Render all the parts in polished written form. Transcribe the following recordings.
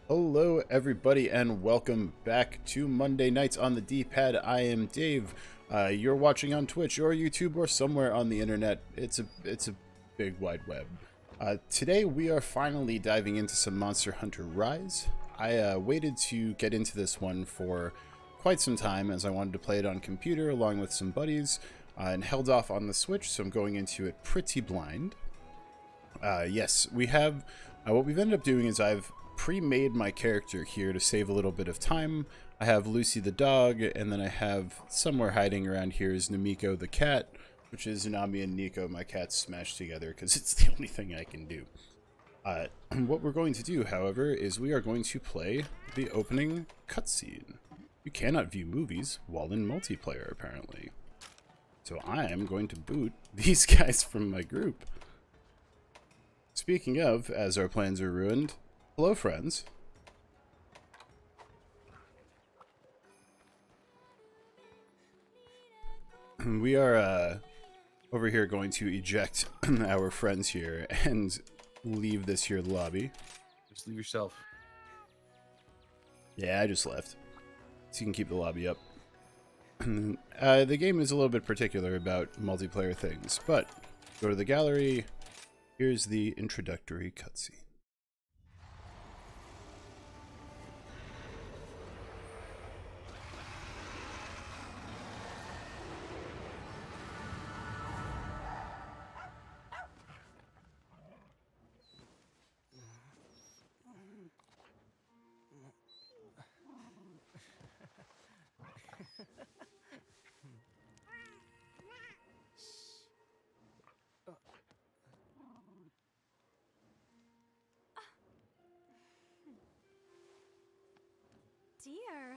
Hello everybody and welcome back to Monday Nights on the D-Pad. I am Dave. You're watching on Twitch or YouTube or somewhere on the internet. It's a big wide web. Today we are finally diving into some Monster Hunter Rise. I waited to get into this one for quite some time as I wanted to play it on computer along with some buddies and held off on the Switch, so I'm going into it pretty blind. Yes, we have what we've ended up doing is I've pre-made my character here to save a little bit of time. I have Lucy the dog, and then I have somewhere hiding around here is Namiko the cat, which is Unami and Nico, my cats, smashed together because it's the only thing I can do. What we're going to do, however, is we are going to play the opening cutscene. You cannot view movies while in multiplayer, apparently. So I am going to boot these guys from my group. Speaking of, as our plans are ruined, hello, friends. We are over here going to eject our friends here and leave this here lobby. Just leave yourself. Yeah, I just left. So you can keep the lobby up. The game is a little bit particular about multiplayer things, but go to the gallery. Here's the introductory cutscene. Dear,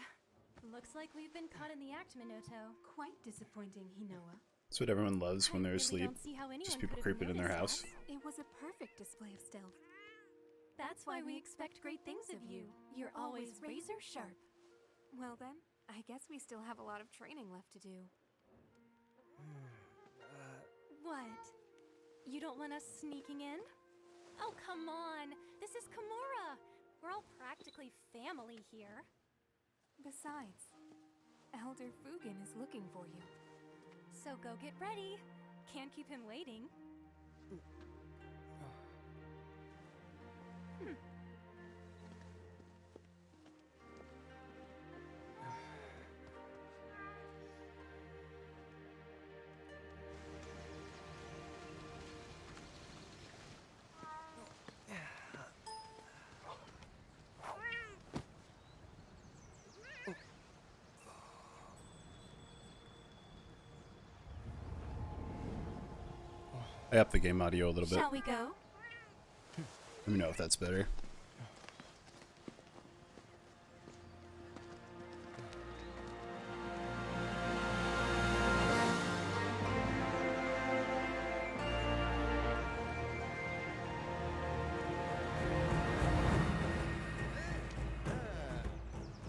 looks like we've been caught in the act, Minoto. Quite disappointing, Hinoa. That's what everyone loves when they're I really asleep. don't see how anyone Just people could have creeping in their house. noticed It was a perfect display of stealth. That's why we expect great things of you. You're always razor sharp. Well then, I guess we still have a lot of training left to do. What? You don't want us sneaking in? Oh, come on. This is Kimura. We're all practically family here. Besides, Elder Fugen is looking for you. So go get ready. Can't keep him waiting. I upped the game audio a little bit. Shall we go? Let me know if that's better.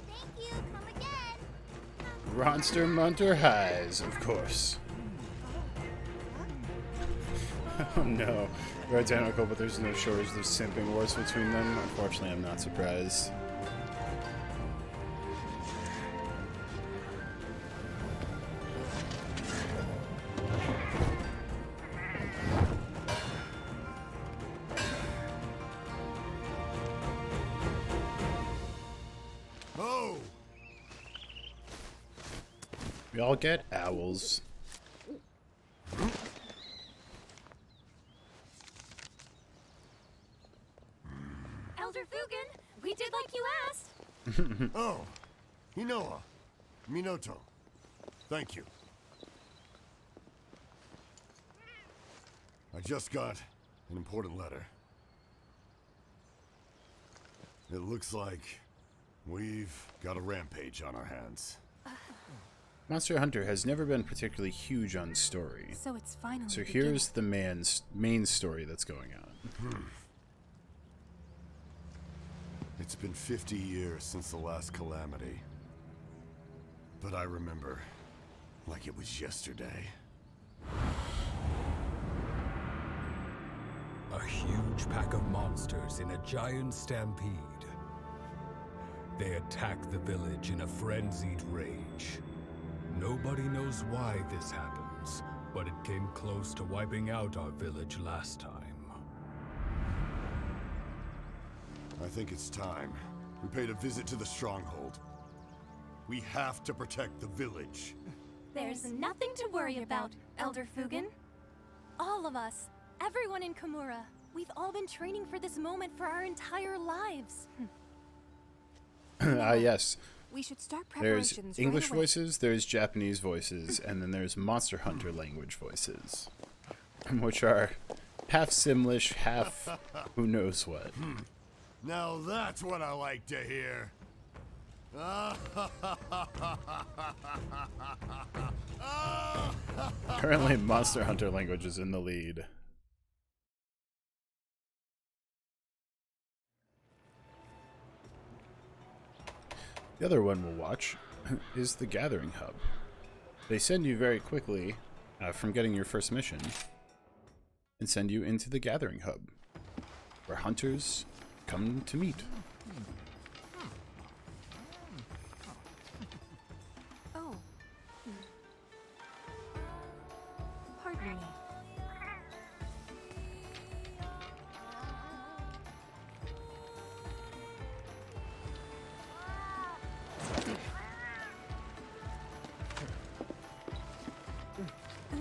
Thank you. Come again. Monster Hunter Rise, of course. Oh no, they're identical, but there's no shortage of simping wars between them. Unfortunately, I'm not surprised. Oh! We all get owls. Elder Fugen, we did like you asked. Oh! Hinoa. Minoto. Thank you. I just got an important letter. It looks like we've got a rampage on our hands. Monster Hunter has never been particularly huge on story. So it's finally So beginning. here's the main story that's going on. It's been 50 years since the last calamity. But I remember like it was yesterday. A huge pack of monsters in a giant stampede. They attack the village in a frenzied rage. Nobody knows why this happens, but it came close to wiping out our village last time. I think it's time. We paid a visit to the stronghold. We have to protect the village. There's nothing to worry about, Elder Fugen. All of us, everyone in Komura, we've all been training for this moment for our entire lives. Yes. We should start There's preparations English right away. voices, there's Japanese voices, and then there's Monster Hunter language voices, which are half Simlish, half who knows what. Now that's what I like to hear. Currently, Monster Hunter language is in the lead. The other one we'll watch is the Gathering Hub. They send you very quickly from getting your first mission and send you into the Gathering Hub, where hunters come to meet. Oh. Pardon me.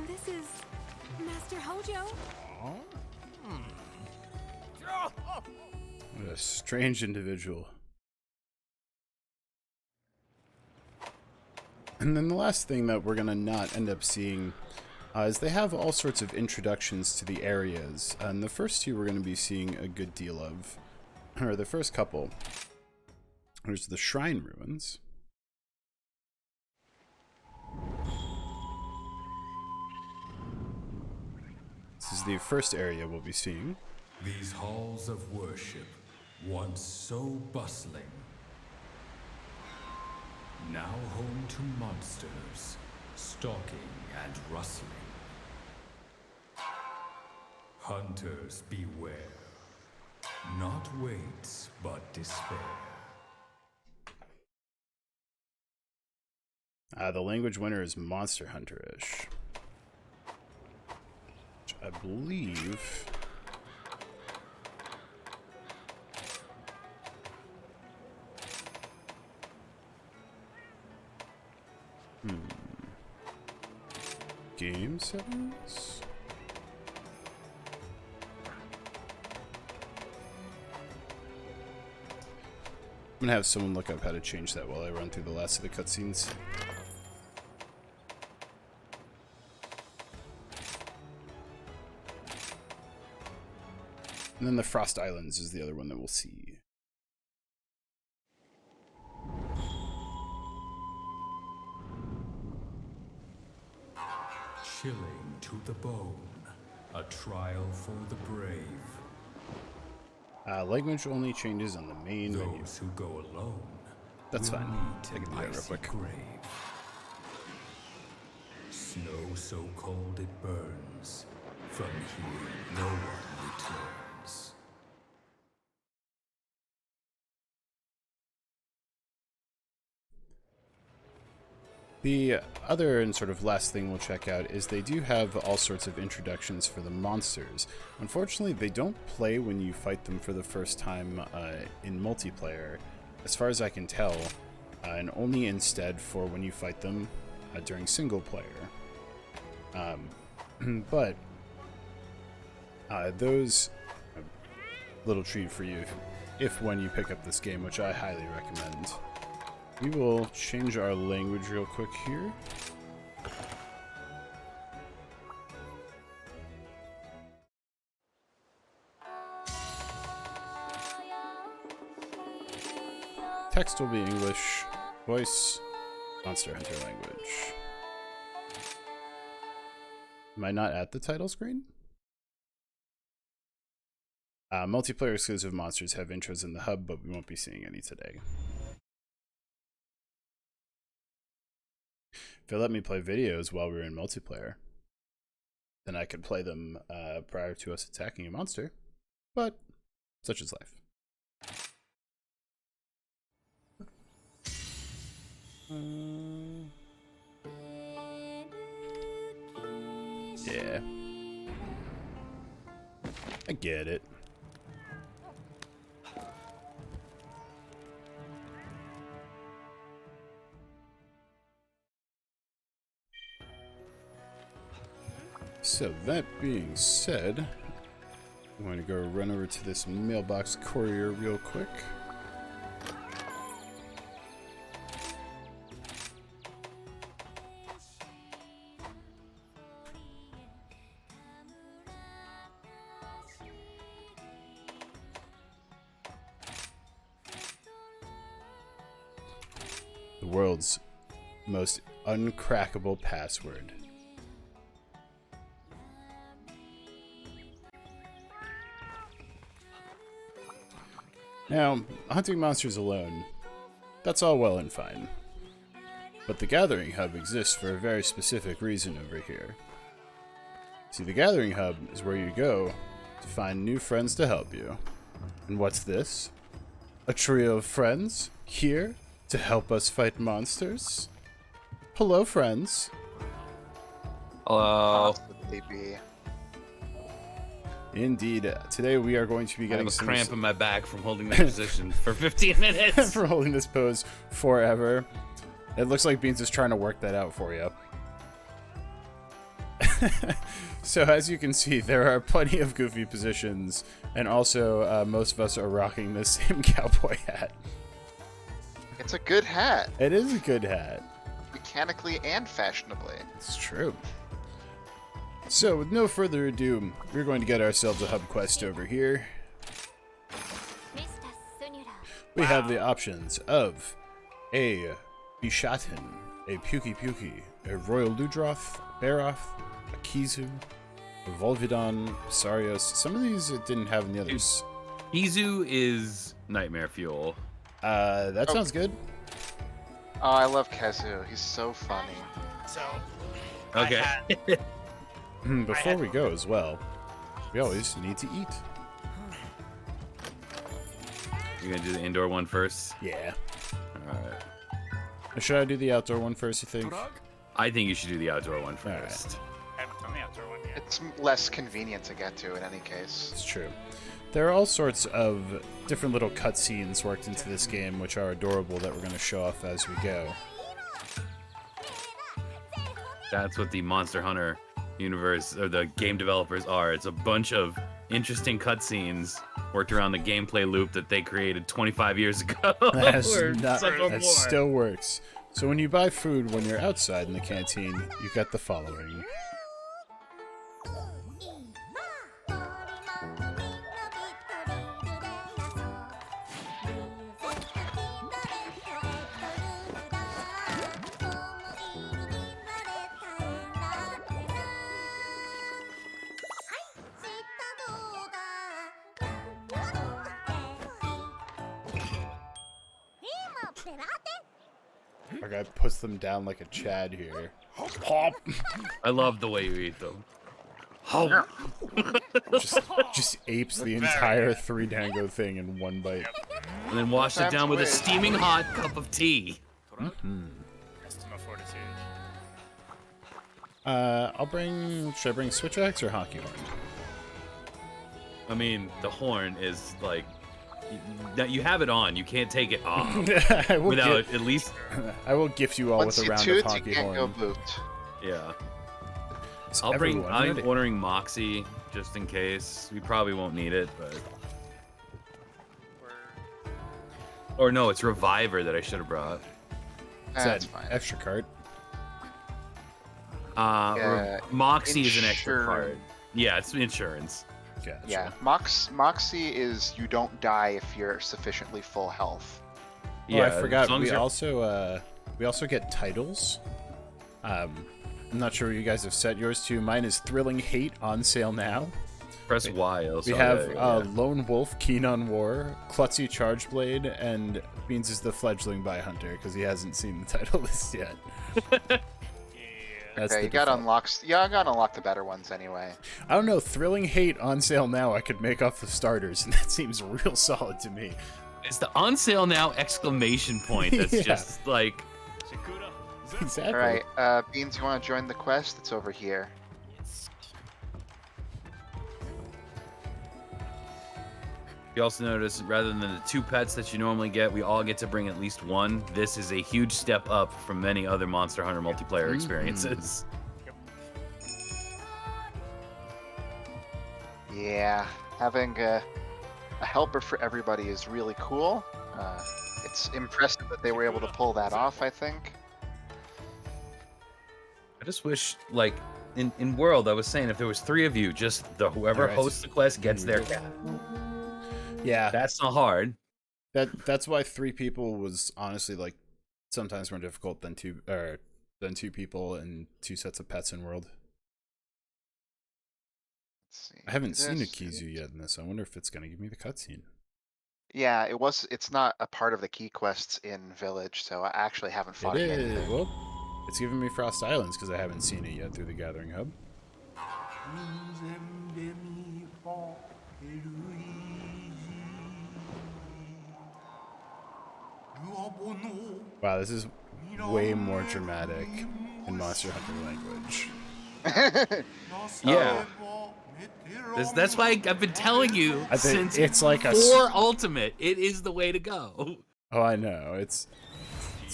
This is Master Hojo. What a strange individual. And then the last thing that we're going to not end up seeing is they have all sorts of introductions to the areas. And the first two we're going to be seeing a good deal of, or the first couple. There's the Shrine Ruins. This is the first area we'll be seeing. These halls of worship, once so bustling, now home to monsters, stalking and rustling. Hunters beware. Not weights, but despair. The language winner is Monster Hunter-ish. Which I believe... Game settings? I'm gonna have someone look up how to change that while I run through the last of the cutscenes. And then the Frost Islands is the other one that we'll see. Chilling to the bone, a trial for the brave. Language only changes on the main menu. Those who go alone. That's will fine. meet I can an do that real icy quick. grave. Snow so cold it burns. From here, no one returns. The other and sort of last thing we'll check out is they do have all sorts of introductions for the monsters. Unfortunately, they don't play when you fight them for the first time in multiplayer, as far as I can tell, and only instead for when you fight them during single player. But those little treat for you if when you pick up this game, which I highly recommend. We will change our language real quick here. Text will be English, voice, Monster Hunter language. Am I not at the title screen? Multiplayer exclusive monsters have intros in the hub, but we won't be seeing any today. If they let me play videos while we were in multiplayer, then I could play them prior to us attacking a monster, but such is life. Yeah. I get it. So that being said, I'm going to go run over to this mailbox courier real quick. The world's most uncrackable password. Now, hunting monsters alone, that's all well and fine. But the Gathering Hub exists for a very specific reason over here. See, the Gathering Hub is where you go to find new friends to help you. And what's this? A trio of friends here to help us fight monsters? Hello, friends. Hello. Possibly. Indeed. Today we are going to be I have getting a some cramp in my back from holding that position for 15 minutes. for holding this pose forever. It looks like Beans is trying to work that out for you. So as you can see, there are plenty of goofy positions, and also most of us are rocking the same cowboy hat. It's a good hat, It is a good hat. mechanically and fashionably. It's true. So with no further ado, we're going to get ourselves a hub quest over here. We have the options of a Bishaten, a Pukey, a Royal Ludroth, a Baroth, a Kizu, a Volvidon, Sarios. Some of these it didn't have in the others. Izu is nightmare fuel. That sounds good. Oh, I love Kazu. He's so funny. So, Okay. Before we go as well, we always need to eat. You're gonna do the indoor one first? Yeah. Alright. Should I do the outdoor one first, you think? I think you should do the outdoor one Alright. first. I'm the outdoor one, yeah. It's less convenient to get to in any case. It's true. There are all sorts of different little cutscenes worked into this game, which are adorable, that we're going to show off as we go. That's what the Monster Hunter universe, or the game developers are. It's a bunch of interesting cutscenes worked around the gameplay loop that they created 25 years ago. That still works. So when you buy food when you're outside in the canteen, you get the following. Our guy puts them down like a Chad here. Pop! I love the way you eat them. Just apes the entire 3 dango thing in one bite. And then wash it down with a steaming hot cup of tea. Estima fortitude. Should I bring Switch Axe or Hockey Horn? I mean, the horn is like, that you have it on. You can't take it off I will without at least. I will gift you all Once with a you round toot, of you Hockey can't go Horn. boot. Yeah. Is I'm everyone ready? ordering Moxie just in case. We probably won't need it, but. Or no, it's Reviver that I should have brought. Is That's that fine. extra card? Moxie is an extra insur- card. Yeah, it's insurance. Gotcha. Yeah, Moxie is you don't die if you're sufficiently full health. Oh, Yeah, I forgot. as long as We you're- also get titles. I'm not sure what you guys have set yours to. Mine is Thrilling Hate on sale now. Press Y. We have Lone Wolf, Keen on War, Klutzy Chargeblade, and Beans is the Fledgling by Hunter because he hasn't seen the title list yet. That's Okay, the you got default. unlocked. Yeah, I got unlocked the better ones anyway. I don't know. Thrilling Hate on sale now. I could make off the starters, and that seems real solid to me. It's the on sale now exclamation point. That's Yeah. just like Exactly. Alright, Beans, you want to join the quest? It's over here. You also notice, rather than the 2 pets that you normally get, we all get to bring at least 1. This is a huge step up from many other Monster Hunter multiplayer experiences. Yeah, having a helper for everybody is really cool. It's impressive that they were able to pull that off, I think. I just wish, like, in World, I was saying if there was 3 of you, just whoever hosts the quest gets their cat. Yeah. That's not hard. That's why 3 people was honestly like sometimes more difficult than 2 people and 2 sets of pets in World. Let's see. I haven't seen a Kizu yet in this. I wonder if it's gonna give me the cutscene. Yeah, it's not a part of the key quests in Village, so I actually haven't fought It it is. yet. Well, it's giving me Frost Islands because I haven't seen it yet through the Gathering Hub. Wow, this is way more dramatic in Monster Hunter language. Yeah. That's why I've been telling you I think since it's like a 4 Ultimate, it is the way to go. Oh, I know. It's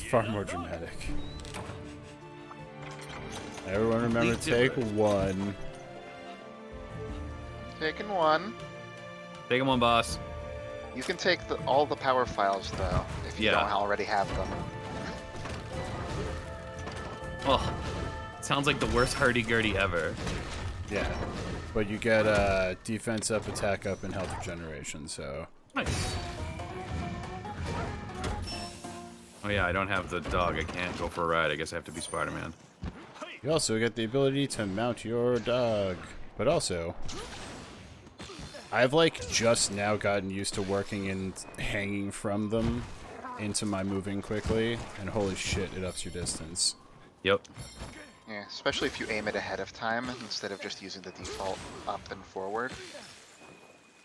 far more dramatic. Everyone remember, take 1. Taking 1. Take him on, boss. You can take all the power files, though, if you don't already have them. Oh, sounds like the worst hurdy-gurdy ever. Yeah, but you get defense up, attack up, and health regeneration, so... Nice. Oh yeah, I don't have the dog. I can't go for a ride. I guess I have to be Spider-Man. You also get the ability to mount your dog. But also, I've like just now gotten used to working and hanging from them into my moving quickly, and holy shit, it ups your distance. Yep. Yeah, especially if you aim it ahead of time instead of just using the default up and forward.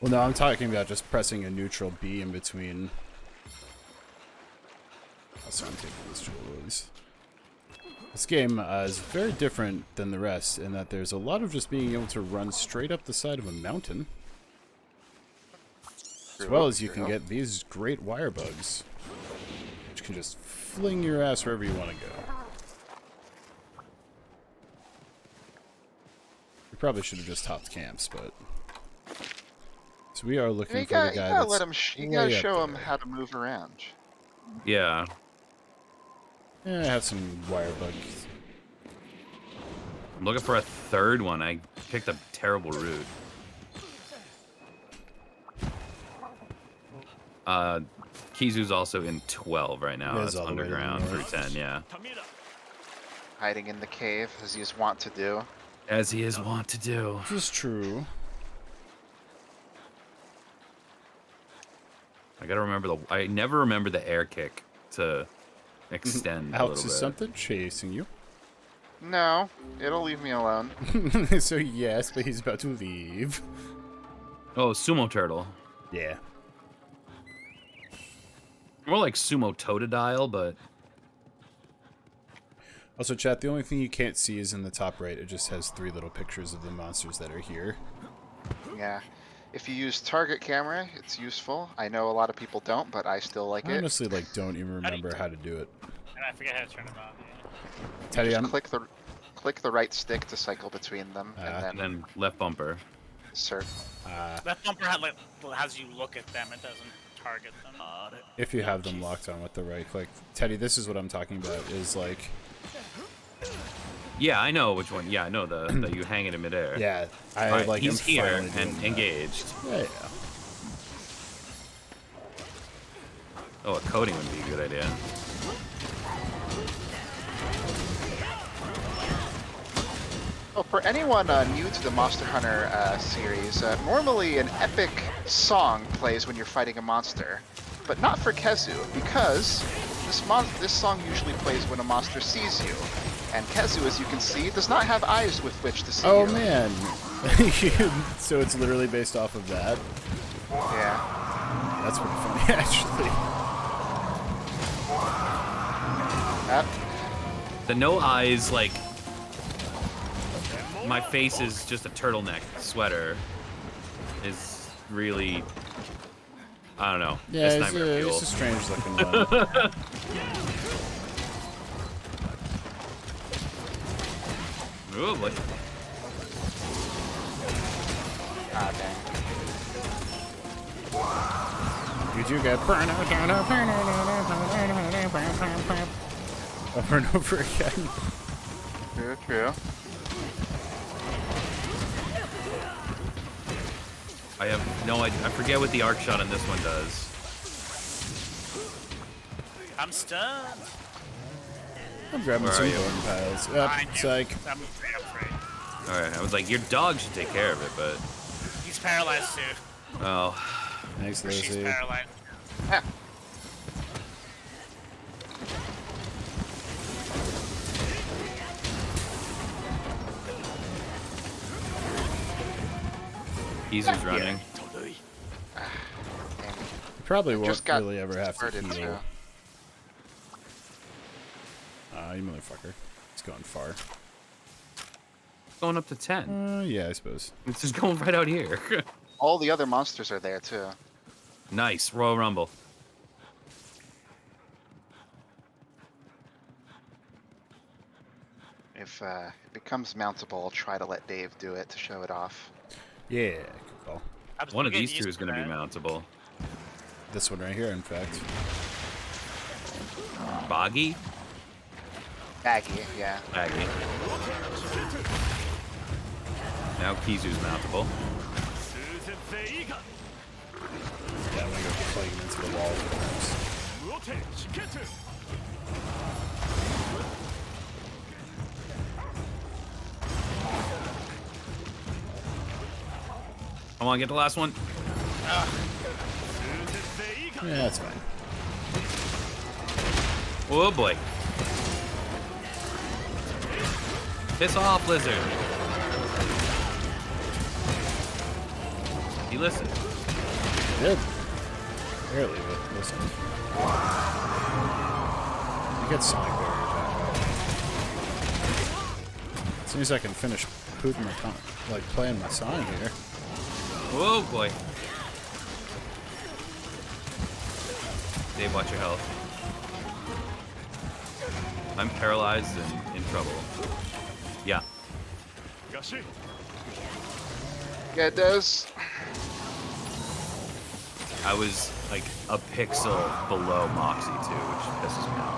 Well, no, I'm talking about just pressing a neutral B in between. Also, I'm taking these jewels. This game is very different than the rest in that there's a lot of just being able to run straight up the side of a mountain. As well as you can get these great Wirebugs, which can just fling your ass wherever you want to go. We probably should have just hopped camps, but... So we are looking for the guy that's you gotta show him how to move around. Yeah. Yeah, I have some Wirebugs. I'm looking for a 3rd one. I picked a terrible route. Kizu's also in 12 right now. It's underground through 10, yeah. Hiding in the cave, as he is wont to do. As he is wont to do. This is true. I gotta remember I never remember the air kick to extend a Alex, little bit. is something chasing you? No, it'll leave me alone. So yes, but he's about to leave. Oh, sumo turtle. Yeah. More like sumo totodile, but... Also, chat, the only thing you can't see is in the top right. It just has 3 little pictures of the monsters that are here. Yeah. If you use target camera, it's useful. I know a lot of people don't, but I still like it. I honestly, like, don't even remember how to do it. And I forget how to turn it on. Yeah. Teddy, Just click the right stick to cycle between them, and then left bumper. Insert. That bumper has you look at them. It doesn't target them. If you have them locked on with the right click. Teddy, this is what I'm talking about, is like... Yeah, I know which one. Yeah, I know that you hang it in midair. Yeah, Right, like he's I'm here finally and doing engaged. that. Yeah. Oh, a coating would be a good idea. Well, for anyone new to the Monster Hunter series, normally an epic song plays when you're fighting a monster, but not for Kezu, because this song usually plays when a monster sees you. And Kezu, as you can see, does not have eyes with which to see you. Oh, man. So it's literally based off of that? Yeah. That's pretty funny, actually. Yep. The no eyes, like, my face is just a turtleneck sweater is really, I don't know. Yeah, it's nightmare fuel. it's a strange looking one. Oh boy. Ah, dang. You do get over and over again. True, true. I have no idea. I forget what the arc shot on this one does. I'm stunned. I'm grabbing Where some are you? golden piles. I Yep, knew. psych. I'm afraid. Alright, I was like, your dog should take care of it, but... He's paralyzed too. Oh. Thanks, Or she's Lucy. paralyzed. Ah. Kizu's running. Dang. You probably won't Just got really ever have to started, heal. too. You motherfucker. It's going far. Going up to 10. Yeah, I suppose. It's just going right out here. All the other monsters are there too. Nice. Royal Rumble. If it becomes mountable, I'll try to let Dave do it to show it off. Yeah, good call. I'm One of getting these two used is going to be that. mountable. This one right here, in fact. Boggy? Baggy, yeah. Baggy. Now Kizu's mountable. Yeah, I'm gonna go plug him into the wall. Perhaps. Come on, get the last one. Yeah, that's fine. Oh boy. Piss off, Lizard. He listened. Good. Barely, but listen. You get Sonic Barrier back. As soon as I can finish putting my like playing my song here. Oh boy. Dave, watch your health. I'm paralyzed and in trouble. Yeah. Yeah, it does. I was like a pixel below Moxie too, which pisses me off.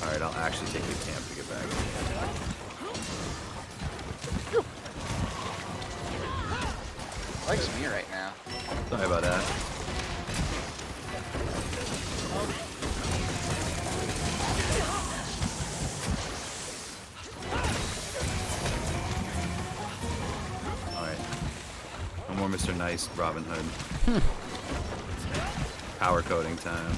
Alright, I'll actually take the camp to get back. Likes me right now. Sorry about that. Alright. No more Mr. Nice Robin Hood. Power coding time.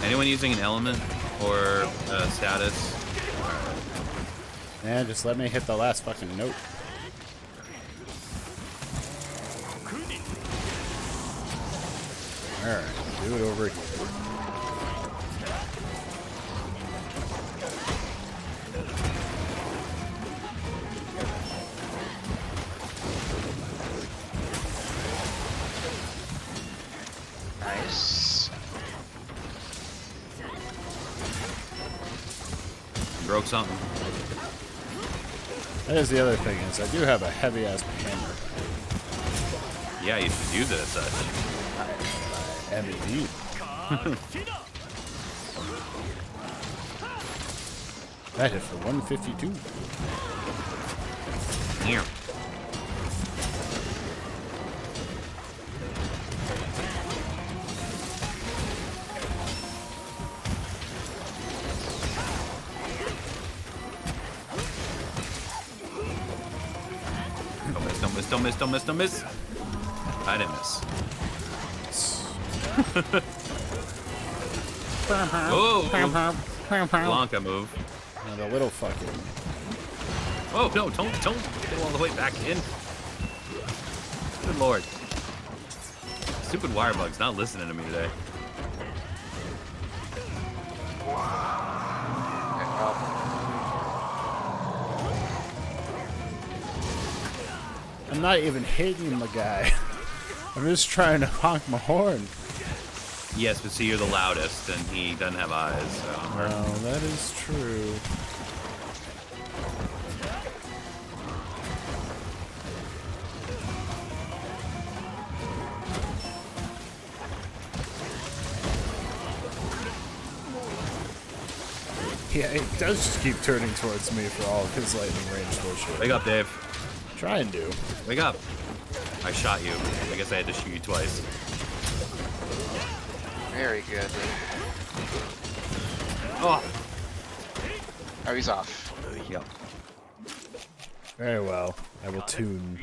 Anyone using an element or status? Yeah, just let me hit the last fucking note. Alright, do it over here. Nice. Broke something. That is the other thing, is I do have a heavy ass hammer. Yeah, you should use it as such. I am indeed. That hit for 152. Here. Don't miss, don't miss, don't miss. I didn't miss. Oh, Blanca move. Now the little fucking. Oh no, don't go all the way back in. Good lord. Stupid Wirebugs not listening to me today. I'm not even hitting the guy. I'm just trying to honk my horn. Yes, but see, you're the loudest, and he doesn't have eyes. So. Well, that is true. Yeah, it does just keep turning towards me for all of his lightning range bullshit. Wake up, Dave. Try and do. Wake up. I shot you. I guess I had to shoot you twice. Very good. Oh. Oh, he's off. Yep. Very well. I will tune.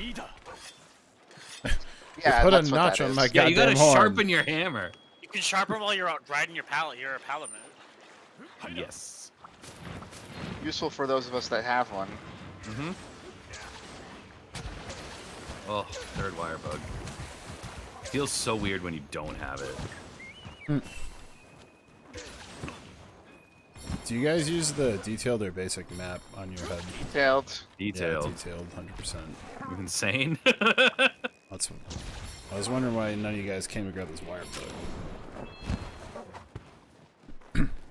Yeah, Put a that's what notch that on is. my Yeah, goddamn you gotta horn. sharpen your hammer. You can sharpen while you're out riding your pallet. You're a Palamute. Yes. Useful for those of us that have one. Mm-hmm. Oh, third Wirebug. It feels so weird when you don't have it. Do you guys use the detailed or basic map on your HUD? Detailed. Detailed. Yeah, detailed, 100%. You insane? That's. I was wondering why none of you guys came to grab this Wirebug.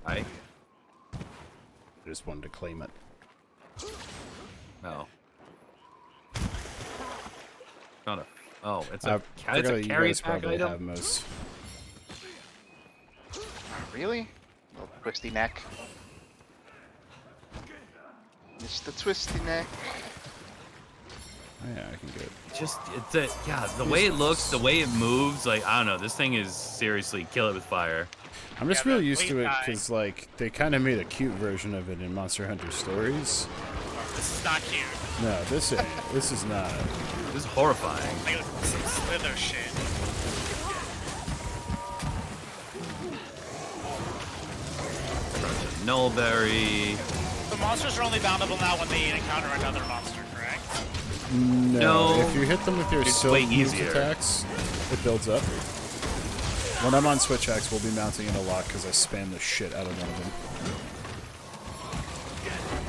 I. I just wanted to claim it. No. Found a. Oh, it's I a. It's forgot a you carry guys pack probably item. have most. Really? Little twisty neck. It's the twisty neck. Oh, yeah, I can get it. Just it's a yeah. The way it looks, the way it moves, like I don't know. This thing is seriously kill it with fire. I'm just Yeah, real the used to weight it die. because, like, they kind of made a cute version of it in Monster Hunter Stories. This is not cute. No, this ain't. This is not. This is horrifying. Like some slither shit. Nullberry. The monsters are only boundable now when they encounter another monster, correct? No. No. If you hit them with your It's silk way moves easier. attacks, it builds up. When I'm on Switch X, we'll be mounting it a lot because I spam the shit out of one of them.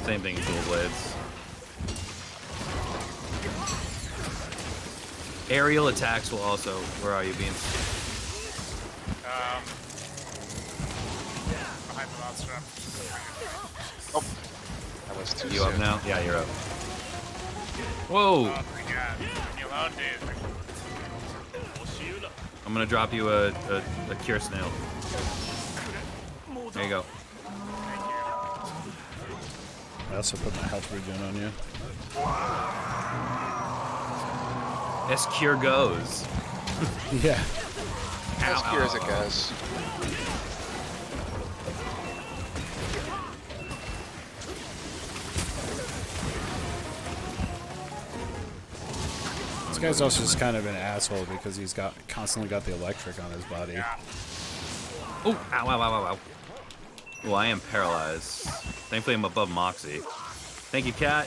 Same thing in Dual Blades. Aerial attacks will also. Where are you, Beans? Behind the monster. Oh, that was too You soon. up now? Yeah, you're up. Whoa! Oh my god. Leave me alone, dude. I'm gonna drop you a cure snail. There you go. I also put my health regen on you. As cure goes. Yeah. As Ow, pure ow, as it ow. goes. This guy's also just kind of an asshole because he's constantly got the electric on his body. Oh, ow, ow, ow, ow, ow. Oh, I am paralyzed. Thankfully, I'm above Moxie. Thank you, Cat.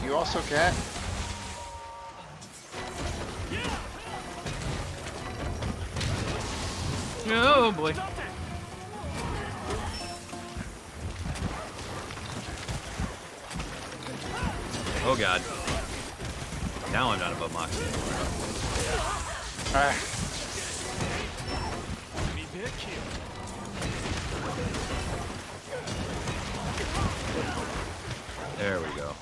You also get. Oh, boy. Oh, God. Now I'm not above Moxie anymore. There we go.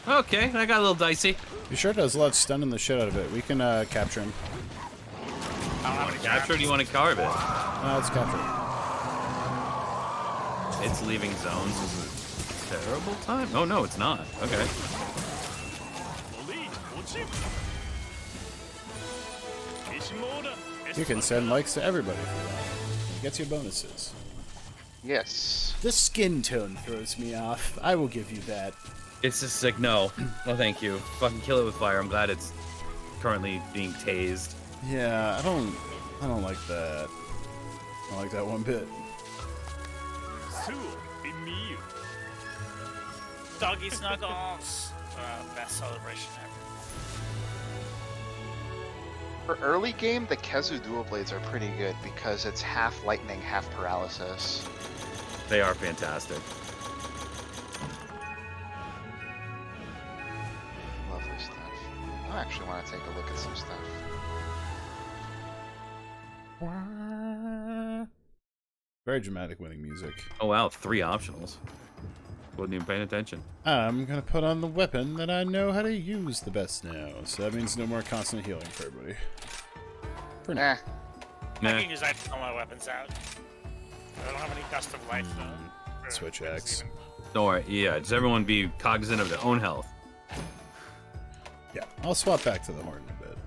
Okay, that got a little dicey. He sure does love stunning the shit out of it. We can capture him. Capture, or do you want to carve it? Let's capture him. It's leaving zones. Is it a terrible time? Oh, no, it's not. Okay. You can send likes to everybody for that. It gets you bonuses. Yes. The skin tone throws me off. I will give you that. It's just like, no. No, thank you. Fucking kill it with fire. I'm glad it's currently being tased. Yeah, I don't like that. I don't like that one bit. Doggy Snuggles. Best celebration ever. For early game, the Kezu dual blades are pretty good because it's half lightning, half paralysis. They are fantastic. Lovely stuff. I actually want to take a look at some stuff. Very dramatic winning music. Oh wow, 3 optionals. Wasn't even paying attention. I'm gonna put on the weapon that I know how to use the best now, so that means no more constant healing for everybody. For now. I can use all my weapons out. I don't have any dust of life though. Switch axe. Don't worry, yeah, just everyone be cognizant of their own health. Yeah, I'll swap back to the horn in a bit.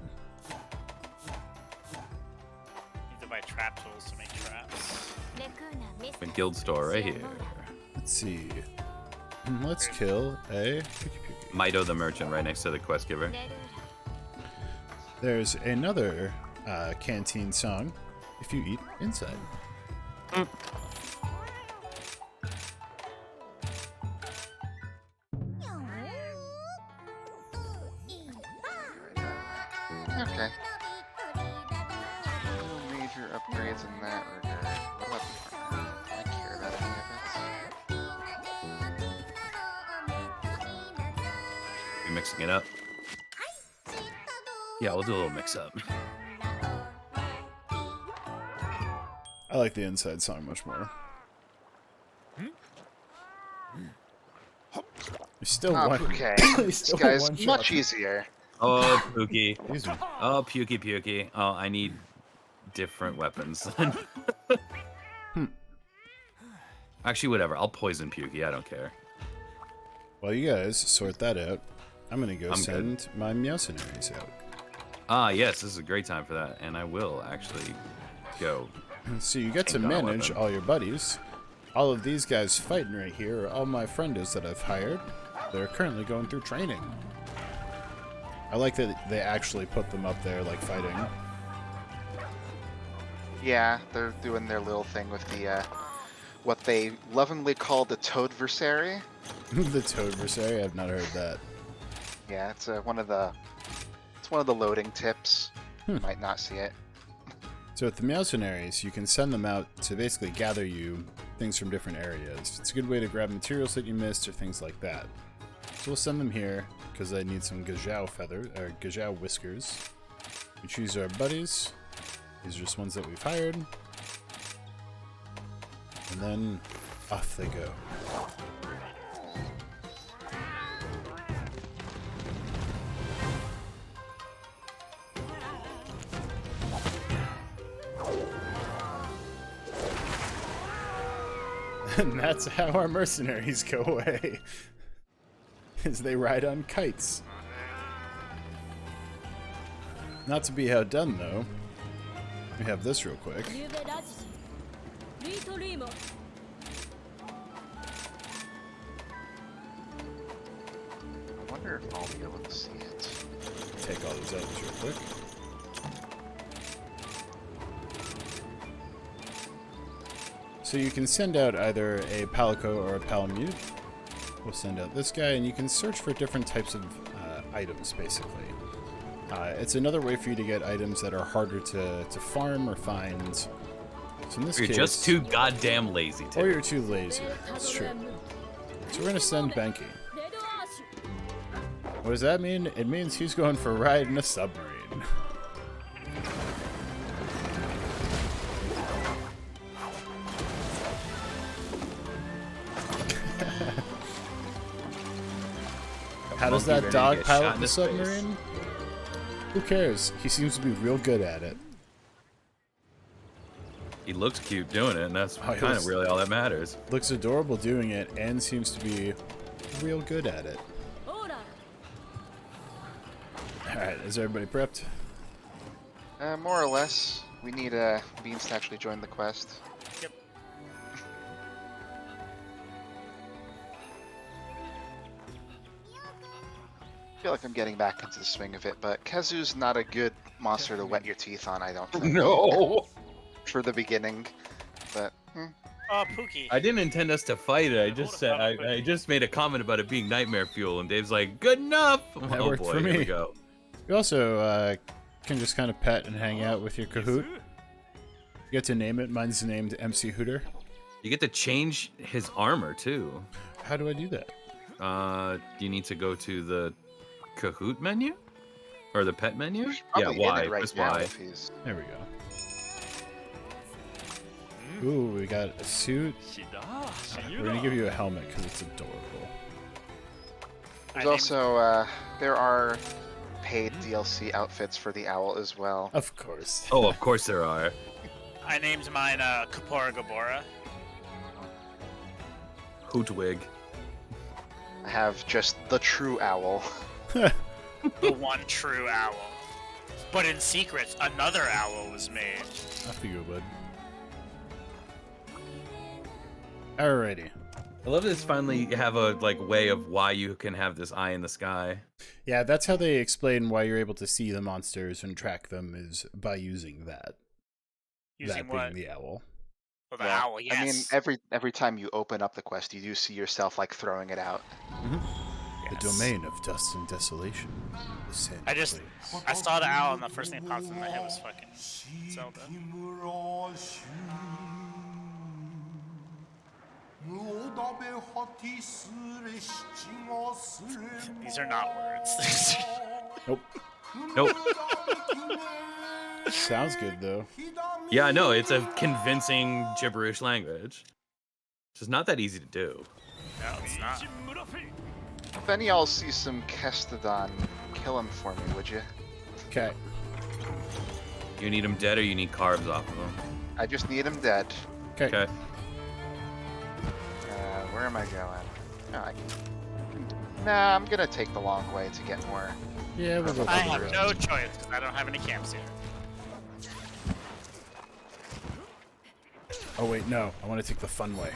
Need to buy trap tools to make traps. A guild store right here. Let's see. Let's kill a Mito the merchant right next to the quest giver. There's another canteen song if you eat inside. Okay. No major upgrades in that regard. What about the armor? Do I care about any of it? You mixing it up? Yeah, we'll do a little mix up. I like the inside song much more. There's still one. Okay. There's This still guy's one much shot. easier. Oh, Pookie. Excuse me. Oh, Pukey Pukey. Oh, I need different weapons. Actually, whatever. I'll poison Pukey. I don't care. While you guys sort that out, I'm gonna go I'm send my Meowcenaries out. Ah, yes. This is a great time for that. And I will actually go. So you get to Ain't got a manage weapon. all your buddies. All of these guys fighting right here are all my friendos that I've hired. They're currently going through training. I like that they actually put them up there, like, fighting. Yeah, they're doing their little thing with the, what they lovingly call the Toadversary. The Toadversary, I've not heard that. Yeah, it's one of the loading tips. You might not see it. So with the Meowcenaries, you can send them out to basically gather you things from different areas. It's a good way to grab materials that you missed or things like that. So we'll send them here, because I need some Gajau feather, or Gajau whiskers. We choose our buddies. These are just ones that we've hired. And then off they go. And that's how our mercenaries go away. As they ride on kites. Not to be outdone, though. We have this real quick. I wonder if I'll be able to see it. Take all these items real quick. So you can send out either a Palico or a Palamute. We'll send out this guy, and you can search for different types of items, basically. It's another way for you to get items that are harder to farm or find. So in this You're case, just too goddamn lazy, or Tim. you're too lazy. That's true. So we're gonna send Benki. What does that mean? It means he's going for a ride in a submarine. How does Monkey that ready to dog get shot pilot in the the face. submarine? Who cares? He seems to be real good at it. He looks cute doing it, and that's Oh, he kind looks- of really all that matters. Looks adorable doing it and seems to be real good at it. Alright, is everybody prepped? More or less. We need Beans to actually join the quest. Yep. I feel like I'm getting back into the swing of it, but Kezu's not a good monster to wet your teeth on, I don't think. No. For the beginning. But, Oh, Pookie. I didn't intend us to fight it. I just said I just made a comment about it being nightmare fuel, and Dave's like, "Good enough." That Oh worked boy, for me. here we go. You also can just kind of pet and hang out with your Kahoot. You get to name it. Mine's named MC Hooter. You get to change his armor too. How do I do that? You need to go to the Kahoot menu or the pet menu. Yeah, Probably Y. in it right Press now Y. if he's... There we go. Ooh, we got a suit. We're gonna give you a helmet because it's adorable. There's also, there are paid DLC outfits for the owl as well. Of course. Oh, of course there are. I named mine Kapora Gabora. Hootwig. I have just the true owl. The one true owl. But in secret, another owl was made. Off you go, bud. Alrighty. I love this. Finally, have a way of why you can have this eye in the sky. Yeah, that's how they explain why you're able to see the monsters and track them is by using that. Using that what? being the owl. Oh, the owl, yes. I mean, every time you open up the quest, you do see yourself like throwing it out. The domain of dust and desolation. The sand place. I saw the owl and the first thing that popped in my head was fucking Zelda. These are not words. Nope. Nope. Sounds good though. Yeah, no, it's a convincing gibberish language. It's just not that easy to do. No, it's not. If any y'all see some Kestodon, kill him for me, would you? Okay. You need him dead or you need carbs off of him? I just need him dead. Okay. Okay. Where am I going? No, I can... Nah, I'm gonna take the long way to get more. Yeah, we'll go I for the have road. no choice because I don't have any camps here. Oh wait, no. I want to take the fun way.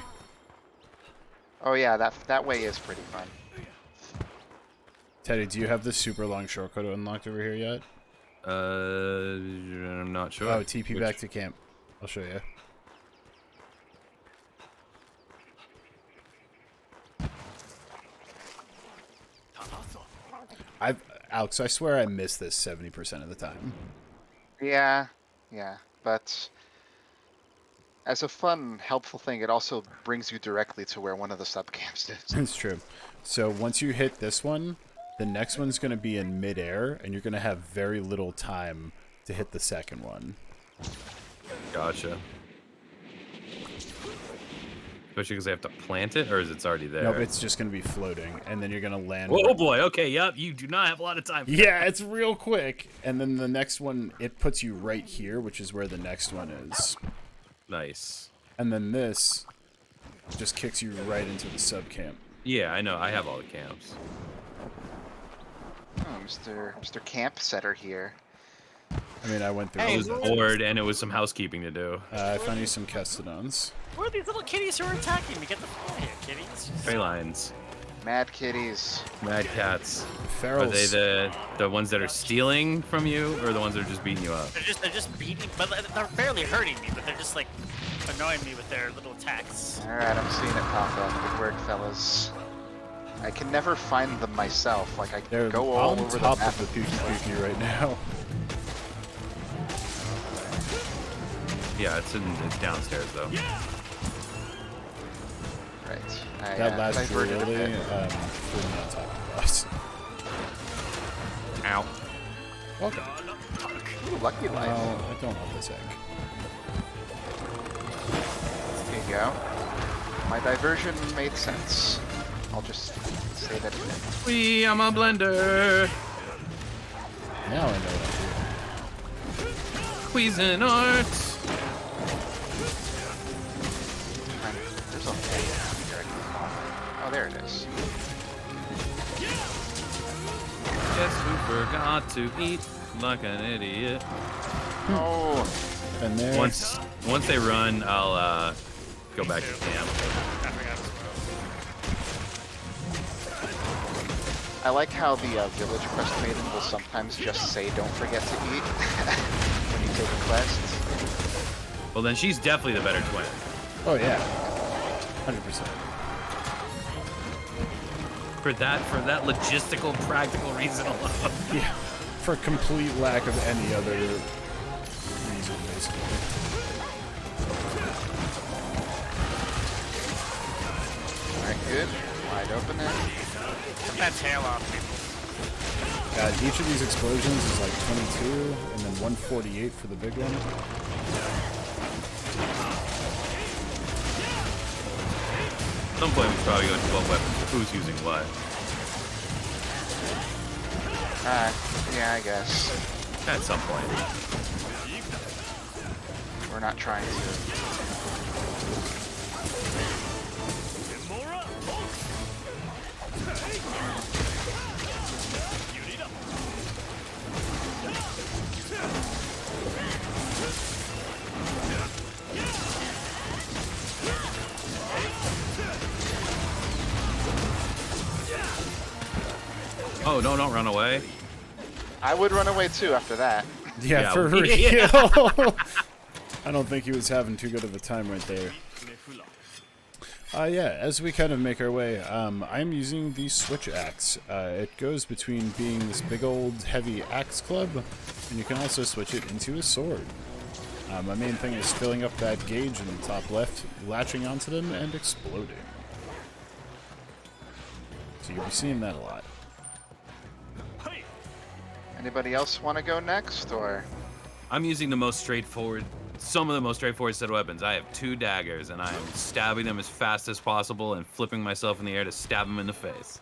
Oh yeah, that way is pretty fun. Teddy, do you have the super long shortcut unlocked over here yet? I'm not sure. Oh, TP back to camp. I'll show you. Alex, I swear I miss this 70% of the time. Yeah, but as a fun, helpful thing, it also brings you directly to where one of the subcamps is. It's true. So once you hit this one, the next one's going to be in midair, and you're going to have very little time to hit the second one. Gotcha. Especially because they have to plant it, or is it already there? Nope, it's just going to be floating, and then you're going to land. Oh boy, okay, yep, you do not have a lot of time. Yeah, it's real quick. And then the next one, it puts you right here, which is where the next one is. Nice. And then this just kicks you right into the subcamp. Yeah, I know, I have all the camps. Oh, Mr. Camp Setter here. I mean, I went through. I was bored, and it was some housekeeping to do. I found you some Kestodons. Where are these little kitties who are attacking me? Get the fuck out of here, kitties. Felines. Mad kitties. Mad cats. Ferals. Are they the ones that are stealing from you, or the ones that are just beating you up? They're just beating, but they're barely hurting me. But they're just like annoying me with their little attacks. All right, I'm seeing it pop up. Good work, fellas. I can never find them myself. Like I They're go all on over top the map. of the Pookie right now. Yeah, it's downstairs though. Right. That last diverted a really bit. put me on top of us. Ow. Welcome. Ooh, lucky life. Well, I don't want this egg. There you go. My diversion made sense. I'll just say that it did. I'm a blender. Now I know what I'm doing. Cuisinart. There's a here. Oh, there it is. Guess who forgot to eat like an idiot? Oh, And there. Once they run, I'll go back to camp. I forgot as well. I like how the village quest maiden will sometimes just say "Don't forget to eat" when you take a quest. Well, then she's definitely the better twin. Oh yeah. 100%. For that logistical, practical reason alone. Yeah, for complete lack of any other reason, basically. Alright, good. Wide open there. Get that tail off, people. God, each of these explosions is like 22, and then 148 for the big one. At some point, we should probably go into what weapons, who's using what. Yeah, I guess. At some point. We're not trying to. Oh, no, don't run away. I would run away too after that. Yeah, for real. yeah. I don't think he was having too good of a time right there. Yeah, as we kind of make our way, I'm using the switch axe. It goes between being this big old heavy axe club, and you can also switch it into a sword. My main thing is filling up that gauge in the top left, latching onto them, and exploding. So you'll be seeing that a lot. Anybody else want to go next, or? I'm using the most straightforward, some of the most straightforward set of weapons. I have 2 daggers, and I am stabbing them as fast as possible and flipping myself in the air to stab them in the face.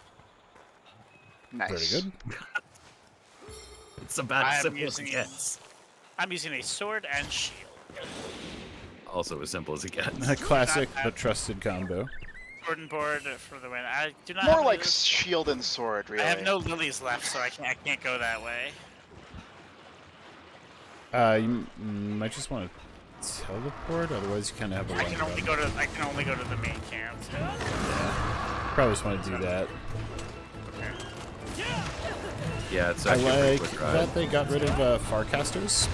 Nice. Pretty good. It's about as simple as it gets. I'm using a sword and shield. Also as simple as it gets. A classic but trusted combo. Sword and board for the win. I do not. More have like any- shield and sword, really. I have no lilies left, so I can't go that way. You might just want to teleport, otherwise you kind of have a I long can only run. go to the main camp. Probably just want to do that. Yeah, it's I actually a pretty like quick ride. that they got rid of Farcasters.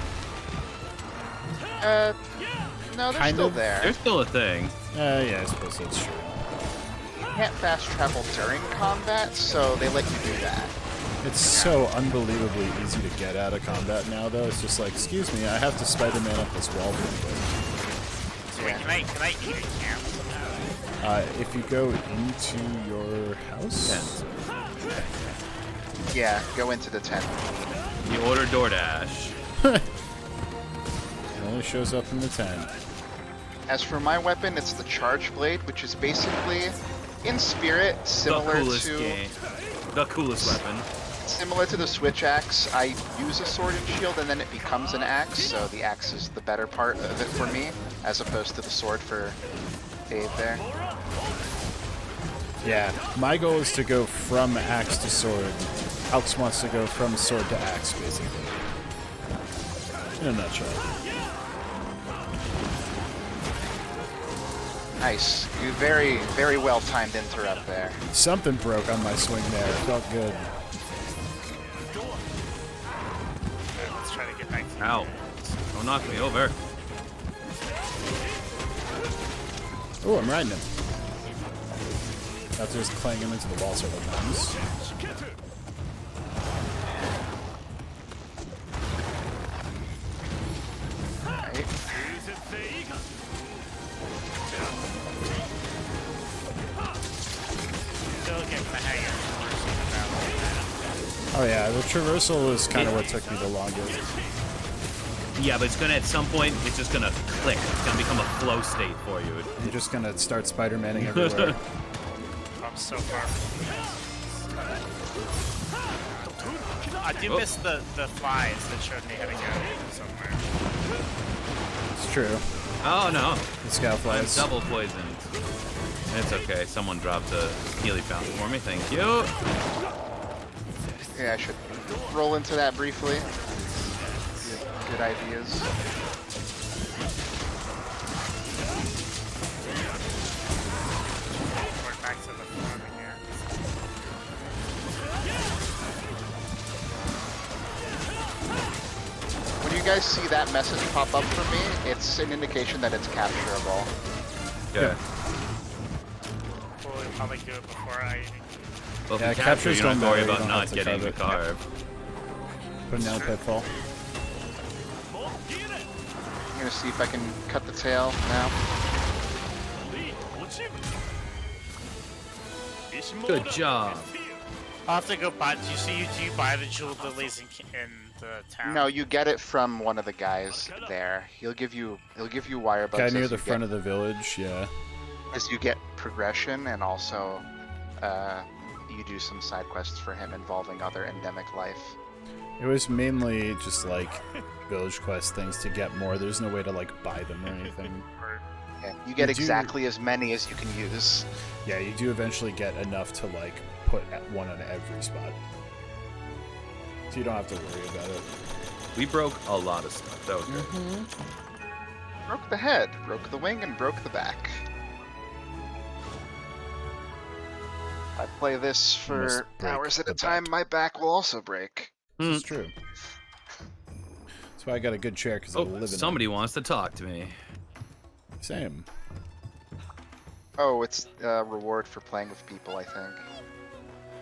No, they're Kind still of. there. There's still a thing. Yeah, I suppose that's true. You can't fast travel during combat, so they let you do that. It's so unbelievably easy to get out of combat now, though. It's just like, excuse me, I have to Spider-Man up this wall real quick. So wait, can I eat at camp? If you go into your house, Yeah, go into the tent. You order DoorDash. it only shows up in the tent. As for my weapon, it's the Charge Blade, which is basically, in spirit, The similar coolest to game. The coolest weapon. similar to the Switch Axe. I use a sword and shield, and then it becomes an axe. So the axe is the better part of it for me, as opposed to the sword for Dave there. Yeah, my goal is to go from axe to sword. Alex wants to go from sword to axe, basically. In a nutshell. Nice. You very, very well timed interrupt there. Something broke on my swing there. It felt good. Let's try to get back to Ow. Don't knock me over. Oh, I'm riding him. That's just clang him into the wall several times. Right. still getting the hang of Oh yeah, the traversal is kind of what took me the longest. Yeah, but it's gonna, at some point, it's just gonna click. It's gonna become a flow state for you. I'm just gonna start Spider-Manning everywhere. I'm so far from I do miss the flies that showed me how to go somewhere. It's true. Oh no, The scout I'm flies. double poisoned. It's okay, someone dropped a Healy fountain for me, thank you. Yeah, I should roll into that briefly. Good ideas. We're back to the front again. When you guys see that message pop up for me, it's an indication that it's capturable. Okay. probably do it before I. Well, if Yeah, you capture, captures you don't have to don't worry matter, you about don't not have to getting the carve carve. Put him down the pitfall. I'm gonna see if I can cut the tail now. Good job. I'll have to go buy. Do you buy the jeweled lilies in the town? No, you get it from one of the guys there. He'll give you wirebugs Guy near as the you front of the village, yeah. as you get progression, and also you do some side quests for him involving other endemic life. It was mainly just like village quest things to get more. There's no way to like buy them or anything. Yeah, you get You do- exactly as many as you can use. Yeah, you do eventually get enough to like put one on every spot. So you don't have to worry about it. We broke a lot of stuff. That was good. Broke the head, broke the wing, and broke the back. If I play this Must for break hours at the a time, my back will also break. This is true. That's why I got a good chair, because I Oh, live in somebody wants to talk to me. it. Same. Oh, it's a reward for playing with people, I think.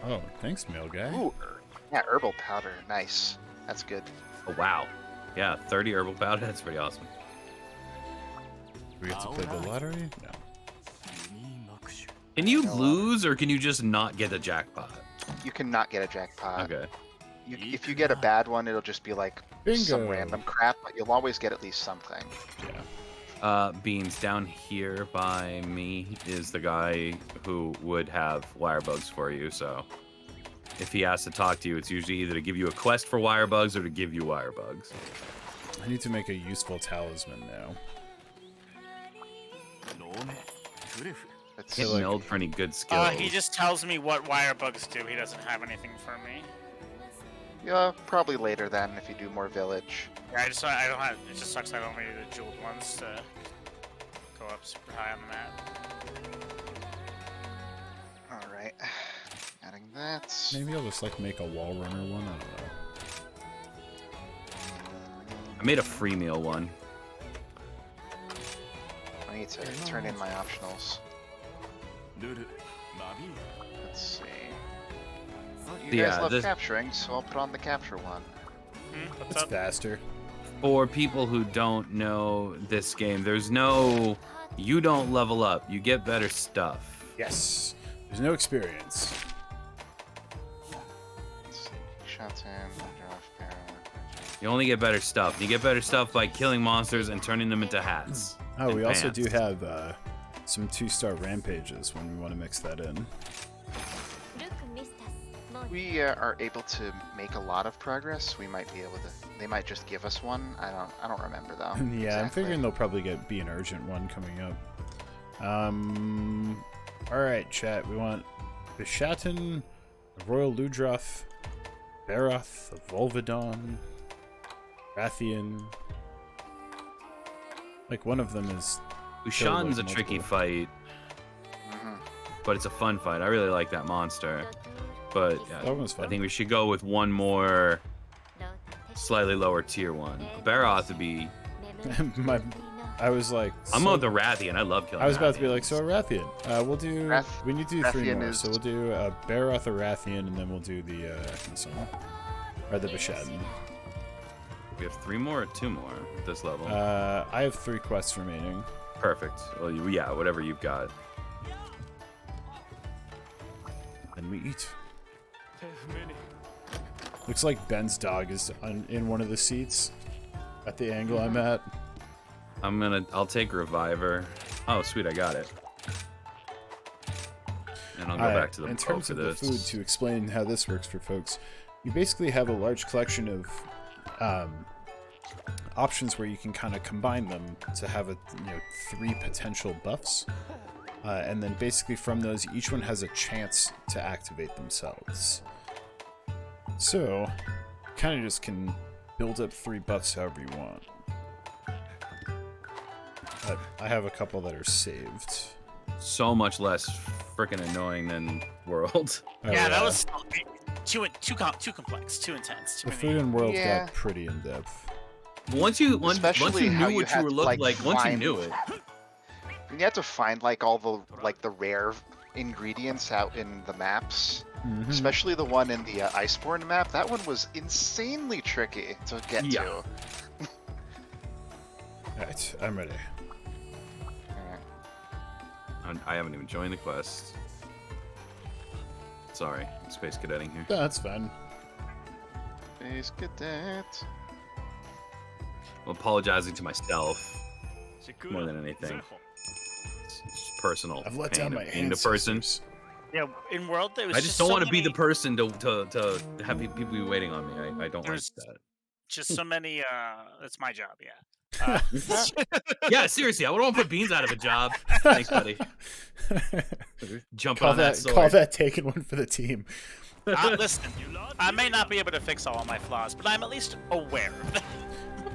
Oh, thanks, mail guy. Ooh, yeah, herbal powder, nice. That's good. Oh, wow. Yeah, 30 herbal powder. That's pretty awesome. Do we have to play the lottery? No. Can you lose, or can you just not get a jackpot? You cannot get a jackpot. Okay. If you get a bad one, it'll just be like some Bingo. random crap, but you'll always get at least something. Yeah. Beans, down here by me is the guy who would have Wirebugs for you, so if he has to talk to you, it's usually either to give you a quest for Wirebugs or to give you Wirebugs. I need to make a useful talisman now. Let's Can't see. like- meld for any good skills. He just tells me what wirebugs do. He doesn't have anything for me. Yeah, probably later then if you do more village. Yeah, I don't have. It just sucks. I don't need the jeweled ones to go up super high on the map. All right, adding that. Maybe I'll just like make a wall runner one. I don't know. I made a free meal one. I need to turn in my optionals. Let's see. Well, you guys Yeah, love this- capturing, so I'll put on the capture one. What's It's up? faster. For people who don't know this game, there's no... You don't level up. You get better stuff. Yes. There's no experience. Let's see. Shots in, draft barrel. You only get better stuff. You get better stuff by killing monsters and turning them into hats. Oh, and we also pants. do have some 2-star rampages when we want to mix that in. We are able to make a lot of progress. We might be able to. They might just give us one. I don't remember though. Yeah, I'm exactly. figuring they'll probably be an urgent one coming up. All right, chat. We want Bishaten, Royal Ludroth, Baroth, Volvidon, Rathian. Like one of them is. Ushan's a multiple. tricky fight, Mhm. but it's a fun fight. I really like that monster. But yeah, That one's I fun. think we should go with one more slightly lower tier one. Baroth would be... I was like. I'm so- on the Rathian. I love killing I was about to be Rathians. like, so a Rathian. We'll do. We need to do 3 Rathian more. is- So we'll do a Baroth, a Rathian, and then we'll do the this one, or the Bishaten. We have 3 more or 2 more at this level. I have 3 quests remaining. Perfect. Well, yeah, whatever you've got. Then we eat. Looks like Ben's dog is in one of the seats at the angle I'm at. I'll take Reviver. Oh, sweet, I got it. And I'll go back to the In bow terms for of the this. food, to explain how this works for folks, you basically have a large collection of options where you can kind of combine them to have 3 potential buffs. And then basically from those, each one has a chance to activate themselves. So, kind of just can build up 3 buffs however you want. But I have a couple that are saved. So much less freaking annoying than World. Oh, Yeah, that was too complex, too intense, too The many. food in World Yeah. got pretty in depth. Once you Especially how knew you what you had were to, looking like, like, once you find- knew it. You have to find like all the rare ingredients out in the maps, Mhm. especially the one in the Iceborne map. That one was insanely tricky to get Yeah. to. Alright, I'm ready. I haven't even joined the quest. Sorry, space cadetting here. That's fine. Space Cadet. I'm apologizing to myself more than anything. It's just personal. I've let pain down of my being hand the person. scissors. Yeah, in World there was I just don't so want to be the many- person to have people be waiting on me. I don't like There's- that. Just so many. That's my job. Yeah. Yeah, seriously, I wouldn't put Beans out of a job. Thanks, buddy. Jumping Call on that that sword. call that taken one for the team. Listen, I may not be able to fix all my flaws, but I'm at least aware of them.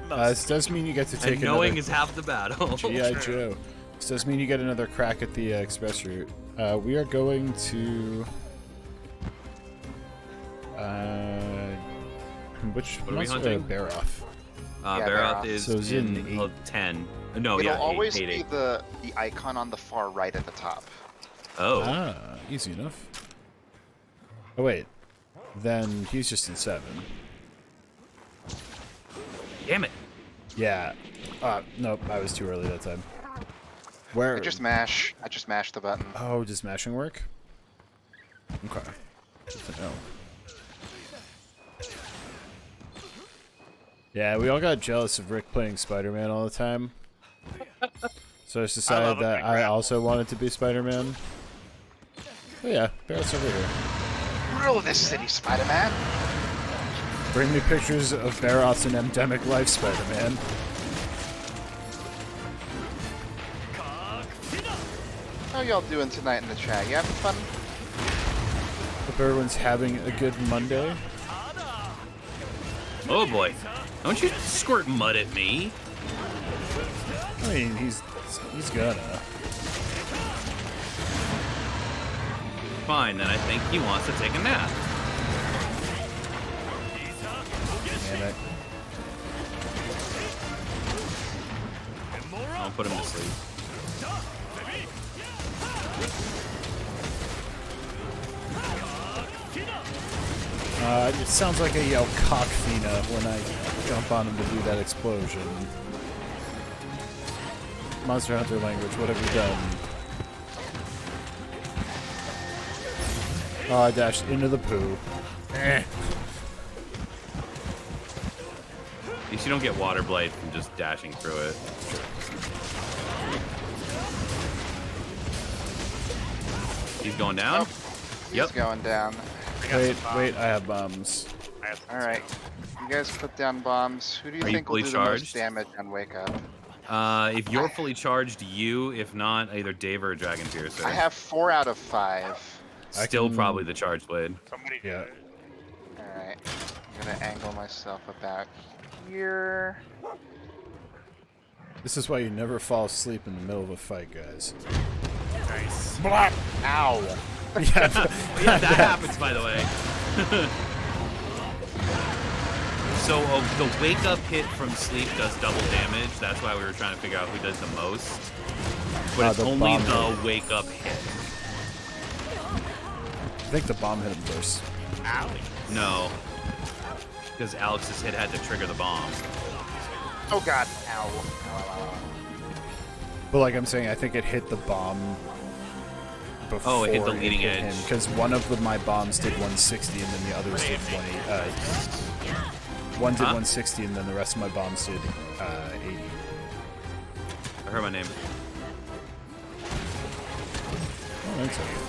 This does mean you get to take And knowing another is half the battle. G.I. Joe. This does mean you get another crack at the express route. We are going to which What are we monster? hunting? Baroth. Yeah, Baroth Baroth. is So it's in in 8. 10. No, It'll yeah, always 8, be 8. the icon on the far right at the top. Oh, Easy enough. Oh wait, then he's just in 7. damn it. Yeah. Nope, I was too early that time. Where? I just mashed the button. Oh, does mashing work? Okay. Good to know. Yeah, we all got jealous of Rick playing Spider-Man all the time. So I just decided love a that big I grapple. also wanted to be Spider-Man. Oh yeah, Barrett's over here. Rule this city, Spider-Man. Bring me pictures of Barrett's and endemic life, Spider-Man. How y'all doing tonight in the chat? You having fun? Hope everyone's having a good Monday. Oh boy. Don't you squirt mud at me. I mean, he's gonna. Fine, then I think he wants to take a nap. Damn it. I'll put him to sleep. It sounds like I yell cockfina when I jump on him to do that explosion. Monster Hunter language, what have you done? Oh, I dashed into the poo. Eh. At least you don't get water blight from just dashing through it. He's going down? He's going down. Wait, I have bombs. Alright. You guys put down bombs. Who do you Are you think will fully do the most charged? damage on Wake Up? If you're fully charged, you. If not, either Dave or Dragon Piercer. I have 4 out of 5. Still can- probably the charge blade. Somebody Yeah. do it. Alright. I'm gonna angle myself about here. This is why you never fall asleep in the middle of a fight, guys. Nice. Ow! Yeah, Yeah, that happens, by the way. So the wake up hit from sleep does double damage. That's why we were trying to figure out who does the most. But it's the only bomb the hit. wake up hit. I think the bomb hit him first. Ow. No. Because Alex's hit had to trigger the bomb. Oh god. Ow. Ow, ow, ow. But like I'm saying, I think it hit the bomb before Oh, it hit the leading edge. Because one of my bombs did 160 and then the others did 180. One did 160 and then the rest of my bombs did 80. I heard my name. Oh, that's okay.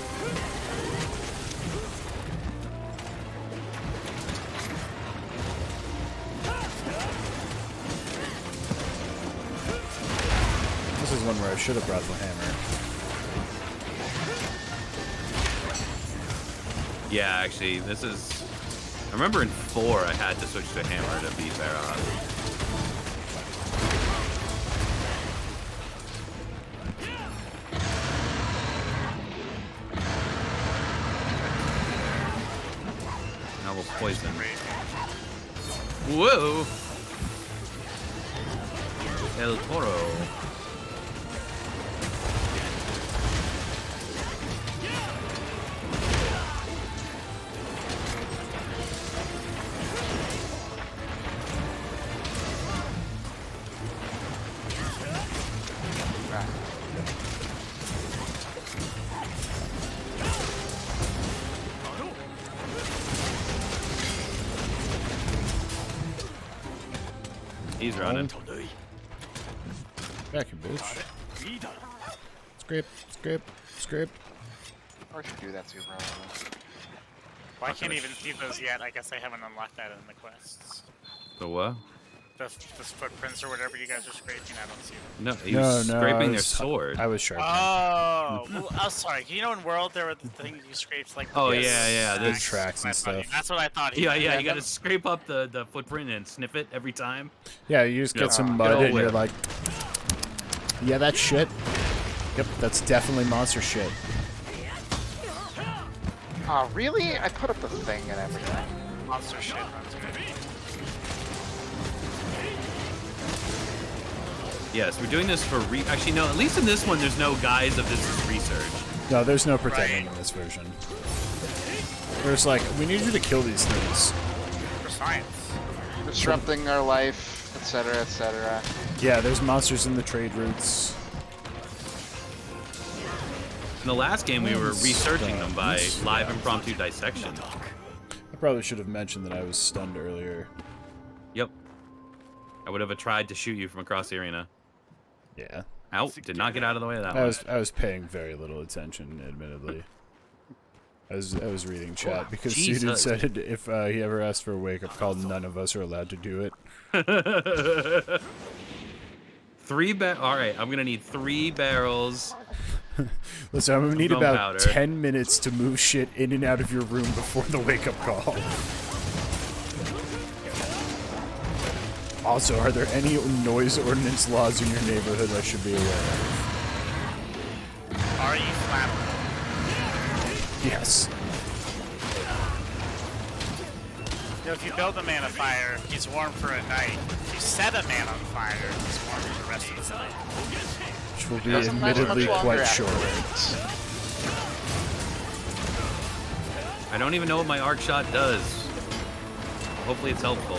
This is one where I should have brought the hammer. Yeah, actually, this is... I remember in 4 I had to switch to hammer to beat Baroth. Now we'll poison. Whoa! El Toro. He's running. Back in, bitch. Scrape, scrape, scrape. Or should do that too, bro. Well, I can't even see those yet. I guess I haven't unlocked that in the quests. The what? The footprints or whatever you guys are scraping, I don't see them. No, he was scraping their sword. I was sharpening. Oh, well, I'm sorry. You know in World there were the things you scraped like. Oh, the yeah, the tracks and stuff. That's what I thought. Yeah, you gotta scrape up the footprint and sniff it every time. Yeah, you just get some mud and you're like, yeah, that's shit. Yep, that's definitely monster shit. Oh, really? I put up the thing and everything. Monster shit runs good. Yes, we're doing this for actually, no, at least in this one, there's no guise of this is research. No, there's no pretending in this version. There's like, we need you to kill these things. For science. Disrupting our life, etc., etc. Yeah, there's monsters in the trade routes. In the last game, we were researching them by live impromptu dissection. I probably should have mentioned that I was stunned earlier. Yep. I would have tried to shoot you from across the arena. Yeah. Ow, did not get out of the way of that one. I was paying very little attention, admittedly. I was reading chat because Suited said if he ever asked for a wake-up call, none of us are allowed to do it. Alright, I'm gonna need 3 barrels. Listen, I'm gonna need about powder. 10 minutes to move shit in and out of your room before the wake-up call. Also, are there any noise ordinance laws in your neighborhood I should be aware of? Are you flammable? Yes. You know, if you build a man of fire, he's warm for a night. If you set a man on fire, he's warm for the rest of the night. Which will be Doesn't last admittedly much longer quite short. afterwards. I don't even know what my arc shot does. Hopefully it's helpful.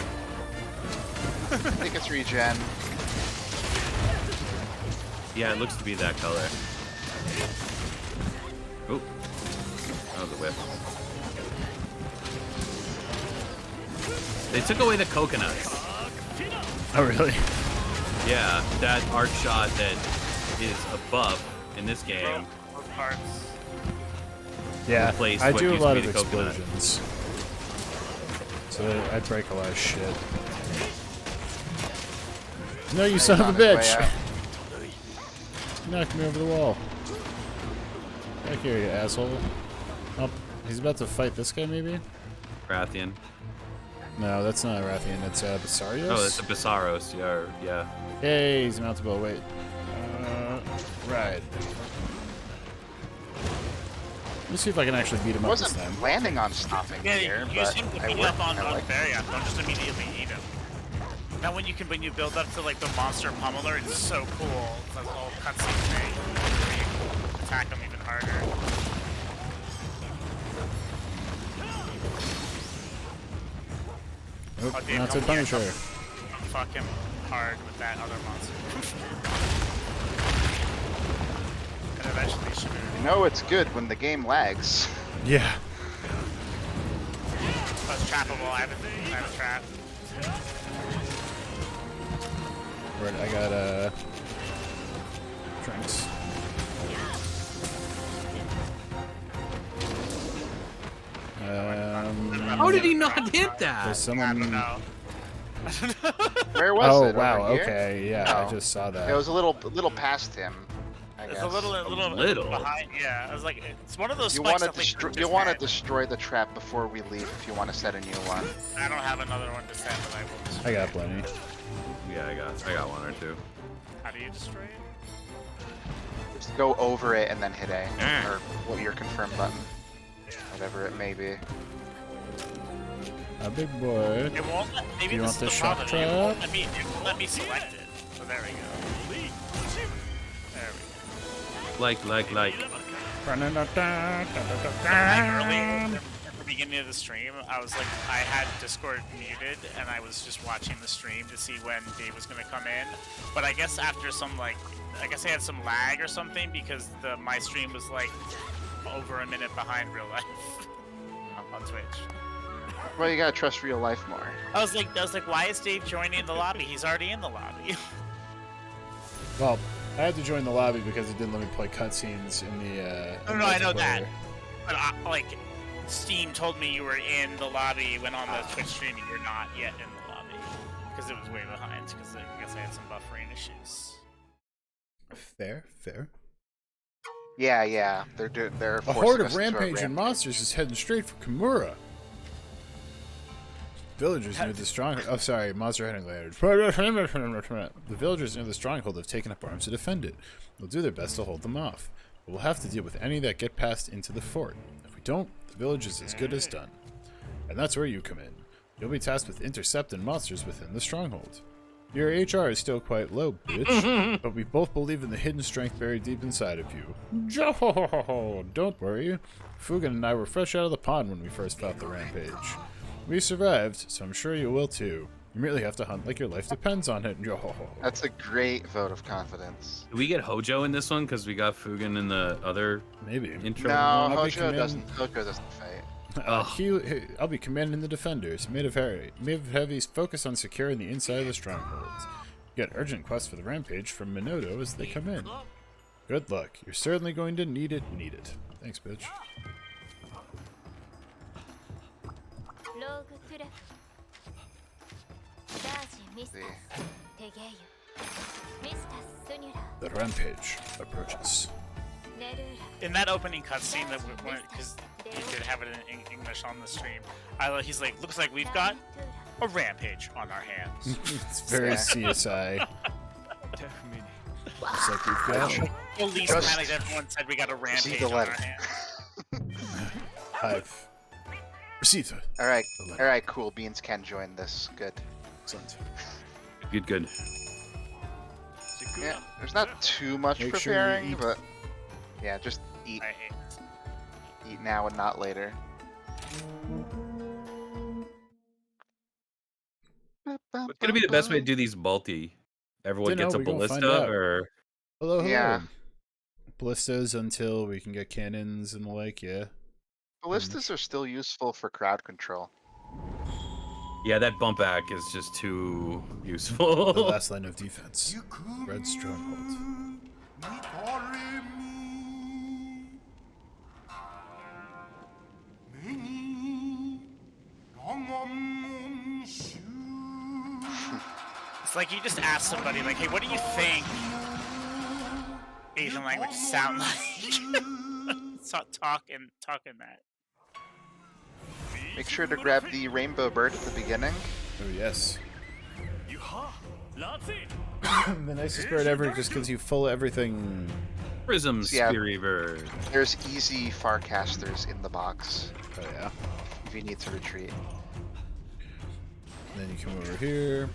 I think it's regen. Yeah, it looks to be that color. Oop. That was a whip. They took away the coconuts. Oh, really? Yeah, that arc shot that is a buff in this game. Both parts. Yeah, Replace I what do a used to lot be of the coconut. explosions. So I break a lot of shit. No, you son of a bitch! You knocked me over the wall. Back here, you asshole. Oh, he's about to fight this guy, maybe? Rathian. No, that's not a Rathian, that's Basarios? Oh, that's a Bissaros. Yeah. Hey, he's mountable, wait. Right. Let me see if I can actually beat him I up this wasn't time. planning on stopping Yeah, here, you but use him to I beat would. up on I like it. Barrier. Don't just immediately eat him. Now when you build up to like the monster pummeler, it's so cool. It's like a whole cutscene thing. Where you attack him even harder. Nope, Oh, dude, not to come punish here, her. Fuck him hard with that other monster. And eventually shoot him. You know it's good when the game lags. Yeah. Oh, it's trappable. I have a trap. Right, I got drinks. How did he not hit that? There's I don't someone. know. Where was Oh it? wow. Over here? Okay. Yeah, No. I just saw that. It was a little past him. I It's guess. a little little? behind. Yeah, I was like, it's one of those You spikes want that to like you want to destroy the trap before we leave if you want to set a new one. I don't have another one to set, but I will destroy I got it. plenty. Yeah, I got one or two. How do you destroy it? Just go over it and then hit A Ah. or what your confirm button, whatever it may be. A big boy. It won't let, maybe You this want the is the shock problem. It won't trap? let me, it won't let me select it. So there we go. There we go. Like. I earlier, at the beginning of the stream, I was like, I had Discord muted, and I was just watching the stream to see when Dave was going to come in. But I guess after some, like, I guess I had some lag or something, because my stream was, like, over a minute behind real life on Twitch. Well, you gotta trust real life more. I was like, why is Dave joining the lobby? He's already in the lobby. Well, I had to join the lobby because it didn't let me play cutscenes in the. No, I know that. But like, Steam told me you were in the lobby when on the Twitch stream, and you're not yet in the lobby because it was way behind. Because I guess I had some buffering issues. Fair. Yeah. They're A forcing horde us of into a rampaging monsters is heading straight for Kimura. Villagers near the stronghold. Oh, sorry, monster hunting ladders. The villagers near the stronghold have taken up arms to defend it. We'll do their best to hold them off, but we'll have to deal with any that get past into the fort. If we don't, the village is as good as done. And that's where you come in. You'll be tasked with intercepting monsters within the stronghold. Your HR is still quite low, bitch, but we both believe in the hidden strength buried deep inside of you. Don't worry. Fugan and I were fresh out of the pond when we first fought the rampage. We survived, so I'm sure you will too. You merely have to hunt like your life depends on it. That's a great vote of confidence. Do we get Hojo in this one because we got Fugan in the other Maybe. intro? No, I'll be Hojo doesn't fight. I'll be commanding the defenders. Made of Heavy's focus on securing the inside of the strongholds. Get urgent quests for the rampage from Minoto as they come in. Good luck. You're certainly going to need it. Thanks, bitch. The rampage approaches. In that opening cutscene that because you could have it in English on the stream, he's like, looks like we've got a rampage on our hands. It's very CSI. Looks like we've got. Police panicked. Everyone said we got a rampage on our hands. I've received it. All right, cool. Beans can join this. Good. Excellent. Good. Yeah, there's not too much Make sure preparing, you eat. but yeah, just eat. Eat now and not later. What's gonna be the best way to do these multi? Everyone Dunno, gets a we gonna find ballista, out. or Hello. Yeah. Ballistas until we can get cannons and the like, yeah. Ballistas are still useful for crowd control. yeah, that bump back is just too The useful. last line of defense. Red Stronghold. It's like you just ask somebody, like, hey, what do you think Asian language sound like? Stop talking that. Make sure to grab the rainbow bird at the beginning. Oh, yes. The nicest bird ever just gives you full everything. Prism Yeah. Speary Bird. There's easy farcasters in the box Oh, yeah. if you need to retreat. Then you come over here.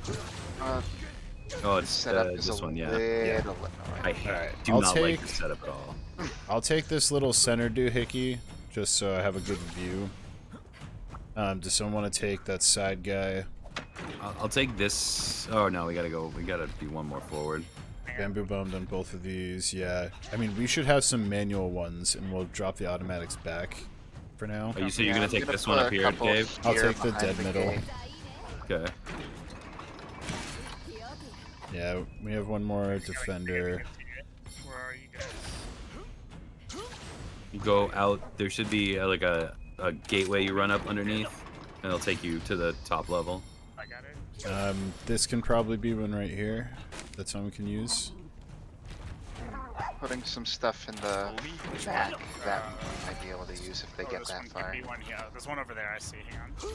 Oh, it's Setup is this a one, yeah. little I Alright, do I'll not like take- the setup at all. I'll take this little center doohickey just so I have a good view. Does someone want to take that side guy? I'll take this. Oh no, we gotta be one more forward. Bamboo bombed on both of these, yeah. I mean, we should have some manual ones, and we'll drop the automatics back for now. Oh, you said you're gonna I'm take gonna this one put up a here, couple Dave? I'll here take the behind dead middle. gate. Okay. Yeah, we have one more defender. Where are you guys? You go out. There should be like a gateway you run up underneath, and it'll take you to the top level. I got it. This can probably be one right here. That's one we can use. Putting some stuff in the back that we might be able to use if they get this that one far. could be one here. There's one over there. I see. Hang on.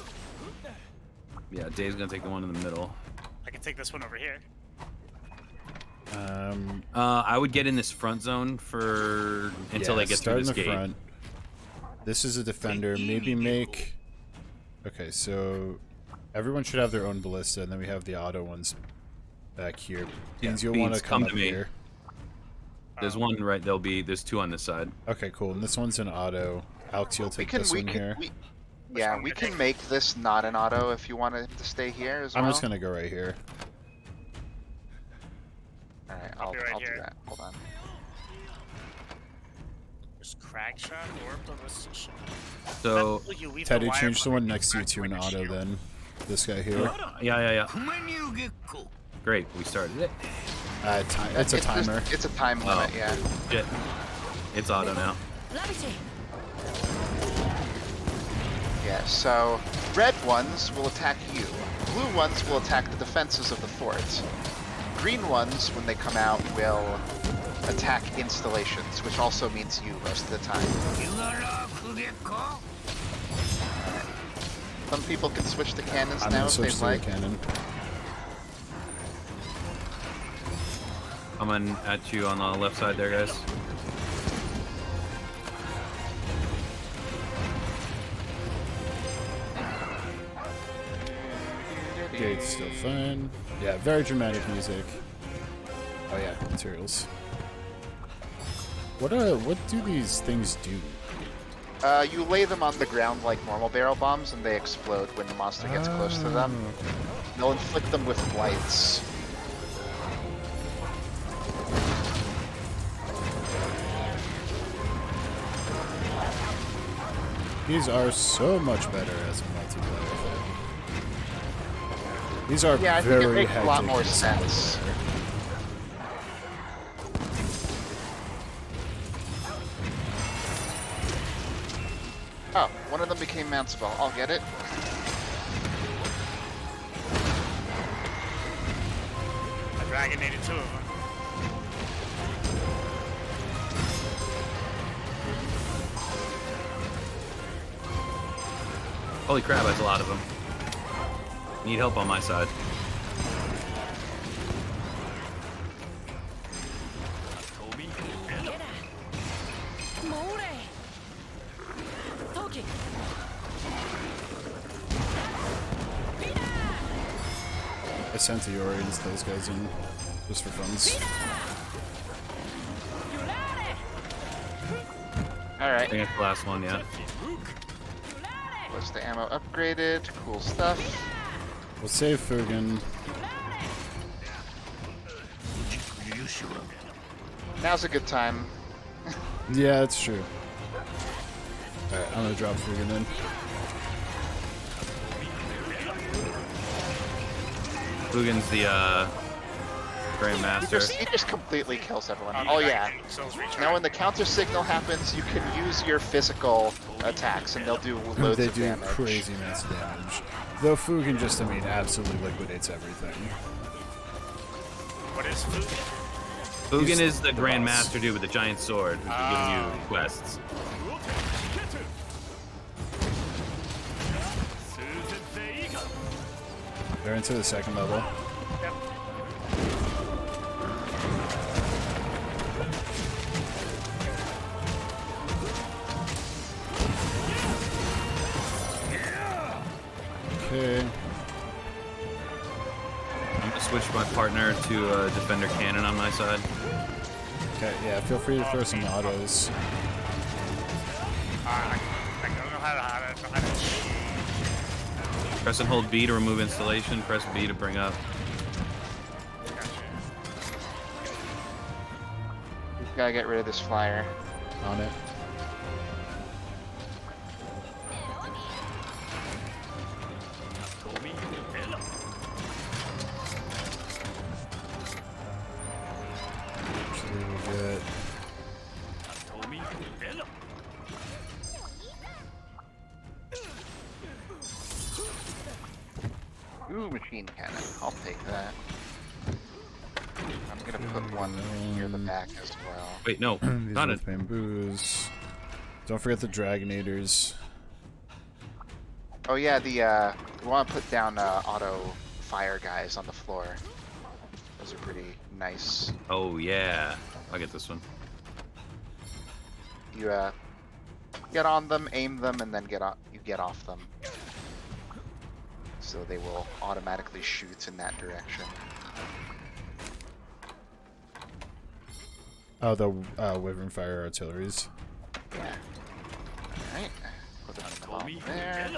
Yeah, Dave's gonna take the one in the middle. I can take this one over here. I would get in this front zone for until yeah, they get start through this in the gate. front. This is a defender. Maybe make. Okay, so everyone should have their own ballista, and then we have the auto ones back here. Yeah, Beans, you'll want to Beans, come come up to me. here. There's one right. There's two on this side. Okay, cool. And this one's an auto. Alex, you'll take this one here. Yeah, we can make this not an auto if you want it to stay here as well. I'm just gonna go right here. Alright, I'll I'll be right do here. that. Hold on. There's crack shot or ballistic shot. So, Will you leave Teddy, the wire change the bug one and next to you crack to an with auto your shield? then. This guy here. yeah. Great, we started it. It's a timer. It's a time limit, yeah. Shit. It's auto now. Yeah, so red ones will attack you. Blue ones will attack the defenses of the fort. Green ones, when they come out, will attack installations, which also means you most of the time. Some people can switch to cannons I'm now gonna if switch they'd to like. the cannon. Coming at you on the left side there, guys. Gate's still fine. Yeah, very dramatic music. Oh yeah, materials. What do these things do? You lay them on the ground like normal barrel bombs, and they explode when the monster gets close to them. They'll inflict them with blights. These are so much better as a multiplayer thing. These are Yeah, I think very it makes a lot hectic more in single sense. player. Oh, one of them became mountable. I'll get it. I dragonated 2 of them. Holy crap, that's a lot of them. Need help on my side. I sent the Orions those guys in just for funds. I Alright, think it's the last one, yeah. was the ammo upgraded? Cool stuff. We'll save Fugen. Now's a good time. Yeah, that's true. Alright, I'm gonna drop Fugen in. Fugen's the Grandmaster. He just completely kills everyone. The Oh yeah. dragonated cells recharge. Now when the counter signal happens, you can use your physical attacks, and they'll do loads They of do damage. crazy amounts of damage. Though Fugen just, I mean, absolutely liquidates everything. What is food? Fugen He's is the the Grandmaster boss. dude with the giant sword who's been giving you quests. They're into the second level. Yep. Okay. I'm gonna switch my partner to Defender Cannon on my side. Okay, yeah, feel free to throw some autos. I don't know how to Press and hold B to remove installation. Press B to bring up. We've gotta get rid of this flyer. On it. Actually, we'll get... Ooh, machine cannon. I'll take that. I'm gonna put one near the back as well. Wait, no, These not are it. bamboos. Don't forget the Dragonators. Oh yeah, we want to put down auto fire guys on the floor. Those are pretty nice. Oh yeah, I'll get this one. You get on them, aim them, and then get off them. So they will automatically shoot in that direction. Oh, the Wyvern Fire Artilleries. Yeah. Alright. Put them in the bottom there.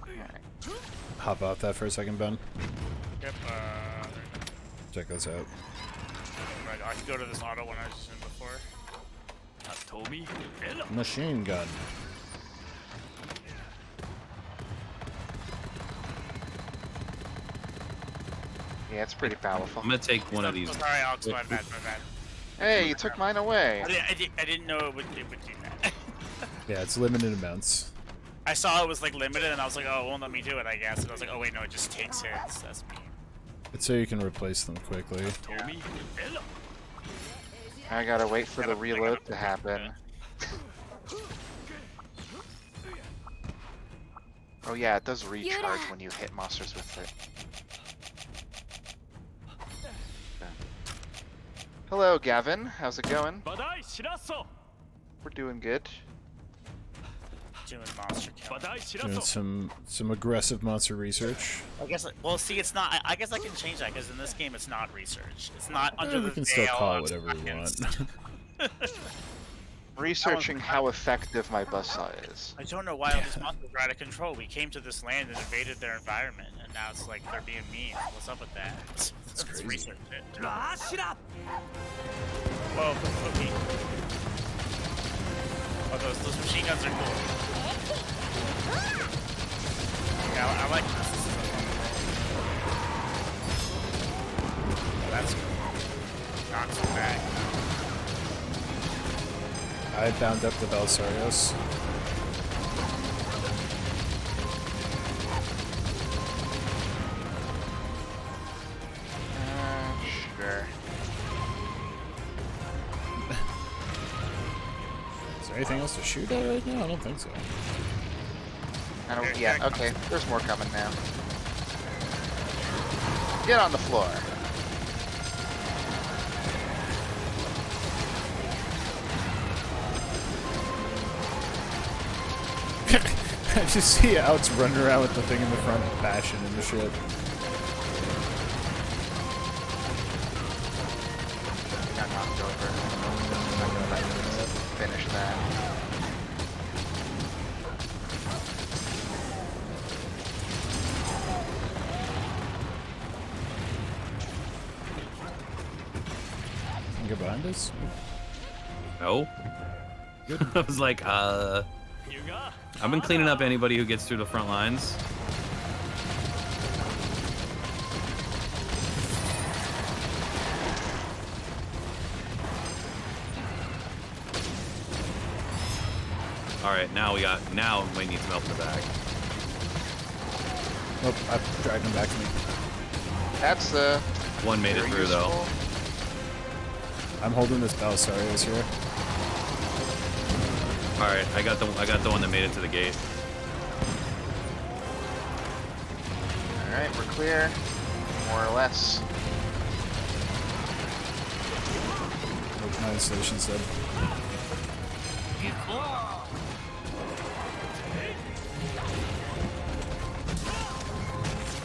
Alright. Hop out that for a second, Ben. Yep. Check those out. I could go to this auto one I was just in before. Machine gun. Yeah, it's pretty powerful. I'm gonna take one of these. Oh, sorry, Alex. My bad. Hey, you took mine away. I didn't know it would do that. Yeah, it's limited amounts. I saw it was like limited, and I was like, oh, it won't let me do it, I guess. And I was like, oh wait, no, it just takes hits. That's me. It's so you can replace them quickly. Yeah. I gotta wait for the reload to happen. Oh yeah, it does recharge when you hit monsters with it. Okay. Hello, Gavin. How's it going? We're doing good. Doing monster kill. Doing some aggressive monster research. I guess. Well, see, it's not. I guess I can change that because in this game, it's not research. It's not under We the can still veil call it of whatever we want. science. Researching how effective my buzzsaw is. I don't know why all these monsters are out of control. We came to this land and invaded their environment, and now it's like they're being mean. What's up with that? Let's crazy. research it. Whoa, okay. Oh, those machine guns are cool. Yeah, I like this. This is a fun one. That's cool. Knocks him back. I bound up the Belisarius. Sure. Is there anything else to shoot at right now? I don't think so. I don't, yeah, okay. There's more coming now. Get on the floor. I just see Outs running around with the thing in the front, bashing into shit. Got knocked over. I know that finish that. Can you get behind us? No. I was like, I've been cleaning up anybody who gets through the front lines. All right, now we need some help in the back. Nope, I've dragged him back to me. That's One made it very through though. useful. I'm holding this Belisarius here. All right, I got the one that made it to the gate. Alright, we're clear. More or less. Nope, my installation's dead.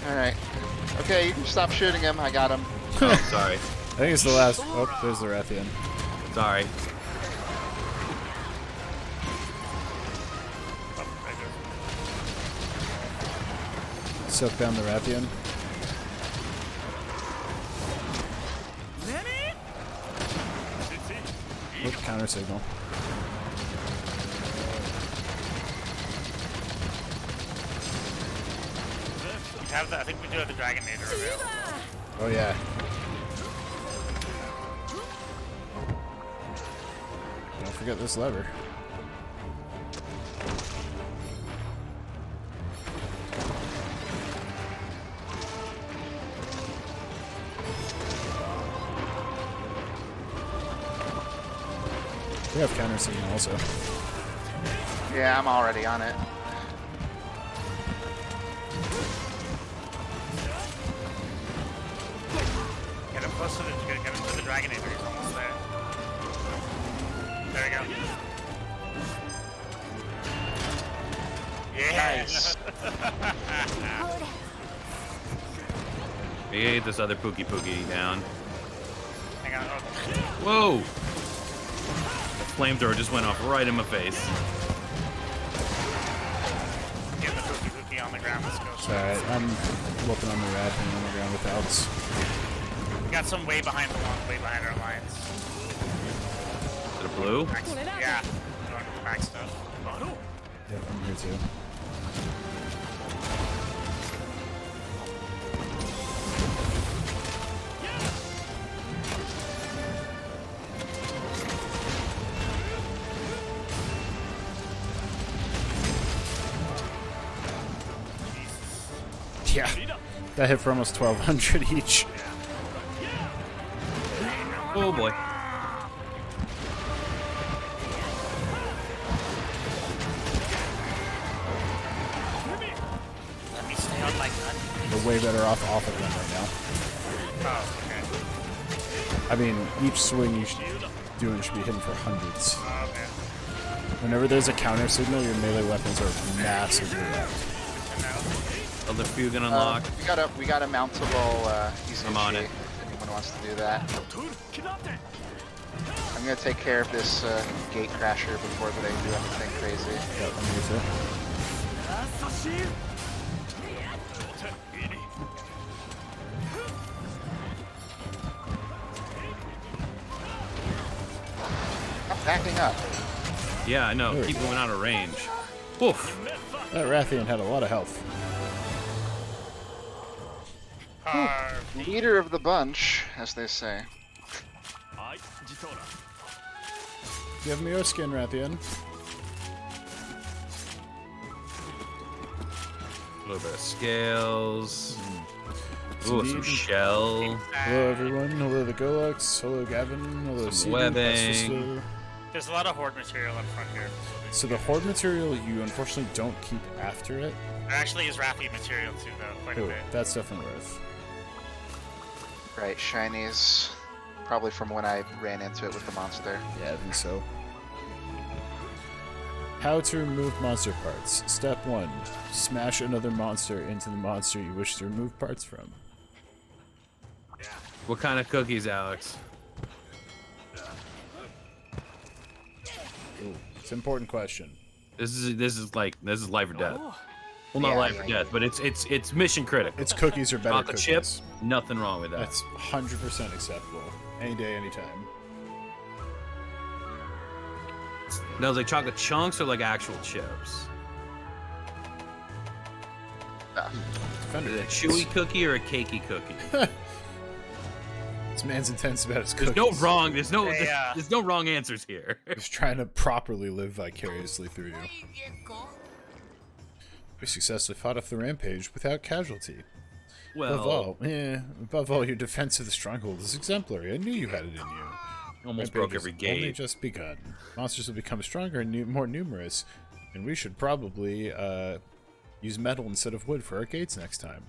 Alright. Okay, you can stop shooting him. I got him. Oh, sorry. I think it's the last. Oh, there's the Rathian. Sorry. Soak down the Rathian. Oop, counter signal. I think we do have the Dragonator available. Oh yeah. Don't forget this lever. We have counter signal also. Yeah, I'm already on it. Get him close to the Dragonator. He's almost there. There we go. Yeah. Nice. We ate this other Pookie down. Hang on. Whoa! Oh. Flamethrower just went off right in my face. Get the Pookie on the ground. Let's go. Alright, I'm whooping on the Rathian on the ground with Outs. got some way behind our lines. Is it a blue? Yeah, going back stuff. Yeah, I'm here too. Yeah, that hit for almost 1,200 each. Oh boy. Let me stay on my gun. We're way better off of them right now. Oh, okay. I mean, each swing you should doing should be hitting for hundreds. Oh, okay. Whenever there's a counter signal, your melee weapons are massively left. Elder Fugan unlocked. We got a mountable easy I'm on sheet, it. if anyone wants to do that. I'm gonna take care of this gate crasher before they do anything crazy. Yep, I'm here too. I'm backing up. Yeah, I know. There we Keep go. moving out of range. Oof. That Rathian had a lot of health. Leader of the bunch, as they say. Give me your skin, Rathian. A little bit of scales. Ooh, some Indeed. shell. Hello, everyone. Hello, the Golux. Hello, Gavin. Hello, Some Steven. webbing. There's a lot of horde material up front here. So the horde material, you unfortunately don't keep after it. There actually is Rathy material too, though, quite a Ooh, bit. that's definitely worth. Right, shinies. Probably from when I ran into it with the monster. Yeah, I think so. How to remove monster parts. Step 1. Smash another monster into the monster you wish to remove parts from. What kind of cookies, Alex? Ooh, it's an important question. This is life or death. Well, not Yeah, life yeah, or yeah. death, but it's mission critical. It's cookies or better Chocolate cookies. chips, nothing wrong with that. That's 100% acceptable. Any day, anytime. No, like chocolate chunks or like actual chips. Defender. Is it a chewy cookie or a cakey cookie? This man's intense about his There's cookies. no wrong. There's no. Hey, There's no wrong answers here. He's trying to properly live vicariously through you. We successfully fought off the rampage without casualty. Well, Above all, your defense of the stronghold is exemplary. I knew you had it in you. almost Rampage broke has every Only gate. just begun. Monsters will become stronger and more numerous, and we should probably use metal instead of wood for our gates next time.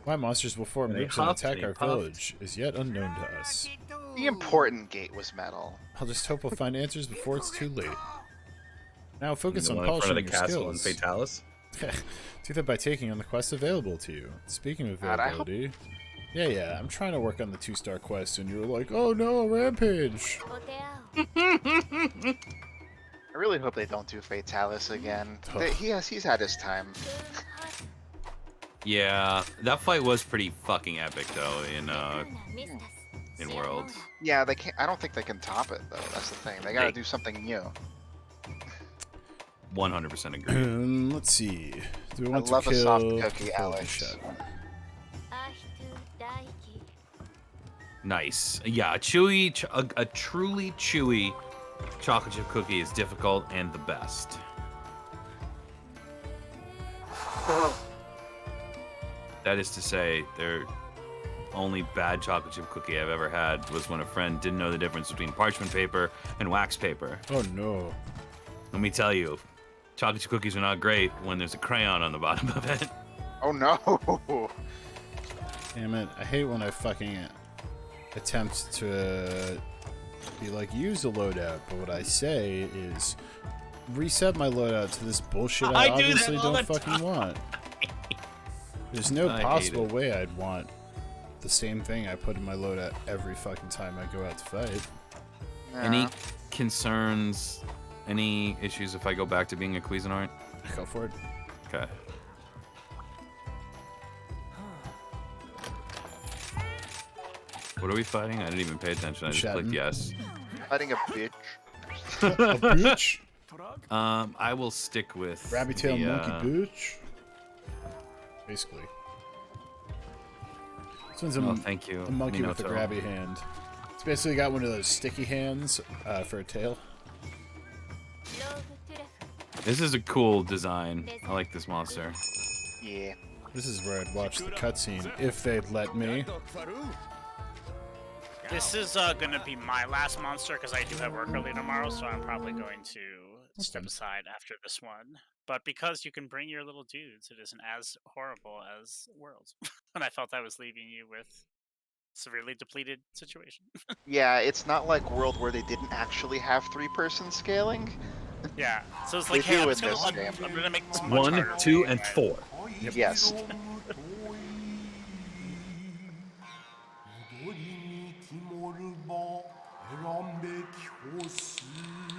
Why monsters will form They groups and huffed, attack they our puffed. village is yet unknown to us. The important gate was metal. I'll just hope we'll find answers before it's too late. Now focus The on one in front polishing of the your castle in skills. Fatalis. Do that by taking on the quests available to you. Speaking of God, I hope- availability, yeah, I'm trying to work on the 2-star quest, and you're like, oh no, rampage. I really hope they don't do Fatalis again. He's had his time. Yeah, that fight was pretty fucking epic though in World. Yeah, they can't. I don't think they can top it though. That's the thing. They gotta Hey. do something new. 100% agree. Let's see. Do we want love to a kill? soft cookie, Holy Alex. shit. Nice. Yeah, a truly chewy chocolate chip cookie is difficult and the best. That is to say, their only bad chocolate chip cookie I've ever had was when a friend didn't know the difference between parchment paper and wax paper. Oh no. Let me tell you, chocolate chip cookies are not great when there's a crayon on the bottom of it. Oh no! Damn it. I hate when I fucking attempt to be like, use a loadout, but what I say is reset my loadout to this bullshit I I do that obviously all don't the fucking want. There's no I hate possible it. way I'd want the same thing I put in my loadout every fucking time I go out to fight. Any concerns, any issues if I go back to being a Cuisinart? Go for it. Okay. What are we fighting? I didn't even pay attention. I just clicked yes. Fighting a bitch. A bitch? I will stick with Rabbit tail monkey bitch? Basically. This one's Oh, thank you. a monkey with a Minato. grabby hand. It's basically got one of those sticky hands for a tail. This is a cool design. I like this monster. Yeah. This is where I'd watch the cutscene if they'd let me. This is gonna be my last monster because I do have work early tomorrow, so I'm probably going to step aside after this one. But because you can bring your little dudes, it isn't as horrible as Worlds. And I felt I was leaving you with severely depleted situation. Yeah, it's not like World where they didn't actually have 3-person scaling. Yeah, so it's like, They hey, do I'm, in just gonna, this game. I'm gonna make this much 1, harder 2, for and you guys. 4. Yes.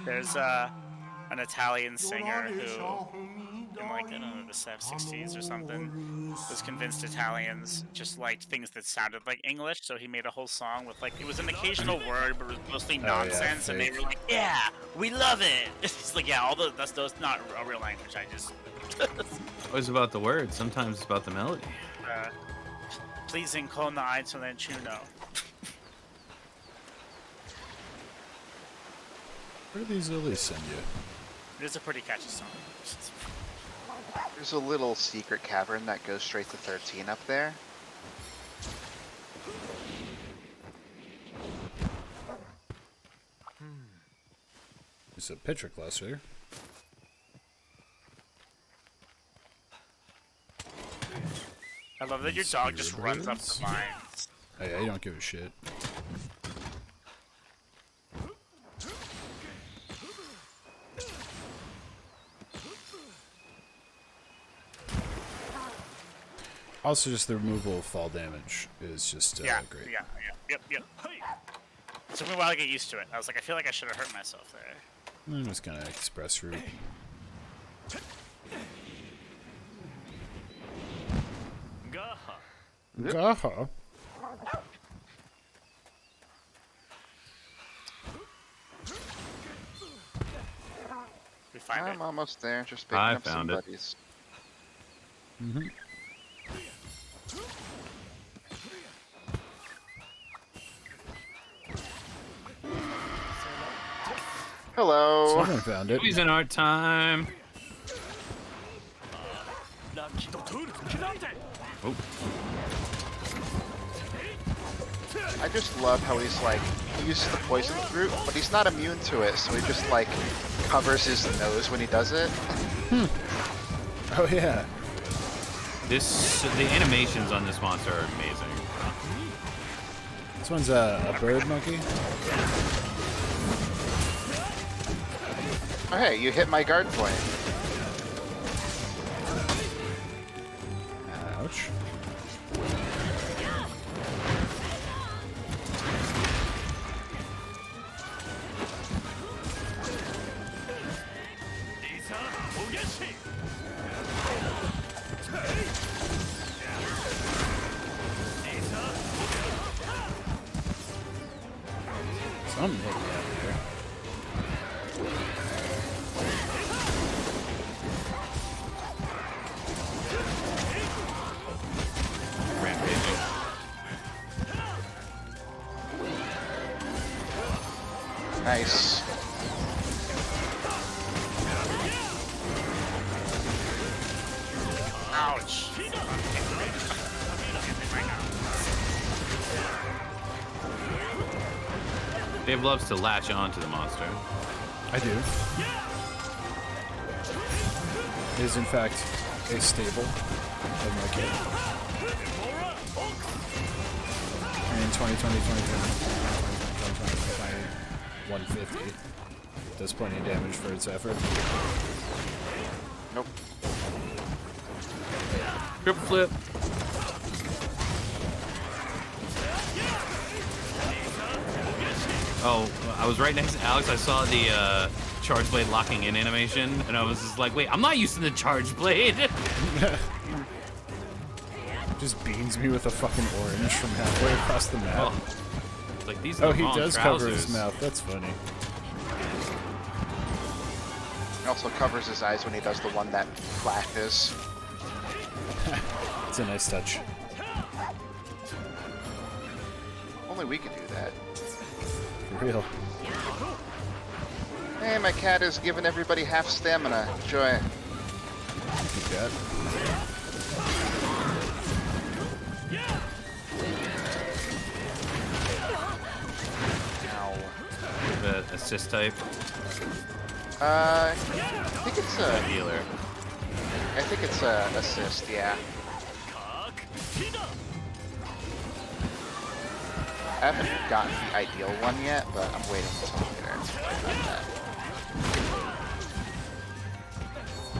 There's an Italian singer who, in like, I don't know, the 60s or something, was convinced Italians just liked things that sounded like English, so he made a whole song with like, it was an occasional word, but it was mostly nonsense, and they fake. were like, yeah, we love it. It's like, yeah, all that's not a real language. I just Always about the words. Sometimes it's about the melody. pleasing con the Insolentuno. Where do these lilies send you? It is a pretty catchy song. There's a little secret cavern that goes straight to 13 up there. It's a pitcher cluster. I love that your dog just runs up the line. Oh yeah, you don't give a shit. Also, just the removal of fall damage is just great. Yep. It took me a while to get used to it. I was like, I feel like I should have hurt myself there. I'm just gonna express route. Gaha. We find I'm it. almost there, just picking I up some found it. buddies. Hello. Someone found it. He's in our time. Oh, I just love how he's like, he uses the poison fruit, but he's not immune to it, so he just like covers his nose when he does it. Oh yeah. the animations on this monster are amazing. This one's a bird monkey. Oh hey, you hit my guard point. Ouch. Something hit me out there. Nice. Ouch. Dave loves to latch on to the monster. I do. It is in fact a staple of my kit. And in 2020, 150 does plenty of damage for its effort. Nope. Triple flip. Oh, I was right next to Alex. I saw the charge blade locking in animation, and I was just like, wait, I'm not using the charge blade. Just beans me with a fucking orange from halfway across the map. Oh, it's like these are Oh, the he wrong does trousers. cover his mouth. That's funny. He also covers his eyes when he does the one that flashes. It's a nice touch. Only we could do that. For real. Hey, my cat is giving everybody half stamina. Enjoy. You got. Ow. The assist type, I think it's the a. healer. I think it's a assist. Yeah. I haven't gotten the ideal one yet, but I'm waiting until later.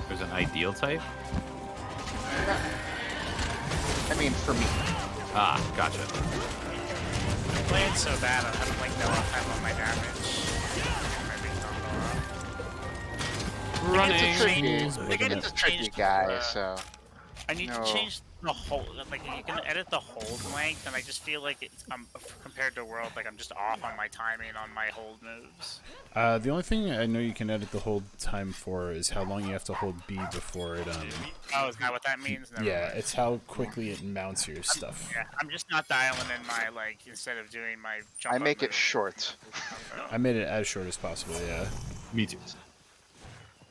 There's an ideal type? I mean, for me. Ah, gotcha. I'm playing so bad, I'm having like no time on my damage. Running. It's a tricky guy, so. I need No. to change the hold. Like you can edit the hold length, and I just feel like it's compared to World, like I'm just off on my timing on my hold moves. The only thing I know you can edit the hold time for is how long you have to hold B before it. Oh, is that what that means? Never Yeah, mind. it's how quickly it mounts your stuff. Yeah, I'm just not dialing in my like instead of doing my jump. I up make it move. short. I made it as short as possible. Yeah. Me too.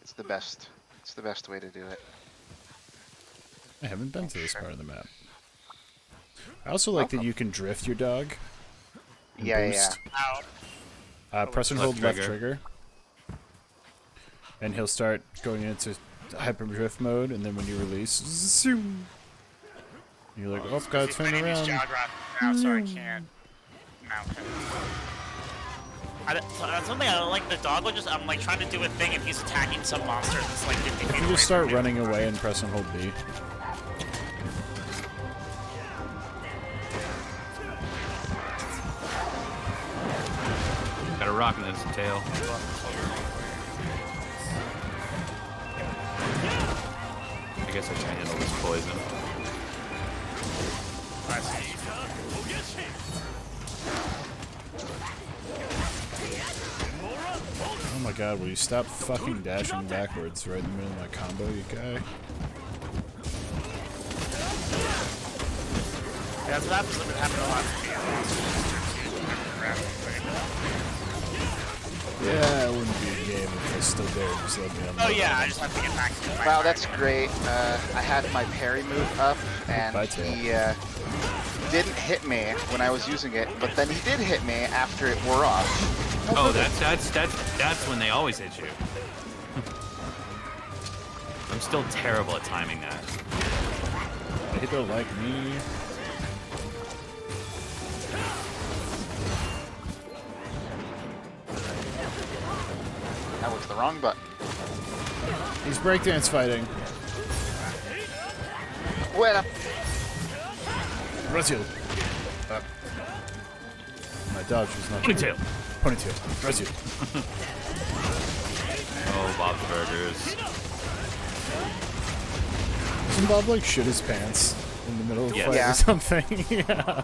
It's the best. It's the best way to do it. I haven't been to this part of the map. I also like that you can drift your dog. And Yeah, boost. Ow. Press and Left hold left trigger. trigger. And he'll start going into hyper drift mode, and then when you release, zoom. You're like, oh, gotta turn He's around. jog rock now, so I can't mount him. That's something I don't like. The dog will just, I'm like trying to do a thing, and he's attacking some monster that's like 50 feet You away just start from me. running away and press and hold B. Got a rock in his tail. I guess I can handle this poison. Oh my god, will you stop fucking dashing backwards right in the middle of my combo, you guy? Yeah, that's what happens. It happened a lot to me. Yeah, it wouldn't be a game if I still there. Just let me Oh yeah, I just have to get back to my Wow, that's great. I had my parry move up, and Bye, Tail. he didn't hit me when I was using it, but then he did hit me after it wore off. Oh, that's when they always hit you. I'm still terrible at timing that. They don't like me. That was the wrong button. He's breakdance fighting. Well, Brazil. My dodge was not Ponytail. Ponytail. Brazil. Oh, Bob's Burgers. Doesn't Bob like shit his pants in the middle of a Yes. fight Yeah. or something? Yeah.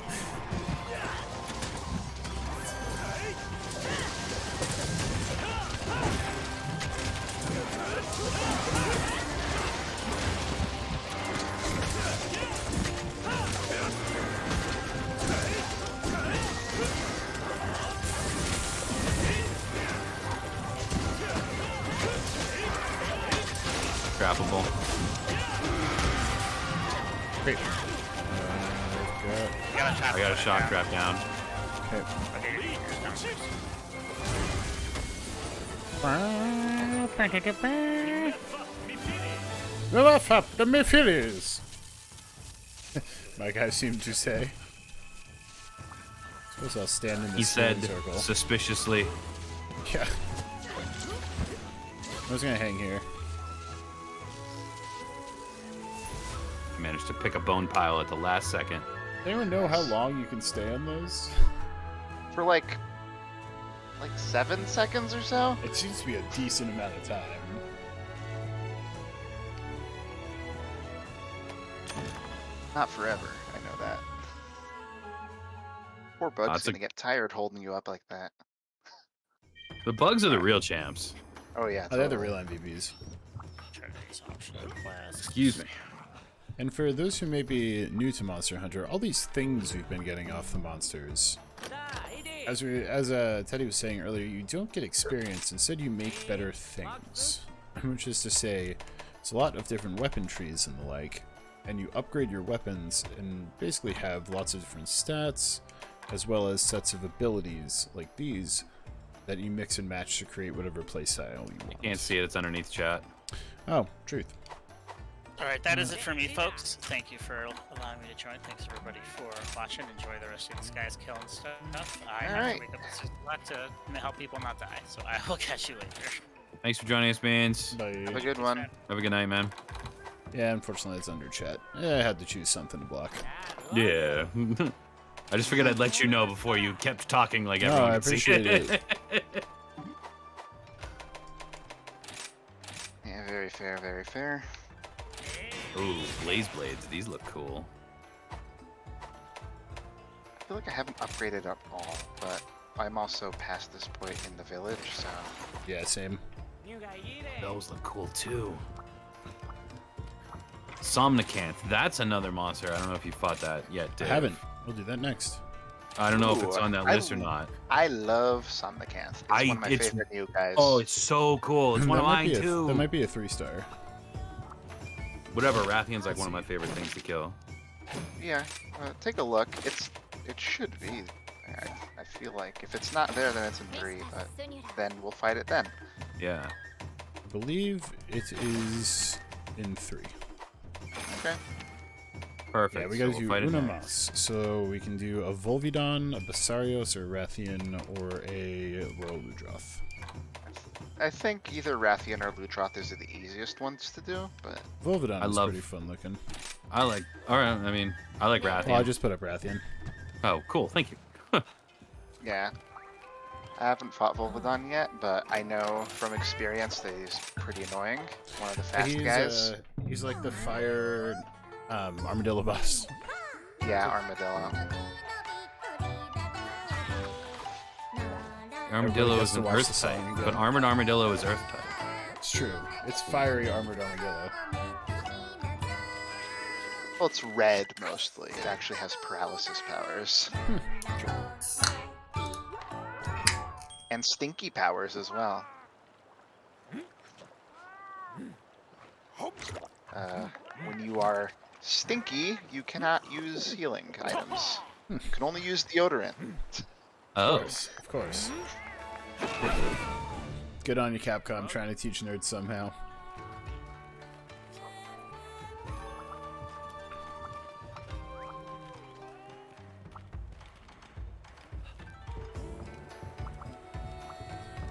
Grappable. Great. I got a shock trap down. Okay. Laugh up the Mephiles. My guy seemed to say. Suppose I'll stand in the He said circle. suspiciously. Yeah. I was gonna hang here. Managed to pick a bone pile at the last second. Does anyone know how long you can stay on those? for like 7 seconds or so. It seems to be a decent amount of time. Not forever, I know that. Poor Bug's That's gonna get tired holding you up like that. The bugs are the real champs. Oh yeah, Oh, they're the totally. real MVPs. Trinity's optional quest. Excuse me. And for those who may be new to Monster Hunter, all these things we've been getting off the monsters, as Teddy was saying earlier, you don't get experience. Instead, you make better things. Which is to say, it's a lot of different weapon trees and the like, and you upgrade your weapons and basically have lots of different stats, as well as sets of abilities like these that you mix and match to create whatever playstyle you want. Can't see it. It's underneath chat. Oh, truth. Alright, that is it for me, folks. Thank you for allowing me to join. Thanks everybody for watching. Enjoy the rest of these guys killing stuff. I have to wake up this lot to help people not die, so I will catch you later. Thanks for joining us, man. Bye. Have a good one. Have a good night, man. Yeah, unfortunately, it's under chat. I had to choose something to block. Yeah. I just figured I'd let you know before you kept talking like No, everyone I could see. appreciate it. Yeah, very fair, very fair. Ooh, blaze blades. These look cool. I feel like I haven't upgraded up all, but I'm also past this point in the village, so... Yeah, same. Those look cool too. Somnicanth. That's another monster. I don't know if you fought that yet, I Dave. haven't. We'll do that next. I don't know if it's Ooh, on that list or not. I love Somnicanth. It's one of my favorite new guys. Oh, it's so cool. It's one of mine too. That might be a 3-star. Whatever. Rathian's like one of my favorite things to kill. Yeah, take a look. It should be. I feel like if it's not there, then it's in 3. But then we'll fight it then. Yeah. I believe it is in 3. Okay. Perfect. Yeah, we gotta so do we'll fight it Una next. Mas. So we can do a Volvidon, a Basarios, or Rathian, or a Royal Ludroth. I think either Rathian or Ludroth is the easiest ones to do, but Volvidon is pretty fun looking. I like. Alright, I mean, I like Rathian. Well, I just put up Rathian. Oh, cool. Thank you. yeah. I haven't fought Volvidon yet, but I know from experience that he's pretty annoying. One of the fast guys. He's like the fire armadillo boss. Yeah, Armadillo. Armadillo is to an watch the earth song type, again. but armored armadillo is earth type. It's true. It's fiery armored armadillo. Well, it's red mostly. It actually has paralysis powers. And stinky powers as well. When you are stinky, you cannot use healing items. You can only use deodorant. Oh. Of course. Good on you, Capcom, trying to teach nerds somehow.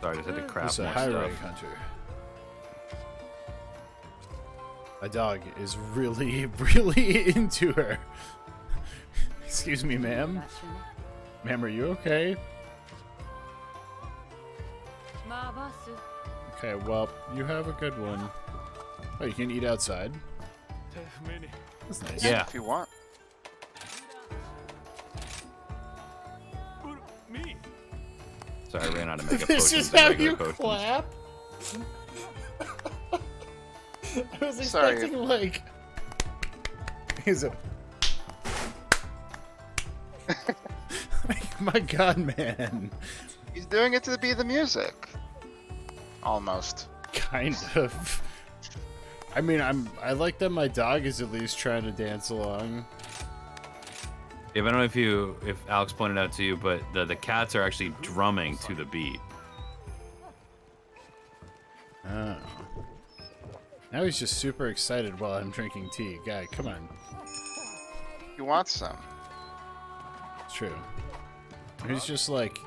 Sorry, I just had to craft It's a more high stuff. rank hunter. My dog is really, really into her. Excuse me, ma'am. Ma'am, are you okay? Okay, well, you have a good one. Oh, you can eat outside. That's nice. Yeah. If you want. Sorry, I ran out of mega This potions is and how regular you potions. clap? I was Sorry. expecting, like... He's a... My god, man. He's doing it to be the music. Almost. Kind of. I mean, I like that my dog is at least trying to dance along. Yeah, I don't know if Alex pointed out to you, but the cats are actually drumming to the beat. Oh. Now he's just super excited while I'm drinking tea. Guy, come on. You want some? It's true. He's just like,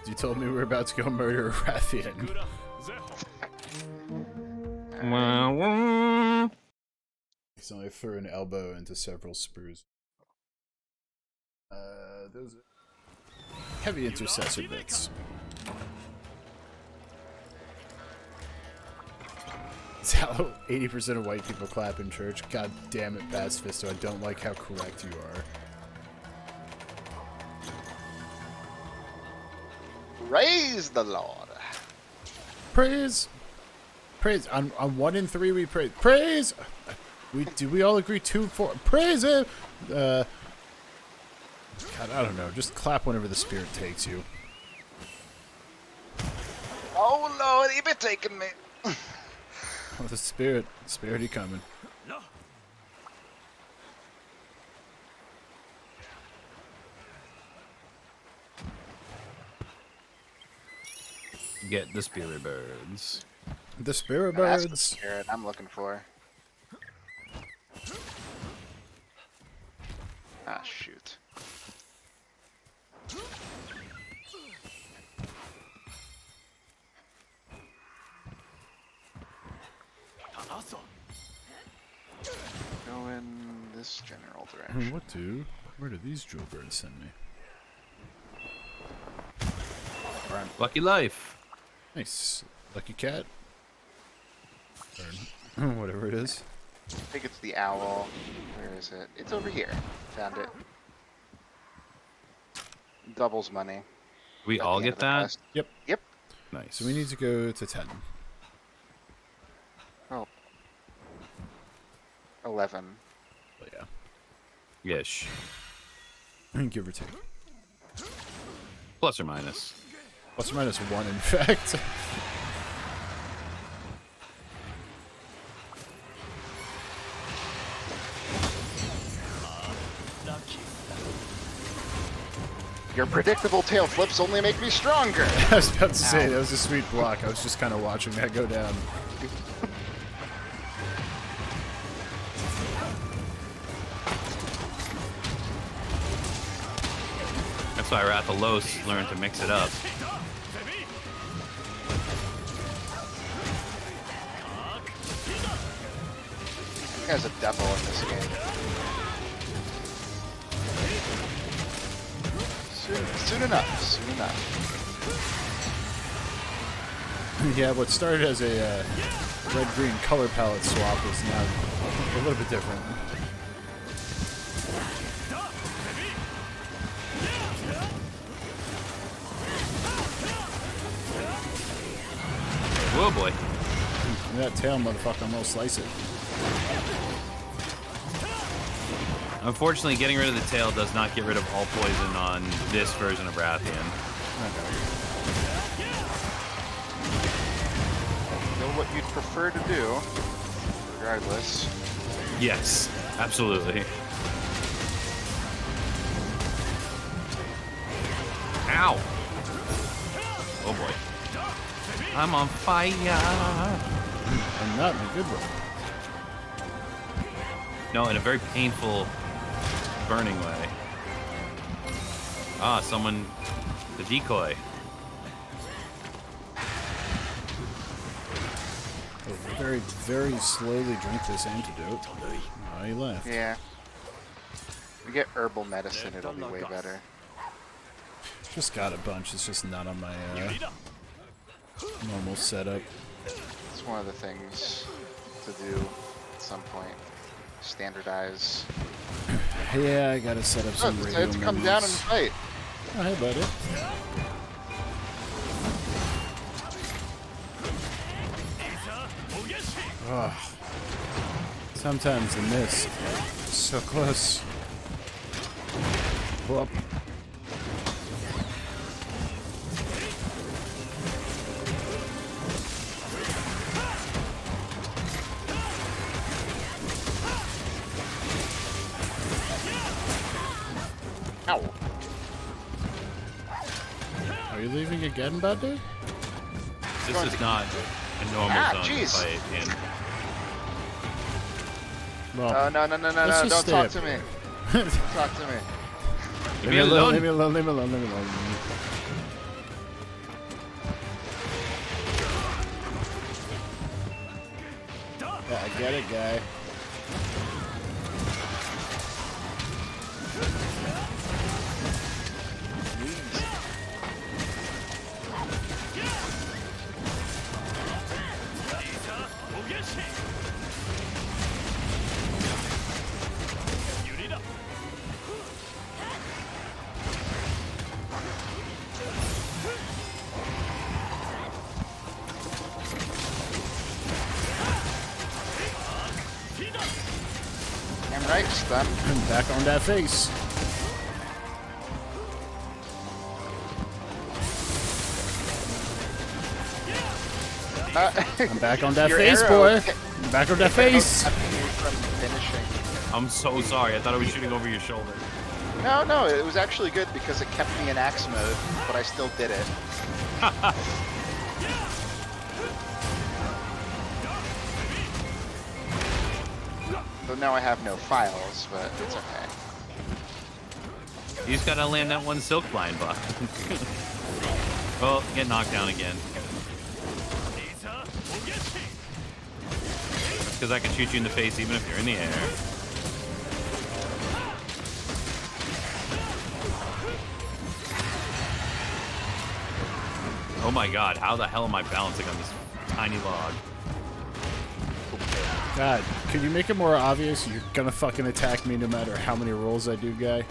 you told me we were about to go murder Rathian. So I threw an elbow into several sprues. Those are heavy intercessor bits. It's how 80% of white people clap in church. God damn it, Bass Fisto. I don't like how correct you are. Praise the Lord. Praise! Praise! On 1 in 3 we praise. Praise! Do we all agree 2, 4? Praise it! God, I don't know. Just clap whenever the spirit takes you. Oh Lord, he be taking me. Oh, the spirit. Spirit, he coming. Get the spirit birds. The spirit That's the birds. spirit I'm looking for. Ah, shoot. Go in this general direction. Where do these jewel birds send me? Lucky life. Nice. Lucky cat. Or whatever it is. I think it's the owl. Where is it? It's over here. Found it. Doubles money. We At all the end get of the that? quest. Yep. Yep. Nice. So we need to go to 10. Oh. 11. Oh, yeah. Yes. Give or take. Plus or minus. Plus or minus 1, in fact. Your predictable tail flips only make me stronger. I was about to say, that was a sweet block. I was just kind of watching that go down. That's why Rathalos learned to mix it up. This guy's a devil in this game. Soon enough. Soon enough. Yeah, what started as a red-green color palette swap is now a little bit different. Whoa, boy. That tail, motherfucker, I'm gonna slice it. Unfortunately, getting rid of the tail does not get rid of all poison on this version of Rathian. Know what you'd prefer to do, regardless. Yes, absolutely. Ow! Oh boy. I'm on fire! And not in a good way. No, in a very painful, burning way. Ah, someone... The decoy. Oh, very, very slowly drink this antidote. Oh, he left. Yeah. We get herbal medicine, it'll be way better. Just got a bunch. It's just not on my normal setup. It's one of the things to do at some point. Standardize. Yeah, I gotta set up Oh, some radio to come down and menus. fight. Oh, hey, buddy. Oh. Sometimes the mist is so close. Whoop. Ow. Are you leaving again, buddy? This is not a normal zone to jeez. fight in. Well, Oh, no, don't just talk stay to me. up Don't talk to me. Leave me alone! Leave me alone, leave me alone, leave me alone. Yeah, I get it, guy. stun. I'm back on that face. I'm back on that Your face, arrow boy. I'm back on that face. kept you from finishing. I'm so sorry. I thought I was shooting over your shoulder. No, it was actually good because it kept me in axe mode, but I still did it. Though now I have no files, but it's okay. You just gotta land that one silk blind buff. Oh, get knocked down again. Because I can shoot you in the face even if you're in the air. Oh my god, how the hell am I balancing on this tiny log? God, could you make it more obvious you're gonna fucking attack me no matter how many rolls I do, guy?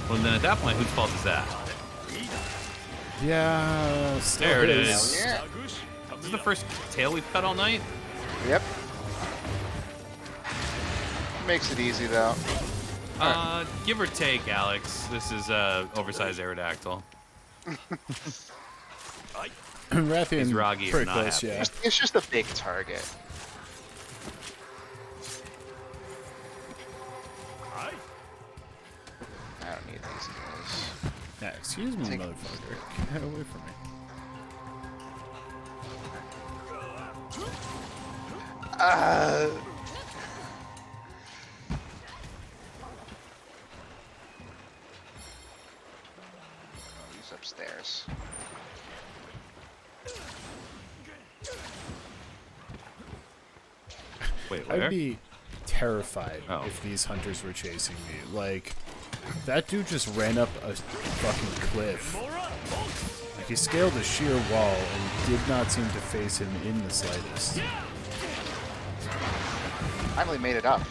Well, then at that point, whose fault is that? Yeah, still There it is. is. Yeah. This is the first tail we've cut all night? Yep. Makes it easy though. Give or take, Alex. This is oversized Aerodactyl. Rathian, These Roggy are pretty not close, happy. yeah. It's just a big target. I don't need these guys. Yeah, excuse me, Take- motherfucker. Get away from me. Oh, he's upstairs. Wait, where? I'd be terrified Oh. if these hunters were chasing me. Like, that dude just ran up a fucking cliff. Like, he scaled a sheer wall and did not seem to face him in the slightest. Finally made it up.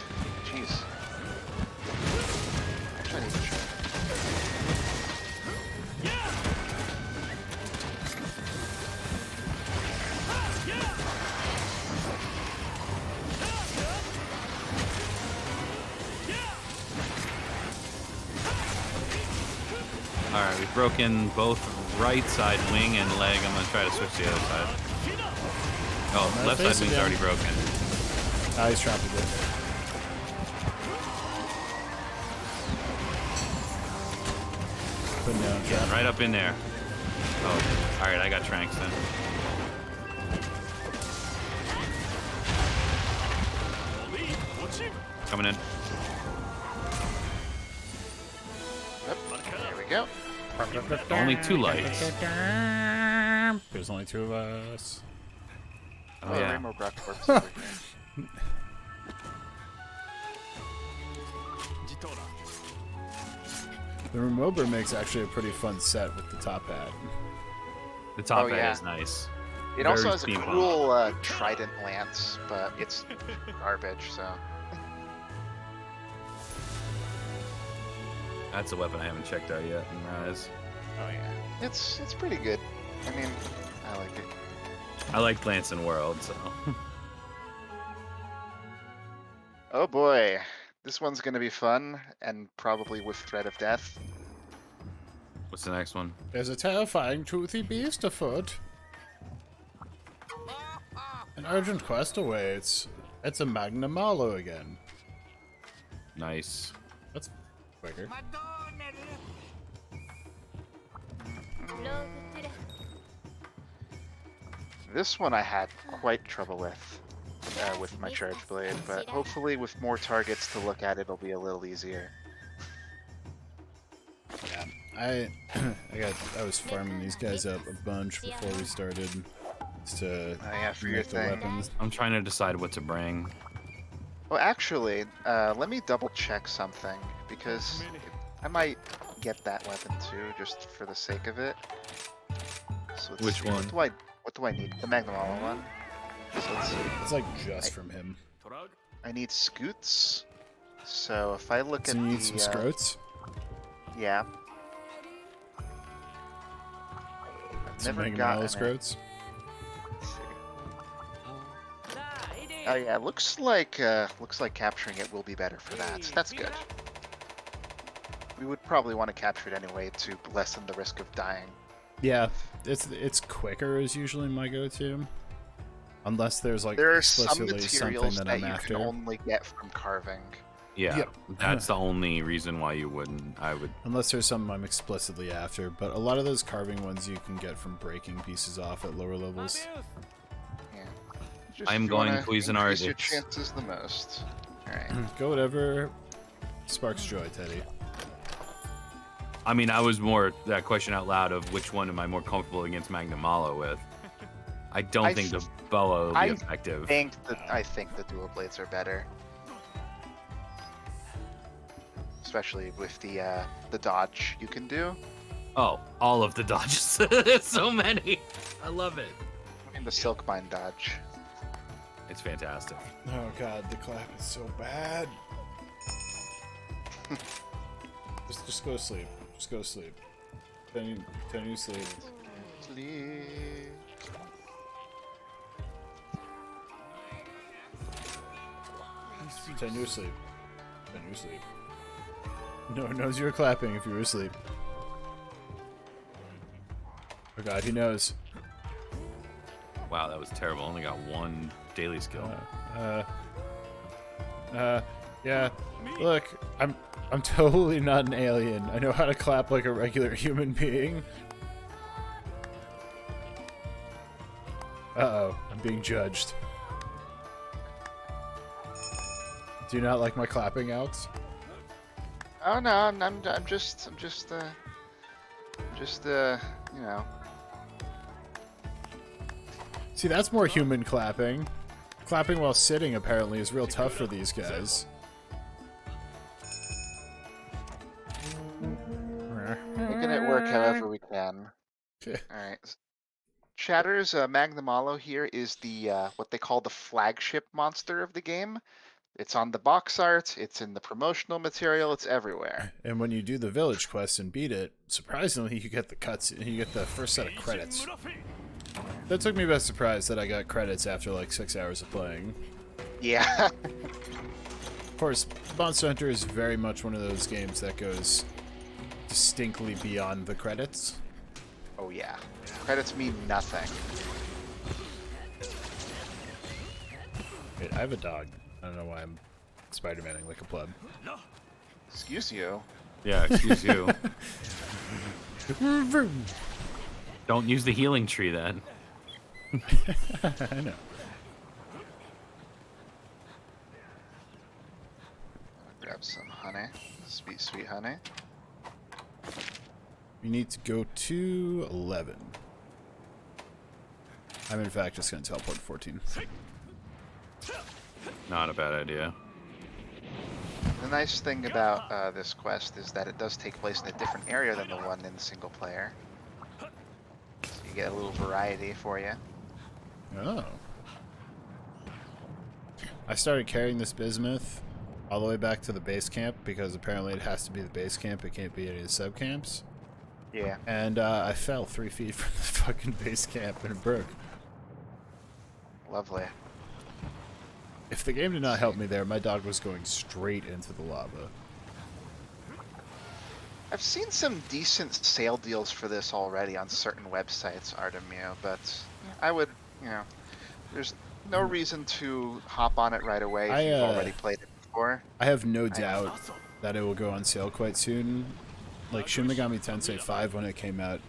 Jeez. Actually, I need to try. Alright, we've broken both right side wing and leg. I'm gonna try to switch to the other side. Oh, My left face side wing's again. already broken. Ah, he's trapped a bit. Putting down a trap. Right up in there. Oh, alright, I got Tranks then. Coming in. Yep. There we go. Only 2 lights. There's only 2 of us. Oh, Oh, yeah. Rainbow Brock Corpse over here. The Remover makes actually a pretty fun set with the top hat. The top Oh, hat yeah. is nice. It Very also has a steampunk. cool trident lance, but it's garbage, so. That's a weapon I haven't checked out yet in Rise. Oh yeah. It's pretty good. I mean, I like it. I like Lance and World, so. Oh boy. This one's gonna be fun, and probably with threat of death. What's the next one? There's a terrifying toothy beast afoot. An urgent quest awaits. It's a Magna Malo again. Nice. That's quicker. This one I had quite trouble with my charge blade, but hopefully with more targets to look at, it'll be a little easier. Yeah, I was farming these guys up a bunch before we started just to Oh yeah, for your make the thing. weapons. I'm trying to decide what to bring. Well, actually, let me double check something, because I might get that weapon too, just for the sake of it. So let's Which see, one? What do I need? The Magnum Hollow one. So let's see. It's like just from him. I need scoots. So if I look So at you the need some scroats? yeah. I've Some never Magna gotten Malo it. scroats? Let's see. Oh yeah, looks like capturing it will be better for that. That's good. We would probably want to capture it anyway to lessen the risk of dying. Yeah, it's quicker is usually my go-to. Unless there's like There are some explicitly something materials that that I'm you after. can only get from carving. Yeah, Yep. that's the only reason why you wouldn't. I would. Unless there's something I'm explicitly after, but a lot of those carving ones you can get from breaking pieces off at lower levels. Yeah. Just I'm if you going wanna Cuisinart, increase your it's- chances the most. All right. Go whatever sparks joy, Teddy. I mean, I was more that question out loud of which one am I more comfortable against Magnamalo with. I don't think the boa will be effective. I think the dual blades are better, especially with the dodge you can do. Oh, all of the dodges. There's so many. I love it. And the silkbind dodge. It's fantastic. Oh god, the clap is so bad. just go to sleep. Just go to sleep. Pretend you sleep. Sleep. Pretend you're asleep. Pretend you're asleep. No one knows you were clapping if you were asleep. Oh god, he knows. Wow, that was terrible. Only got one daily skill. Yeah. Look, I'm totally not an alien. I know how to clap like a regular human being. Uh-oh, I'm being judged. Do you not like my clapping outs? Oh no, I'm just you know. See, that's more human clapping. Clapping while sitting apparently is real tough for these guys. Making it work however we can. Alright. Chatter's Magnamalo here is the what they call the flagship monster of the game. It's on the box art, it's in the promotional material, it's everywhere. And when you do the village quest and beat it, surprisingly you get the cuts, you get the first set of credits. That took me by surprise that I got credits after like 6 hours of playing. Yeah. Of course, Monster Hunter is very much one of those games that goes distinctly beyond the credits. Oh yeah. Credits mean nothing. Wait, I have a dog. I don't know why I'm Spider-Maning like a pleb. Excuse you. Yeah, excuse you. Don't use the healing tree then. I know. Grab some honey. Sweet, sweet honey. You need to go to 11. I'm in fact just going to teleport to 14. Not a bad idea. The nice thing about this quest is that it does take place in a different area than the one in the single player. So you get a little variety for you. Oh. I started carrying this bismuth all the way back to the base camp because apparently it has to be the base camp. It can't be any of the sub camps. Yeah. And I fell 3 feet from the fucking base camp and it broke. Lovely. If the game did not help me there, my dog was going straight into the lava. I've seen some decent sale deals for this already on certain websites, Artemio, but I would, you know, there's no reason to hop on it right away if you've already played it before. I have no doubt that it will go on sale quite soon. Like Shin Megami Tensei 5 when it came out,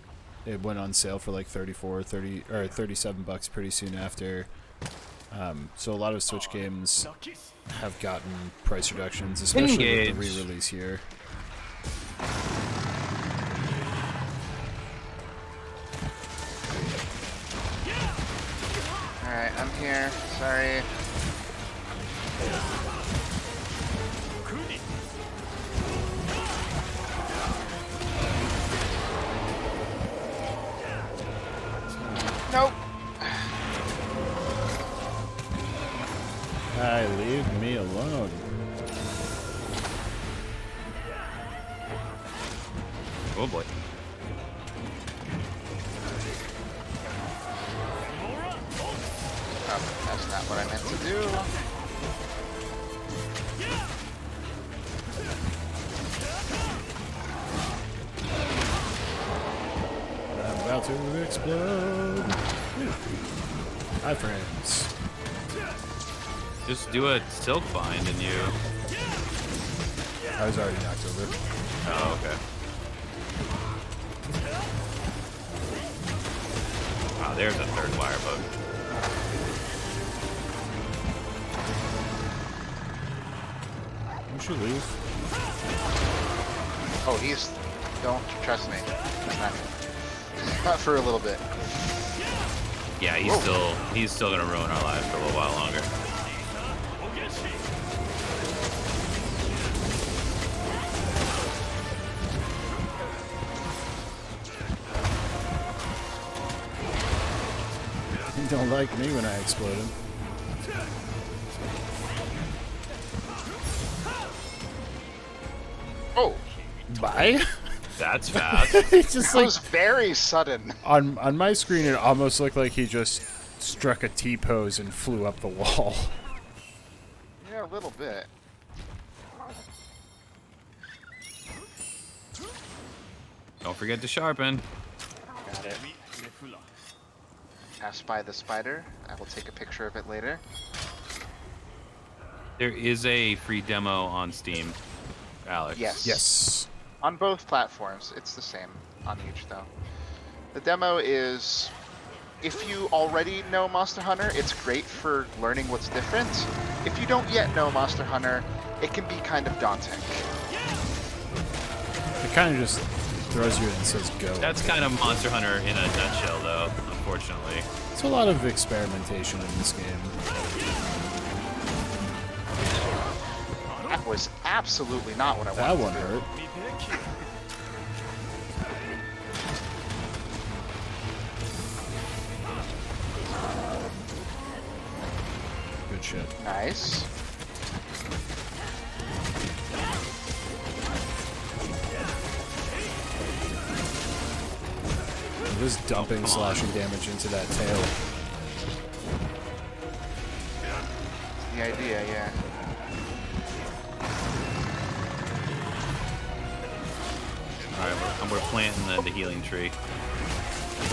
it went on sale for like 37 bucks pretty soon after. So a lot of Switch games have gotten price reductions, especially with the re-release here. Alright, I'm here. Sorry. Nope. Leave me alone. Oh boy. Oh That's not what I meant to do. I'm about to explode. Hi, friends. Just do a silk bind and you. I was already knocked over. Oh, okay. Wow, there's a third Wirebug. You should leave. Oh, don't trust me. Not for a little bit. Yeah, he's still gonna ruin our lives for a little while longer. You don't like me when I explode him. Oh, Bye. That's fast. It's just that like was very sudden. on my screen, it almost looked like he just struck a T-pose and flew up the wall. Yeah, a little bit. Don't forget to sharpen. Got it. Pass by the spider. I will take a picture of it later. There is a free demo on Steam, Alex. Yes. Yes. On both platforms. It's the same on each, though. The demo is, if you already know Monster Hunter, it's great for learning what's different. If you don't yet know Monster Hunter, it can be kind of daunting. It kind of just throws you in and says go. That's kind of Monster Hunter in a nutshell, though, unfortunately. It's a lot of experimentation in this game. That was absolutely not what I That wanted one to do. hurt. Good shit. Nice. Just dumping slashing damage into that tail. The idea, yeah. Alright, we're planting the healing tree.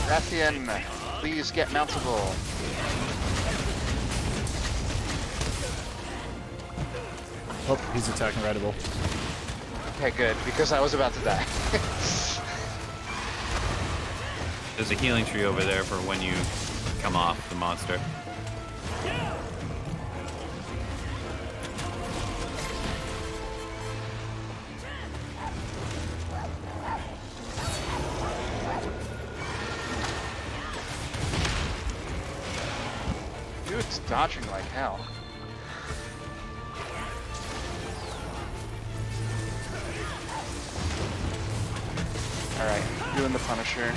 Rathian, please get mountable. Oh, he's attacking Rideable. Okay, good, because I was about to die. There's a healing tree over there for when you come off the monster. Dude's dodging like hell. Alright, doing the Punisher.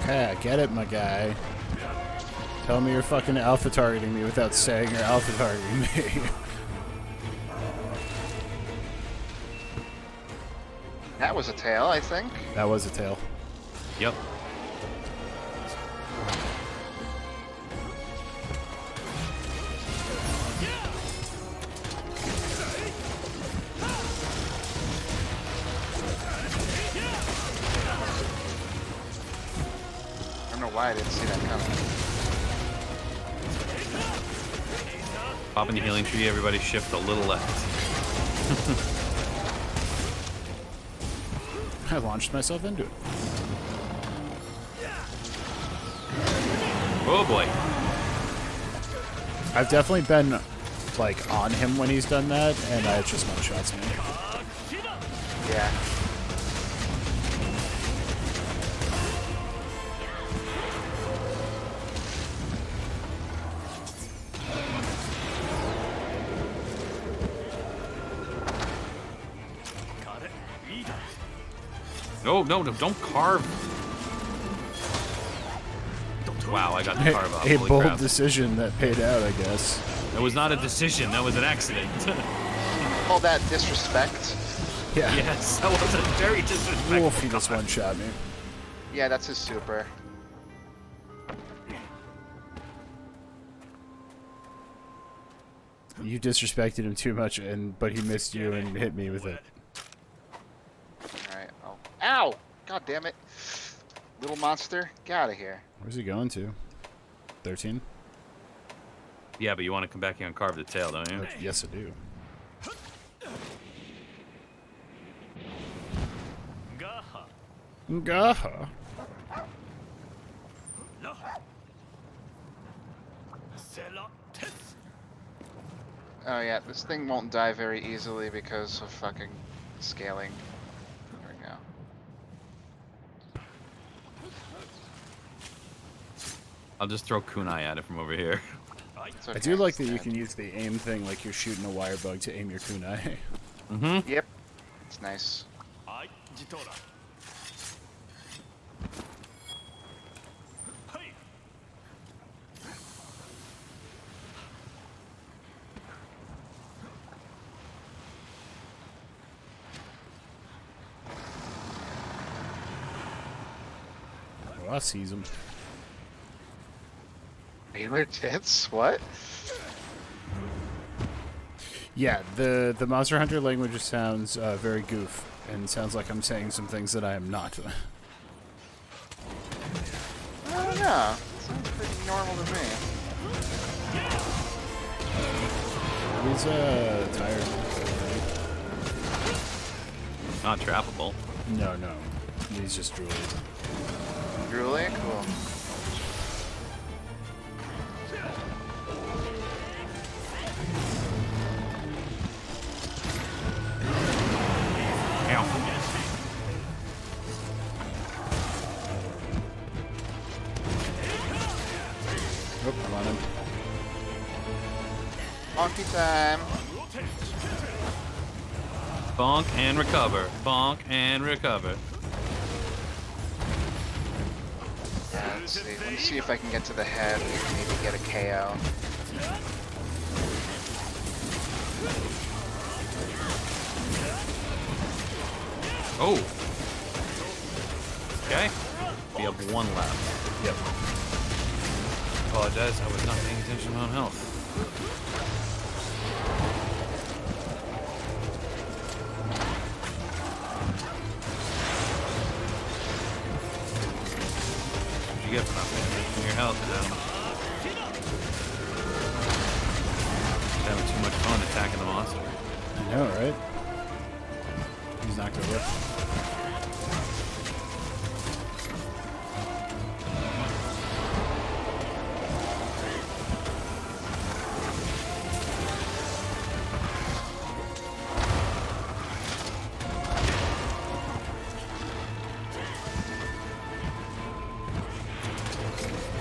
Okay, I get it, my guy. Tell me you're fucking alpha targeting me without saying you're alpha targeting me. That was a tail, I think. That was a tail. Yep. I don't know why I didn't see that coming. Popping the healing tree, everybody shift a little left. I launched myself into it. Oh boy. I've definitely been, like, on him when he's done that, and it just one-shots me. Yeah. Oh, no, don't carve. Wow, I got the carve off. A Holy bold crap. decision that paid out, I guess. That was not a decision. That was an accident. All that disrespect. Yeah. Yes, that was a very disrespectful. Wolfie just one-shot me. Yeah, that's his super. You disrespected him too much, but he missed you and hit me with it. Alright, oh. Ow! God damn it. Little monster, get out of here. Where's he going to? 13? Yeah, but you want to come back here and carve the tail, don't you? Yes, I do. Gaha. Oh yeah, this thing won't die very easily because of fucking scaling. There we go. I'll just throw kunai at it from over here. It's I okay, do like it's that you dead. can use the aim thing like you're shooting a wirebug to aim your kunai. Mm-hmm. Yep. It's nice. Oh, I sees him. Baylor tits? What? Yeah, the Monster Hunter language sounds very goof, and sounds like I'm saying some things that I am not. I don't know. Sounds pretty normal to me. He's tired. Not trappable. No, no. He's just drooling. Drooling? Cool. Ow. Oh, I'm on him. Monkey time. Bonk and recover. Bonk and recover. Yeah, let's see. Let me see if I can get to the head and maybe get a KO. Oh. Okay. We have one left. Yep. Apologize, I was not paying attention on health. What'd you get for not paying attention to your health, Adam? Having too much fun attacking the monster. I know, right? He's not gonna whip.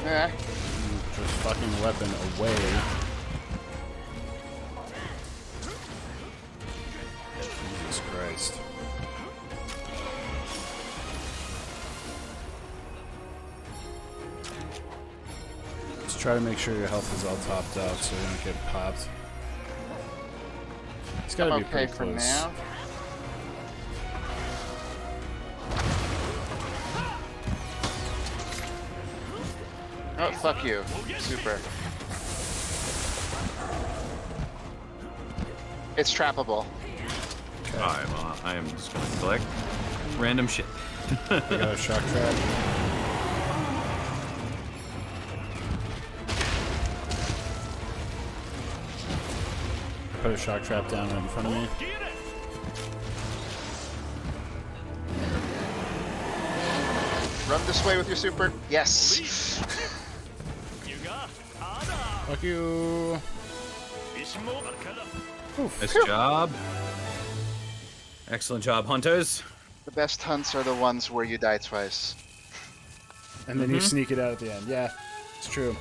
Yeah. Just fucking weapon away. Jesus Christ. Just try to make sure your health is all topped up so you don't get popped. It's gotta I'm be okay pretty for close. now. Oh, fuck you. Super. It's trappable. I am just gonna collect random shit. I got a shock trap. Put a shock trap down in front of me. Run this way with your super. Yes. Fuck you. Oof. Nice job. Excellent job, hunters. The best hunts are the ones where you die twice. And then you sneak it out at the end. Yeah, it's true.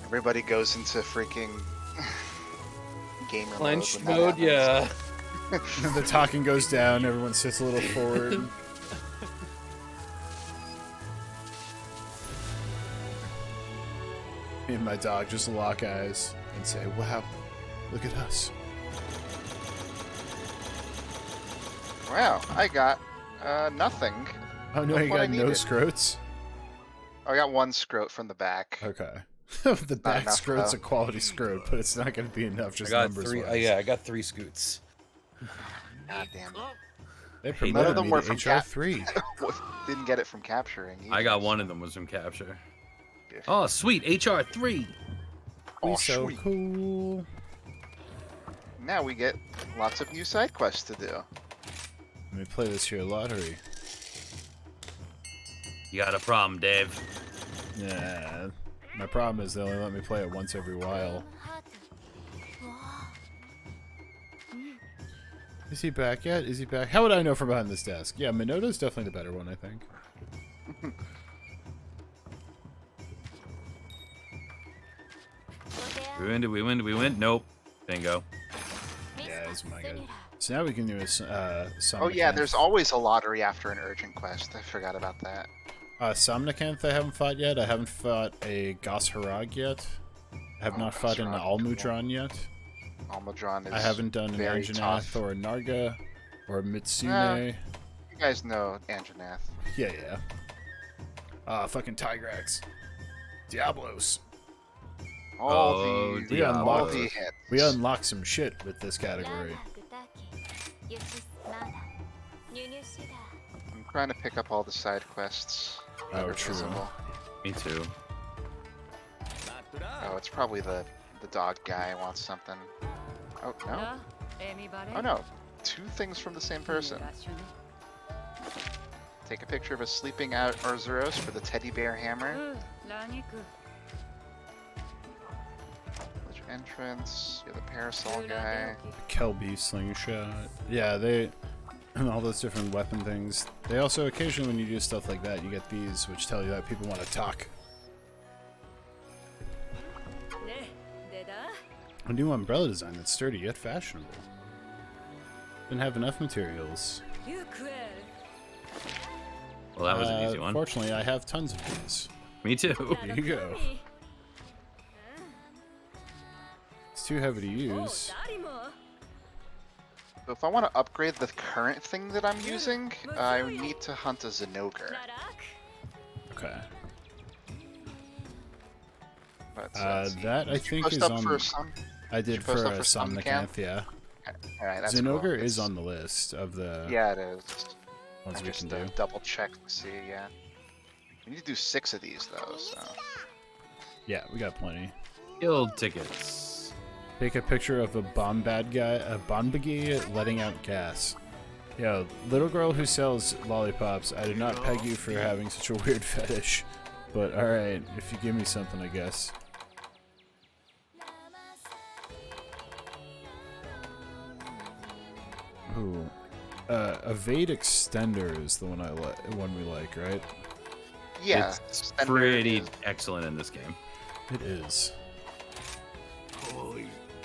Everybody goes into freaking gamer Clench mode. when that mode, happens. yeah. The talking goes down, everyone sits a little forward. Me and my dog just lock eyes and say, wow, look at us. Wow, I got nothing. Oh no, Look you what I got no needed. scrotes? Oh, I got one scrote from the back. Okay. The back enough, scrote's though. a quality scrote, but it's not going to be enough just I got numbers three. wise. Yeah, I got 3 scoots. God damn it. They None of promoted them me were to from HR3. Didn't get it from capturing. I got either, one so- of them was from capture. Yeah. Oh, sweet. HR3. We Oh, so sweet. cool. Now we get lots of new side quests to do. Let me play this here lottery. You got a problem, Dave. Yeah. My problem is they only let me play it once every while. Is he back yet? Is he back? How would I know from behind this desk? Yeah, Minota's definitely the better one, I think. We win, did we win, did we win? Nope. Bingo. Yeah, that's my good. So now we can do a Somnicanth. Oh yeah, there's always a lottery after an urgent quest. I forgot about that. Somnicanth I haven't fought yet. I haven't fought a Gos Harag yet. I have not fought an Harag, Almudron yet. Almudron is I haven't done an very Anjanath tough. or a Narga or a Mitsune. You guys know Anjanath. Yeah, yeah. Fucking Tigrex. Diablos. All Oh, the Diablos. all the hits. We unlocked some shit with this category. I'm trying to pick up all the side quests that Oh, are true. visible. Me too. Oh, it's probably the dog guy wants something. Oh no. Oh no. 2 things from the same person. Take a picture of a sleeping out Arzuros for the teddy bear hammer. Village entrance. You're the parasol guy. Kelby slingshot. Yeah, they all those different weapon things. They also occasionally, when you do stuff like that, you get these which tell you that people want to talk. A new umbrella design that's sturdy yet fashionable. Didn't have enough materials. Well, that was an easy one. Fortunately, I have tons of these. Me too. Here you go. It's too heavy to use. So if I want to upgrade the current thing that I'm using, I need to hunt a Zenogre. Okay. But, let's see. That I Did you think post is up on. for some. I did you post for up a for Somnicanth? Somnicanth, yeah. Alright, that's Zenogre cool. is It's- on the list of the Yeah, it is. ones I we just can do. double check to see. Yeah. We need to do 6 of these though. So. Yeah, we got plenty. Guild tickets. Take a picture of a bombad guy, a bombagi letting out gas. Yo, little girl who sells lollipops, I did not peg you for having such a weird fetish. But alright, if you give me something, I guess. Ooh. Evade Extender is the one one we like, right? Yeah. It's Extender pretty is- excellent in this game. It is.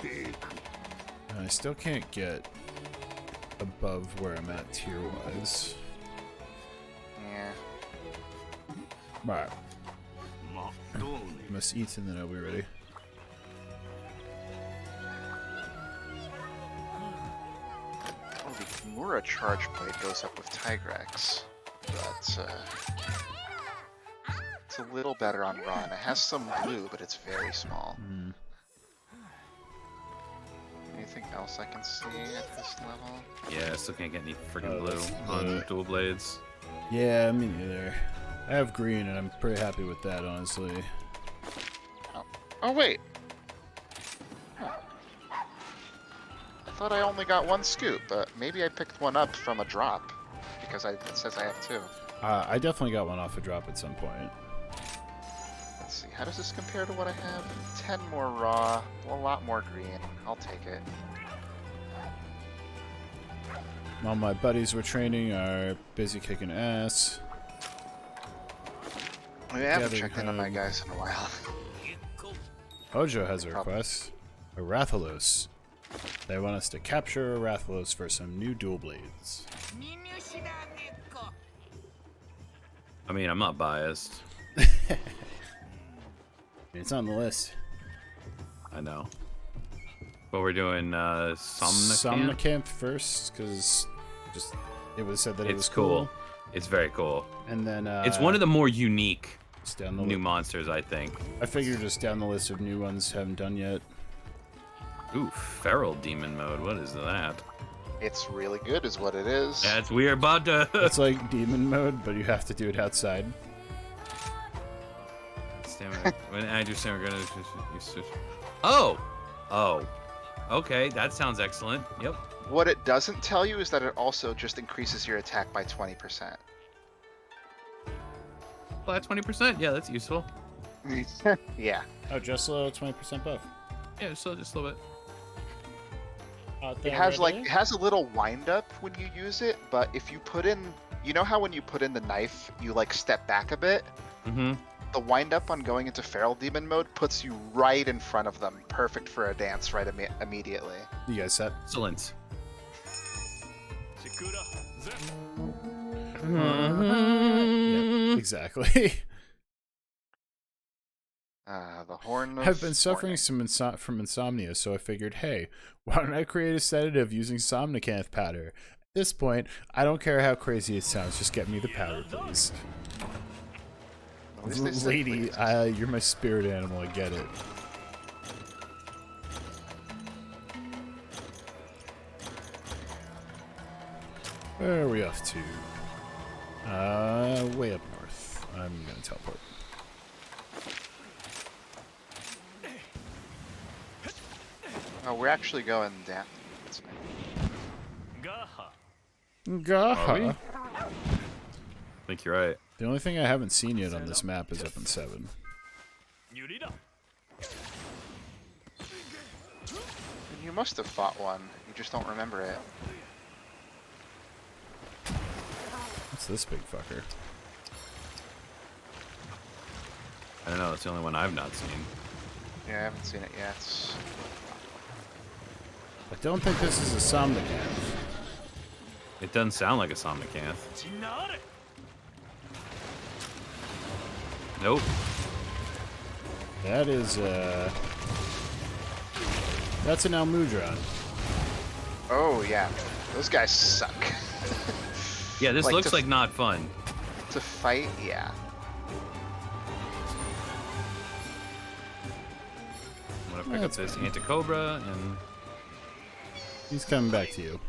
And I still can't get above where I'm at tier-wise. Yeah. Alright. Must eat and then I'll be ready. Oh, the Kimura charge blade goes up with Tigrex, but it's a little better on run. It has some blue, but it's very small. Anything else I can see at this level? Yeah, I still can't get any freaking Oh, blue that's on the- dual blades. Yeah, me neither. I have green and I'm pretty happy with that, honestly. Oh wait. Huh. I thought I only got 1 scoop, but maybe I picked one up from a drop because it says I have 2. I definitely got one off a drop at some point. Let's see, how does this compare to what I have? 10 more raw, a lot more green. I'll take it. While my buddies were training are busy kicking ass. I haven't Gathering checked in on my home. guys in a while. Hojo has a request. A Rathalos. They want us to capture Rathalos for some new dual blades. I mean, I'm not biased. It's on the list. I know. But we're doing Somnicamp? Somnicamp first, because just it was said that it was cool. It's very cool. And then it's one of the more unique down the new monsters, I think. I figure just down the list of new ones haven't done yet. Ooh, feral demon mode. What is that? It's really good, is what it is. That's we're about to. It's like demon mode, but you have to do it outside. When I do we're gonna. Oh, okay. That sounds excellent. Yep. What it doesn't tell you is that it also just increases your attack by 20%. Well, 20%. Yeah, that's useful. Yeah. Oh, just a little 20% buff. Yeah, just a little bit. It has it has a little wind up when you use it, but if you put in, you know how when you put in the knife, you like step back a bit? Mm-hmm. The wind up on going into feral demon mode puts you right in front of them. Perfect for a dance right immediately. You guys set? Excellent. Yeah, exactly. The horn of I've been suffering from insomnia, so I figured, hey, why don't I create a sedative using Somnicamp powder? At this point, I don't care how crazy it sounds, just get me the powder, please. Lady, you're my spirit animal, I get it. Where are we off to? Way up north. I'm gonna teleport. Oh, we're actually going down. Gaha. I think you're right. The only thing I haven't seen yet on this map is up in 7. You must have fought one. You just don't remember it. What's this big fucker? I don't know. It's the only one I've not seen. Yeah, I haven't seen it yet. I don't think this is a Somnicamp. It doesn't sound like a Somnicanth. Nope. That is, that's an Almudron. Oh, yeah. Those guys suck. Yeah, this looks like not fun. To fight, yeah. I'm gonna pick up this Anticobra and... He's coming back to you.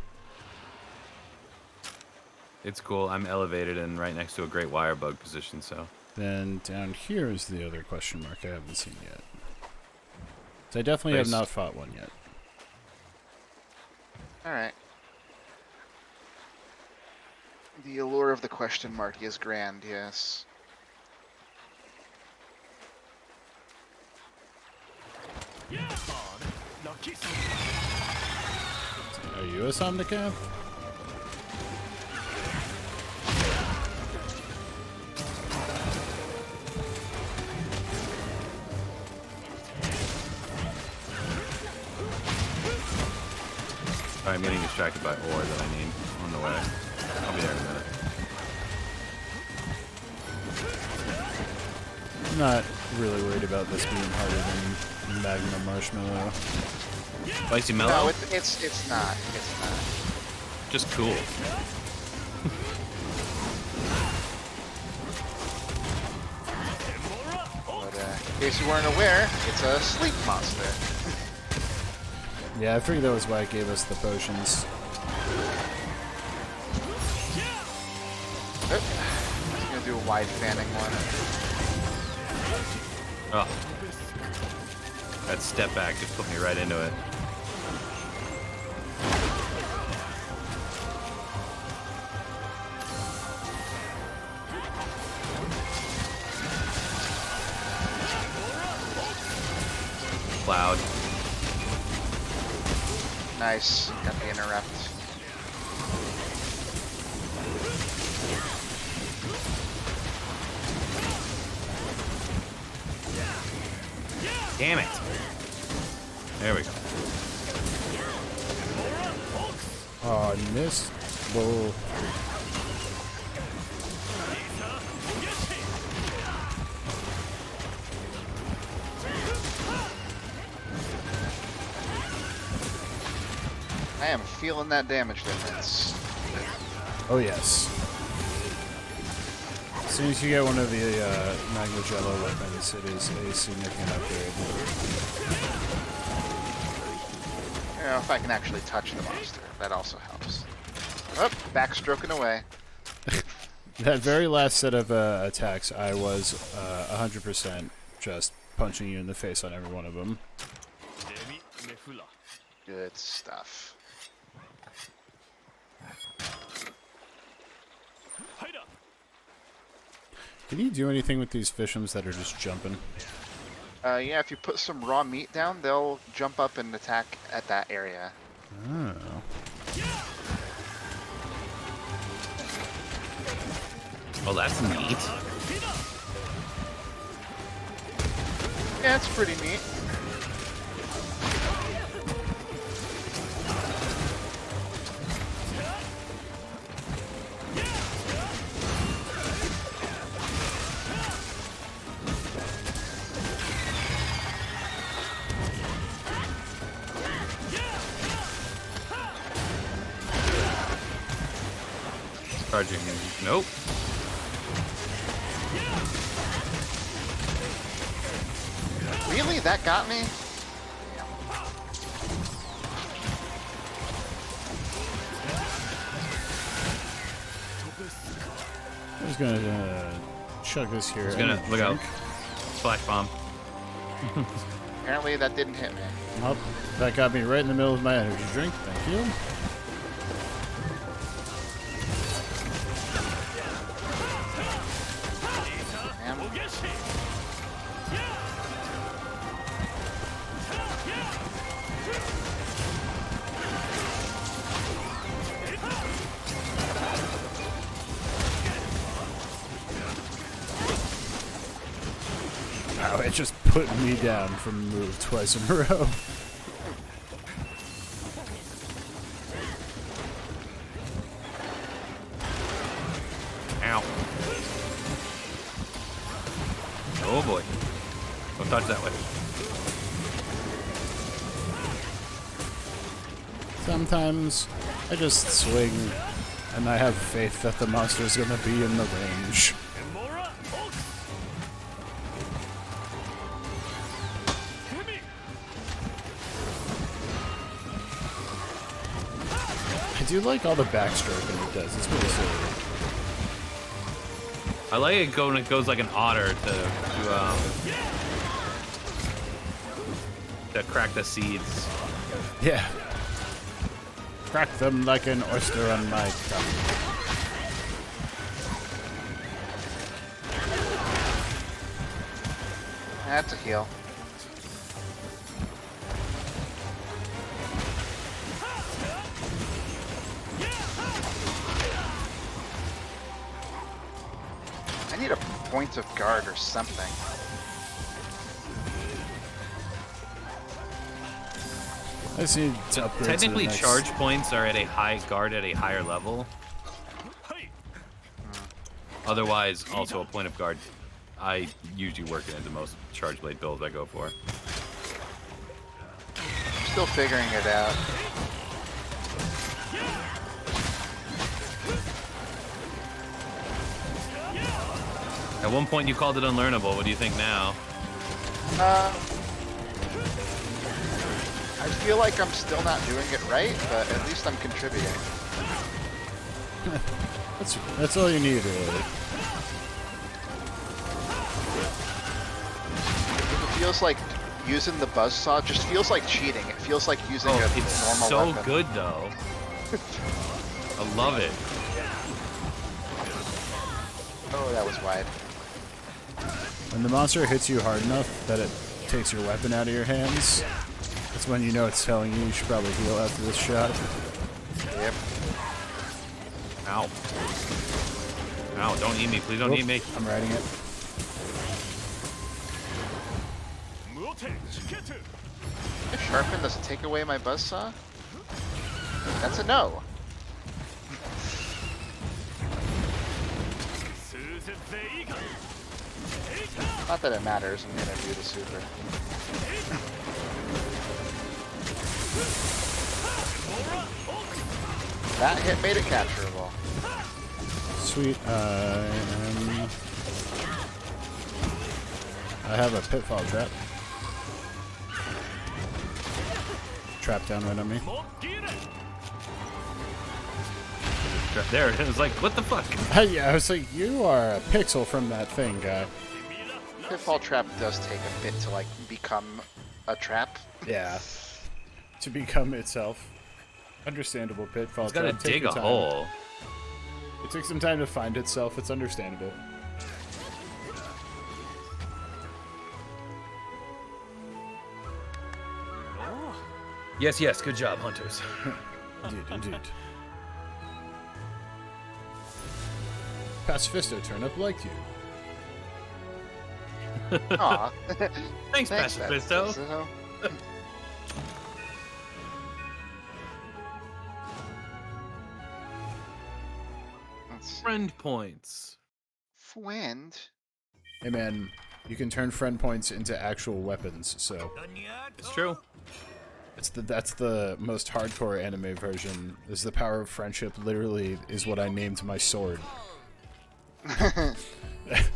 It's cool. I'm elevated and right next to a great Wirebug position, so... Then down here is the other question mark I haven't seen yet. So I definitely have not fought one yet. Alright. The allure of the question mark is grand, yes. Are you a Somnicamp? Sorry, I'm getting distracted by ore that I need on the way. I'll be there in a minute. I'm not really worried about this being harder than Magma Marshmallow. Spicy Mellow? No, it's not. It's not. Just cool. But in case you weren't aware, it's a sleep monster. Yeah, I figured that was why it gave us the potions. I'm gonna do a wide fanning one. Oh. That step back just put me right into it. Cloud. Nice. Got the interrupt. Damn it. There we go. Oh, I missed. Whoa. I am feeling that damage difference. Oh, yes. As soon as you get one of the Magmagello weapons, it is a significant upgrade. You know, if I can actually touch the monster, that also helps. Oh, backstroking away. That very last set of attacks, I was 100% just punching you in the face on every one of them. Good stuff. Can you do anything with these fishums that are just jumping? Yeah, if you put some raw meat down, they'll jump up and attack at that area. Oh. Well, that's neat. Yeah, it's pretty neat. Charging him. Nope. Really? That got me? I'm just gonna chug this here. He's gonna look out. Splash bomb. Apparently that didn't hit me. Oh, that got me right in the middle of my energy drink. Thank you. Wow, it just put me down from a move twice in a row. Ow. Oh boy. Don't touch that way. Sometimes I just swing and I have faith that the monster's gonna be in the range. I do like all the backstroking it does. It's really silly. I like it when it goes like an otter to crack the seeds. Yeah. Crack them like an oyster on my tongue. That's a heal. I need a point of guard or something. I just need to upgrade Technically, to the next... charge points are at a high guard at a higher level. Otherwise, also a point of guard. I usually work it into most charge blade builds I go for. Still figuring it out. At one point, you called it unlearnable. What do you think now? I feel like I'm still not doing it right, but at least I'm contributing. That's all you need, really. It feels like using the buzzsaw just feels like cheating. It feels like using a it's normal so weapon. good, though. I love it. Oh, that was wide. When the monster hits you hard enough that it takes your weapon out of your hands, that's when you know it's telling you should probably heal after this shot. Yep. Ow. Ow, don't eat me. Please don't eat me. I'm riding it. If Sharpen doesn't take away my buzzsaw? That's a no. Not that it matters, I'm gonna do the super. That hit made it capturable. Sweet. I have a pitfall trap. Trap down right on me. There it is. Like, what the fuck? Yeah, I was like, you are a pixel from that thing, guy. Pitfall trap does take a bit to like become a trap. Yeah. To become itself. Understandable pitfall It's trap. gotta Take dig your a time. hole. It takes some time to find itself. It's understandable. Yes, yes. Good job, hunters. Indeed, indeed. Pacifisto Turnip liked you. Aw. Thanks, Pacifisto. Pacifisto. Let's see. Friend points. Friend. Hey man, you can turn friend points into actual weapons, so It's true. that's the most hardcore anime version. Is the power of friendship literally is what I named my sword.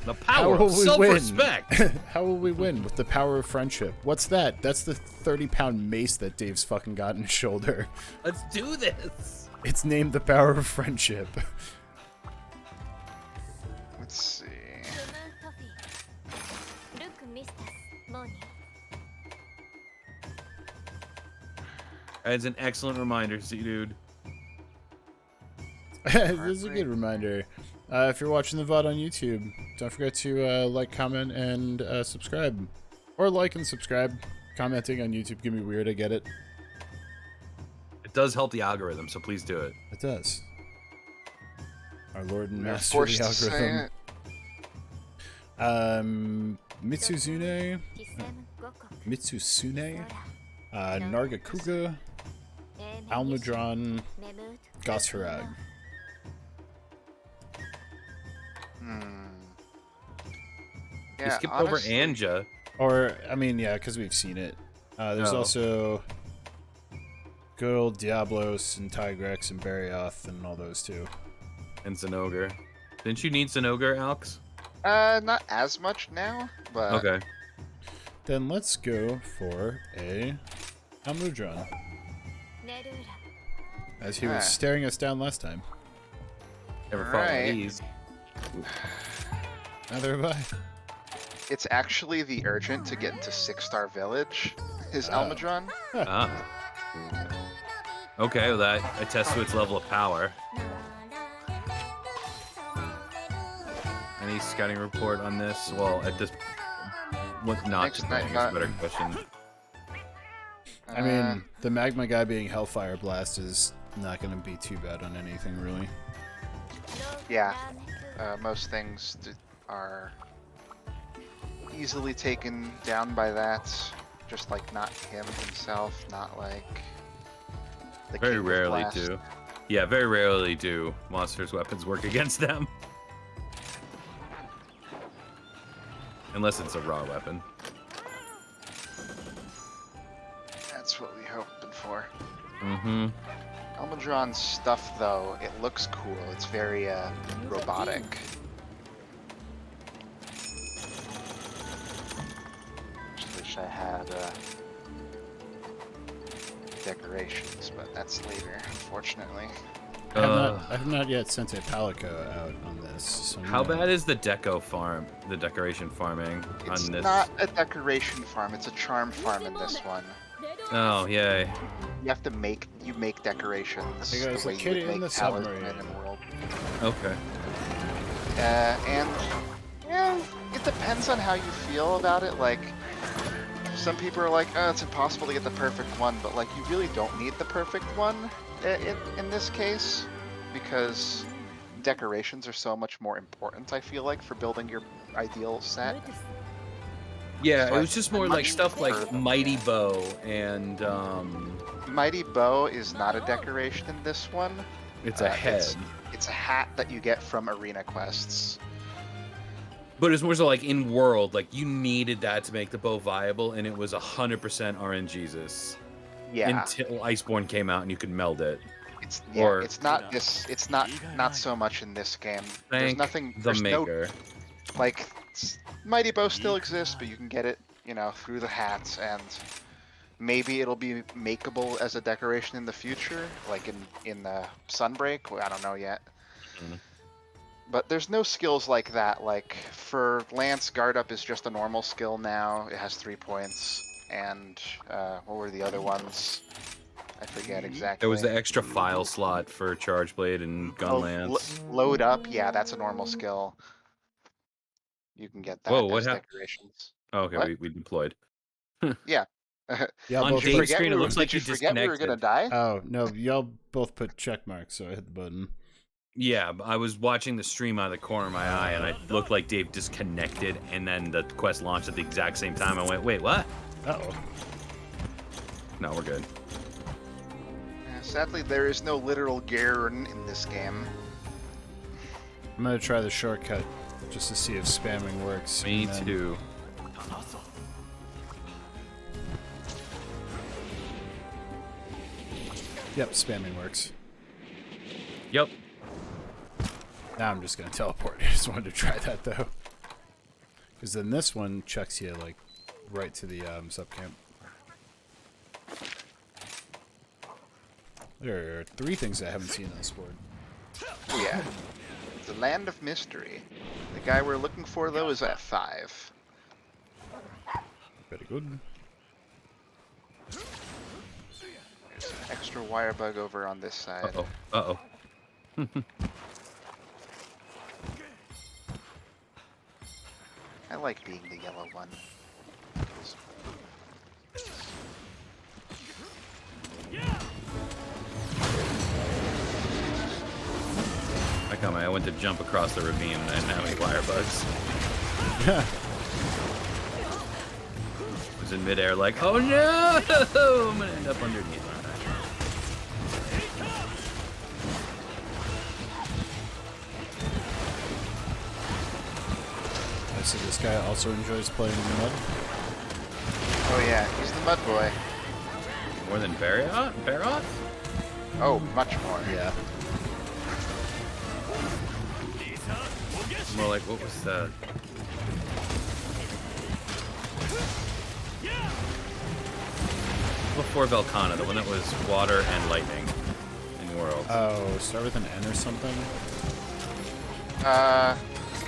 The power of self-respect. How will we win with the power of friendship? What's that? That's the 30-pound mace that Dave's fucking got in his shoulder. Let's do this. It's named the power of friendship. Let's see. It's an excellent reminder, see, dude. This is a good reminder. If you're watching the VOD on YouTube, don't forget to like, comment, and subscribe. Or like and subscribe. Commenting on YouTube can be weird, I get it. It does help the algorithm, so please do it. It does. Our Lord and You're Master of forced the to say algorithm. it. Mitsusune, Nargacuga, Almudron, Gosharag. You Yeah, skipped honestly, over Anja. Or, I mean, yeah, because we've seen it. There's Oh. also good old Diablos and Tigrex and Barioth and all those too. And Zenogre. Didn't you need Zenogre, Alex? Not as much now, but Okay. Then let's go for a Almudron, as he Ah. was staring us down last time. Never fought one Alright. of these. Neither have I. it's actually the urgent to get into 6-star village. His Almudron. Ah. Okay, well that attests to its level of power. Any scouting report on this? Well, at this... What not Next to night, bring is a not- better question. I mean, the magma guy being Hellfire Blast is not going to be too bad on anything, really. Yeah, most things are easily taken down by that. Just like not him himself, not like the Very King of rarely Blast. do. Yeah, very rarely do monsters' weapons work against them. Unless it's a raw weapon. That's what we hoping for. Mm-hmm. Almudron's stuff, though, it looks cool. It's very robotic. Just wish I had decorations, but that's later, unfortunately. I've not yet sent a Palico out on this. So How no. bad is the decoration farming It's on this? not a decoration farm, it's a charm farm in this one. Oh, yay. You have to make decorations Hey guys, the way the you kid would in make the talisman submarine. in World. Okay. And yeah, it depends on how you feel about it. Like, some people are like, oh, it's impossible to get the perfect one, but like, you really don't need the perfect one in this case, because decorations are so much more important, I feel like, for building your ideal set. Yeah, So it was just more like much stuff like prefer- Mighty Bow and Mighty Bow is not a decoration in this one. it's a head. It's a hat that you get from arena quests. But it's more so like in world, like you needed that to make the bow viable, and it was 100% RNGesus. Yeah. Until Iceborne came out and you could meld it. It's not this. It's not so much in this game. There's nothing. There's maker. no like Mighty Bow still exists, but you can get it, you know, through the hats, and maybe it'll be makeable as a decoration in the future, like in the Sunbreak. I don't know yet. Mm-hmm. But there's no skills like that. Like for Lance, guard up is just a normal skill now. It has 3 points. And what were the other ones? I forget exactly. There was the extra file slot for Charge Blade and Gun Lance. Load up, yeah, that's a normal skill. You can get that. Whoa, what as happened? decorations. Oh, okay, we deployed. Yeah. Yeah, On Dave's screen, it looks like you forget we were gonna disconnected. die? Oh no, y'all both put check marks, so I hit the button. Yeah, I was watching the stream out of the corner of my eye, and it looked like Dave disconnected, and then the quest launched at the exact same time. I went, wait, what? Uh-oh. No, we're good. Sadly, there is no literal Garen in this game. I'm gonna try the shortcut just to see if spamming works. Me too. Yep, spamming works. Yep. Now I'm just gonna teleport. I just wanted to try that though, because then this one chucks you like right to the sub camp. There are 3 things I haven't seen on this board. Oh, yeah. The Land of Mystery. The guy we're looking for, though, is at 5. Very good. There's an extra Wirebug over on this side. Uh-oh. I like being the yellow one. I went to jump across the ravine and I didn't have any Wirebugs. I was in midair like, oh no! I'm gonna end up underneath, aren't I see this guy also enjoys playing in the mud. Oh yeah, he's the mud boy. I? More than Baroth? Oh, much more. Yeah. More like, what was the... Before Velkhana, the one that was water and lightning in World. Oh, start with an N or something?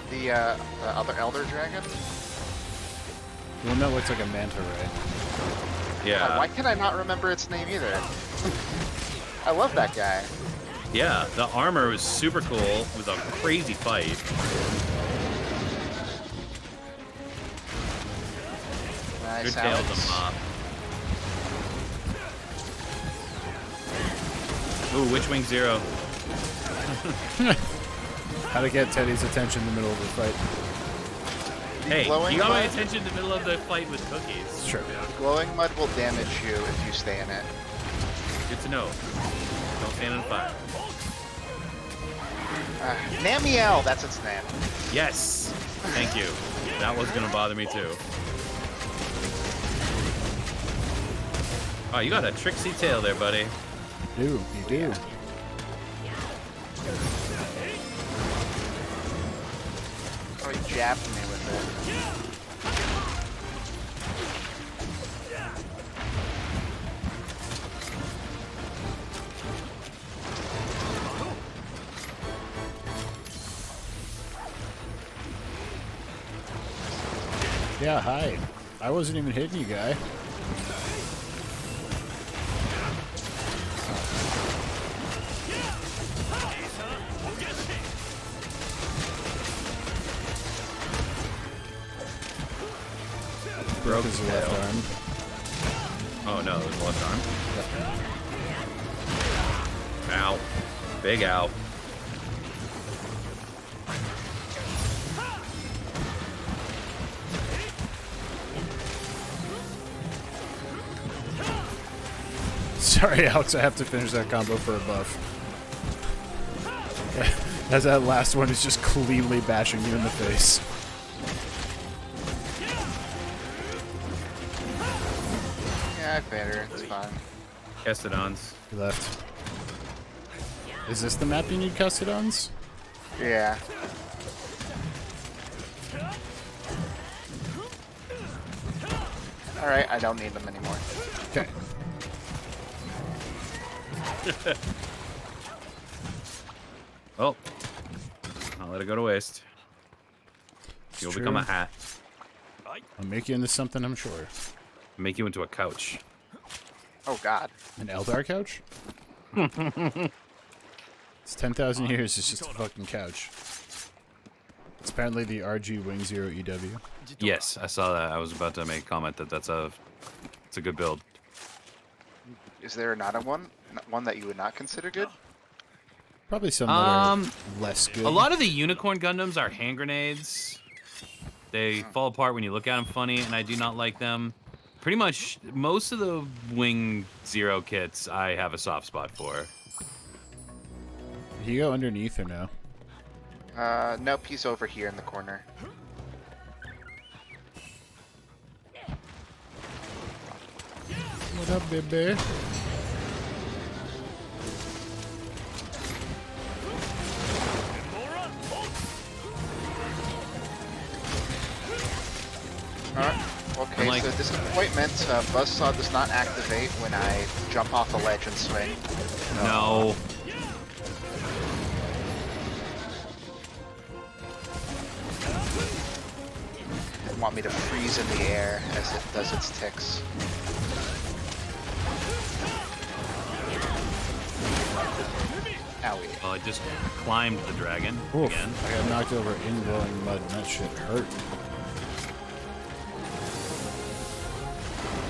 The other Elder Dragon? The one that looks like a manta ray. Yeah. God, why can I not remember its name either? I love that guy. Yeah, the armor was super cool. It was a crazy fight. Nice, Good tail Alex. to mop. Ooh, Witchwing 0. How to get Teddy's attention in the middle of the fight. Hey, glowing you got my mud? attention in the middle of the fight with cookies. Sure. Glowing mud will damage you if you stay in it. Good to know. Don't stand on fire. Namiel, that's its name. Yes! Thank you. That was gonna bother me too. Oh, you got a tricksy tail there, buddy. You do. Oh, he jabbed me with it. Yeah, hi. I wasn't even hitting you, guy. Broke his left arm. Oh no, it was left arm. Ow. Big ow. Sorry, Alex, I have to finish that combo for a buff. As that last one is just cleanly bashing you in the face. Yeah, I fed her. It's fine. Castodons. He left. Is this the map you need Custodons? Yeah. Alright, I don't need them anymore. Okay. Oh. I'll let it go to waste. You'll become a hat. I'll make you into something, I'm sure. Make you into a couch. Oh god. An Eldar couch? It's 10,000 years, it's just a fucking couch. It's apparently the RG Wing Zero EW. Yes, I saw that. I was about to make a comment that it's a good build. Is there not a one that you would not consider good? Probably some that are less good. A lot of the Unicorn Gundams are hand grenades. They fall apart when you look at them funny, and I do not like them. Pretty much most of the Wing Zero kits I have a soft spot for. Did you go underneath or no? Nope, he's over here in the corner. What up, baby? Alright. Okay, so disappointment. Buzzsaw does not activate when I jump off a ledge and swing. No. They want me to freeze in the air as it does its ticks. Owie. Well, I just climbed the dragon Oof, again. I got knocked over in glowing mud and that shit hurt.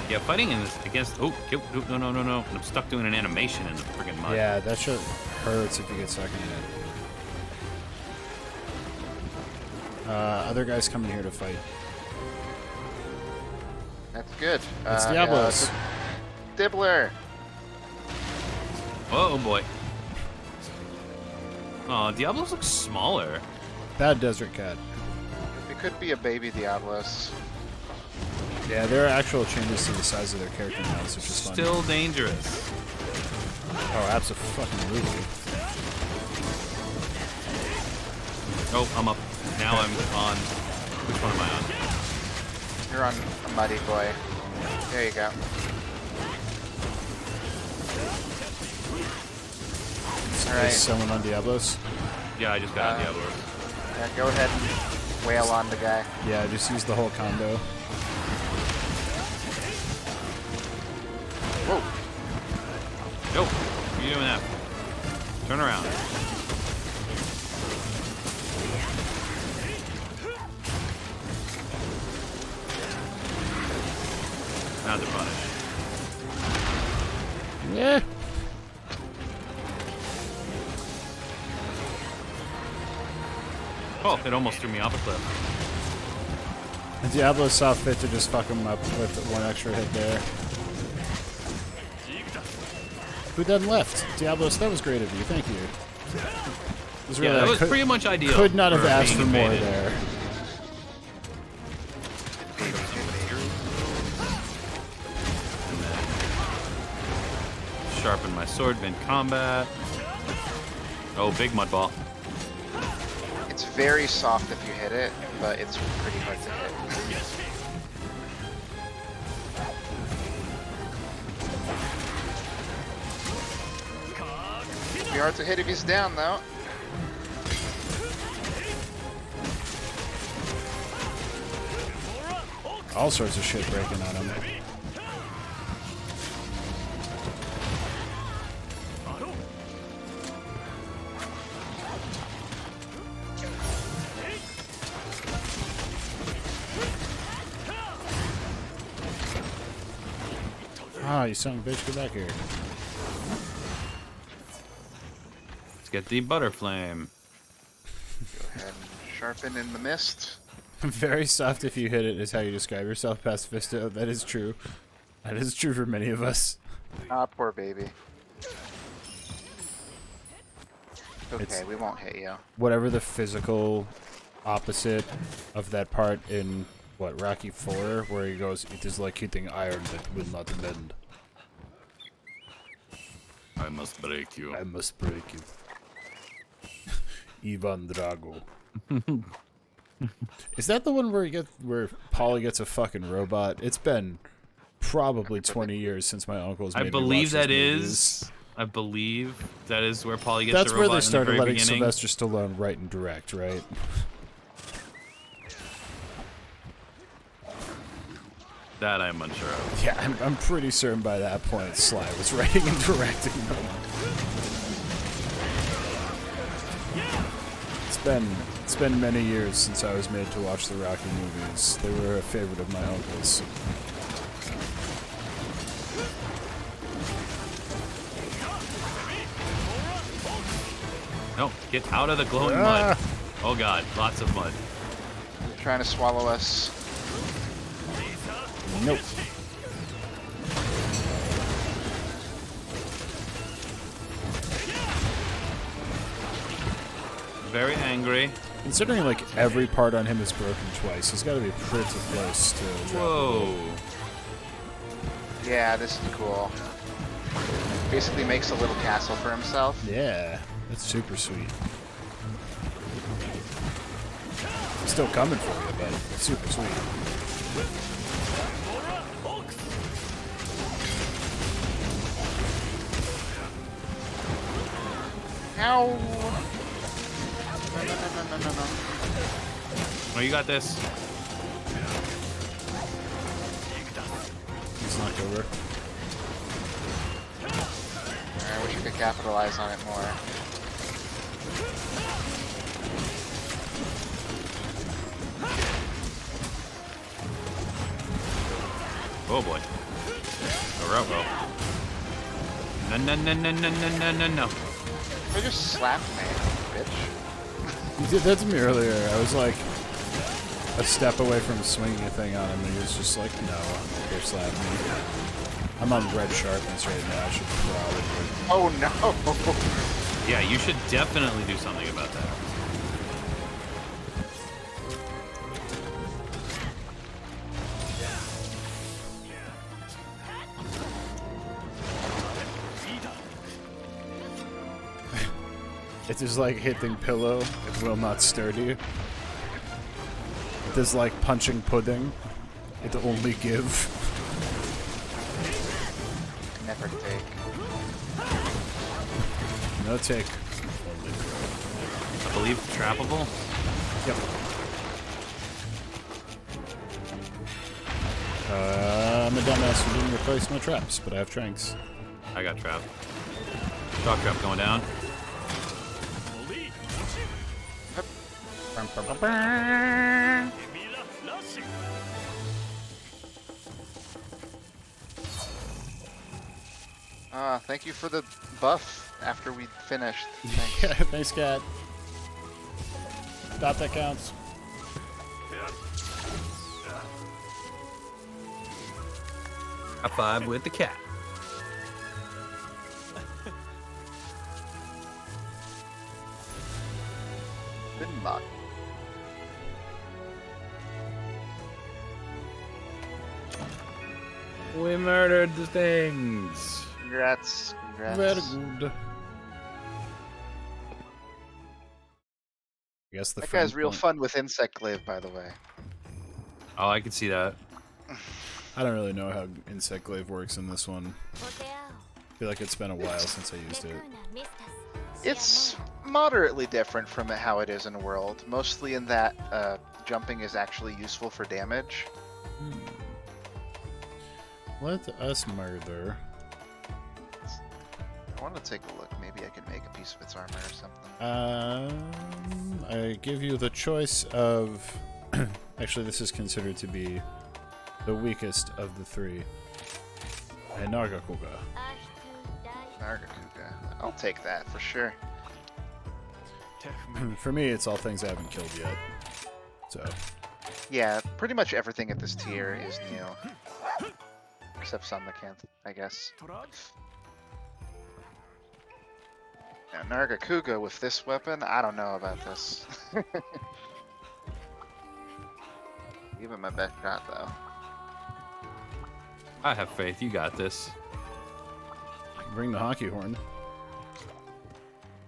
Yeah, fighting in this against. Oh, no. I'm stuck doing an animation in the friggin' mud. Yeah, that shit hurts if you get stuck in it. Other guys coming here to fight. That's good. It's Diablos. Dibbler. Oh boy. Oh, Diablos looks smaller. Bad Desert Cat. It could be a baby Diablos. Yeah, there are actual changes to the size of their character models, which is fun. Still dangerous. Oh, absolutely. Oh, I'm up. Now I'm on. Which one am I on? You're on a Muddy Boy. There you go. Alright. Is someone on Diablos? Yeah, I just got on Diablos. Yeah, go ahead and wail on the guy. Yeah, just use the whole combo. Whoa. Nope. What are you doing that? Turn around. Now they're punished. Yeah. Oh, it almost threw me off a cliff. And Diablo saw fit to just fuck him up with one extra hit there. Who then left? Diablos, that was great of you. Thank you. It was really, Yeah, that was pretty much ideal. Could not have for asked for being more invaded. there. Sharpen my sword mid-combat. Oh, big mud ball. It's very soft if you hit it, but it's pretty hard to hit. Be hard to hit if he's down, though. All sorts of shit breaking on him. Ah, you son of a bitch, get back here. Let's get the butterflame. Go ahead and sharpen in the mist. Very soft if you hit it is how you describe yourself, Pacifisto. That is true. That is true for many of us. Ah, poor baby. Okay, It's- we won't hit you. Whatever the physical opposite of that part in what, Rocky 4, where he goes, "It is like hitting iron that will not bend. I must break you. I must break you." Ivan Drago. Is that the one where Polly gets a fucking robot? It's been probably 20 years since my uncle's made I me believe watch that these is. movies. I believe that is where Polly gets That's the where robot they started in the very letting beginning. Sylvester Stallone write and direct, right? That I'm unsure of. Yeah, I'm pretty certain by that point Sly was writing and directing them. It's been many years since I was made to watch the Rocky movies. They were a favorite of my uncle's. No, get out of the glowing mud. Oh god, lots of mud. Trying to swallow us. Nope. Very angry. Considering like every part on him is broken twice, he's got to be pretty close to. Whoa. Yeah, this is cool. Basically makes a little castle for himself. Yeah, that's super sweet. Still coming for you, but it's super sweet. Ow! No. Oh, you got this. He's knocked over. I wish we could capitalize on it more. Oh boy. Oh. No. They just slapped me, bitch. He did that to me earlier. I was like a step away from swinging a thing on him, and he was just like, "No, go slap me." I'm on red sharpness right now. I should probably. Oh no! Yeah, you should definitely do something about that. It is like hitting pillow. It will not stir you. It is like punching pudding. It only give. Never take. No take. I believe trappable. Yep. I'm a dumbass who didn't replace my traps, but I have tranks. I got trap. Shock trap going down. Thank you for the buff after we finished. Thanks. Yeah, thanks, Cat. That counts. High five with the cat. Good luck. We murdered the things. Congrats. Very good. I guess the That guy's real point. fun with insect glaive, by the way. Oh, I can see that. I don't really know how insect glaive works in this one. I feel like it's been a while since I used it. It's moderately different from how it is in World, mostly in that jumping is actually useful for damage. Let us murder. I want to take a look. Maybe I can make a piece of its armor or something. I give you the choice of... Actually, this is considered to be the weakest of the three. A Nargacuga. Nargacuga. I'll take that for sure. For me, it's all things I haven't killed yet. So, Yeah, pretty much everything at this tier is new. Except some mechanics, I guess. Now, Nargacuga with this weapon, I don't know about this. Give it my best shot, though. I have faith. You got this. Bring the honky horn.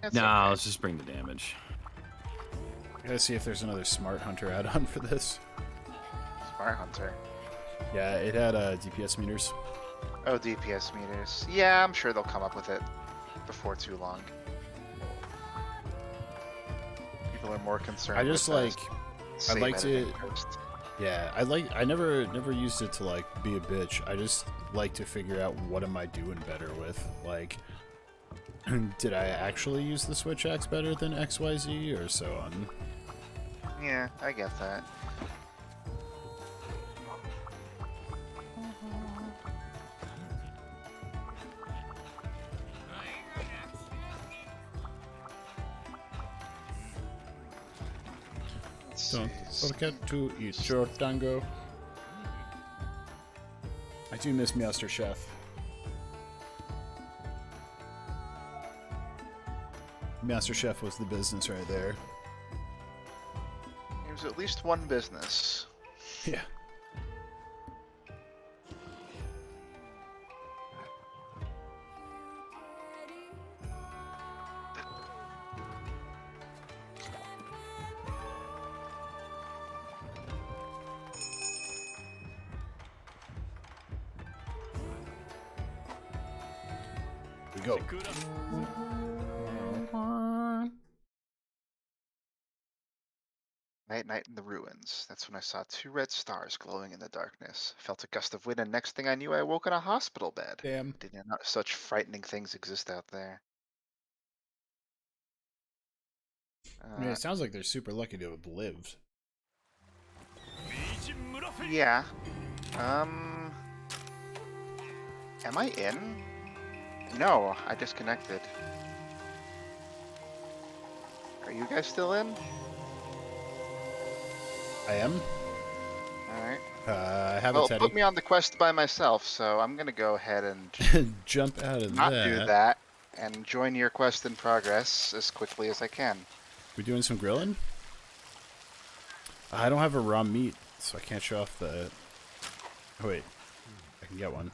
It's No, okay. let's just bring the damage. Gotta see if there's another Smart Hunter add-on for this. Smart Hunter. Yeah, it had DPS meters. Oh, DPS meters. Yeah, I'm sure they'll come up with it before too long. People are more concerned. I just with, like, save I'd like editing to. first. Yeah, I never used it to like be a bitch. I just like to figure out what am I doing better with. Like, did I actually use the switch axe better than XYZ or so on? Yeah, I get that. Let's Don't see. forget to eat your tango. I do miss Master Chef. Master Chef was the business right there. There's at least one business. Yeah. We go. Night in the ruins. That's when I saw 2 red stars glowing in the darkness. Felt a gust of wind, and next thing I knew, I awoke in a hospital bed. Damn. Didn't know such frightening things exist out there. I mean, it sounds like they're super lucky to have lived. Yeah. Am I in? No, I disconnected. Are you guys still in? I am. Alright. I have Well, a teddy. put me on the quest by myself, so I'm gonna go ahead and Jump out of not that. do that and join your quest in progress as quickly as I can. We doing some grilling? I don't have a raw meat, so I can't show off the... Oh, wait. I can get one.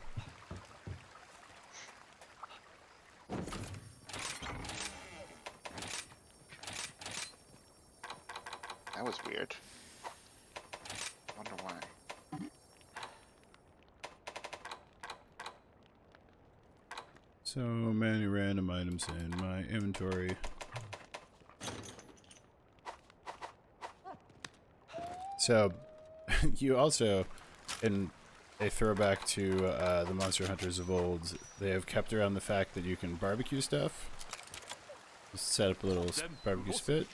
That was weird. Wonder why. So many random items in my inventory. So, you also, in a throwback to the Monster Hunters of old, they have kept around the fact that you can barbecue stuff. Just set up a little barbecue spit.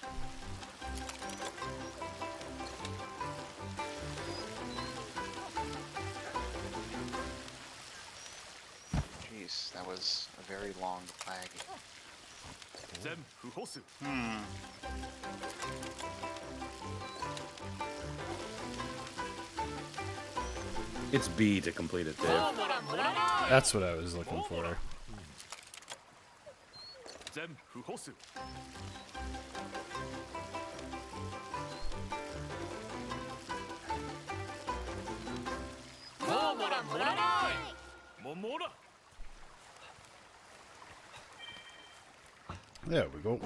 Jeez, that was a very long lag. It's B to complete it, Dave. That's what I was looking for. There we go.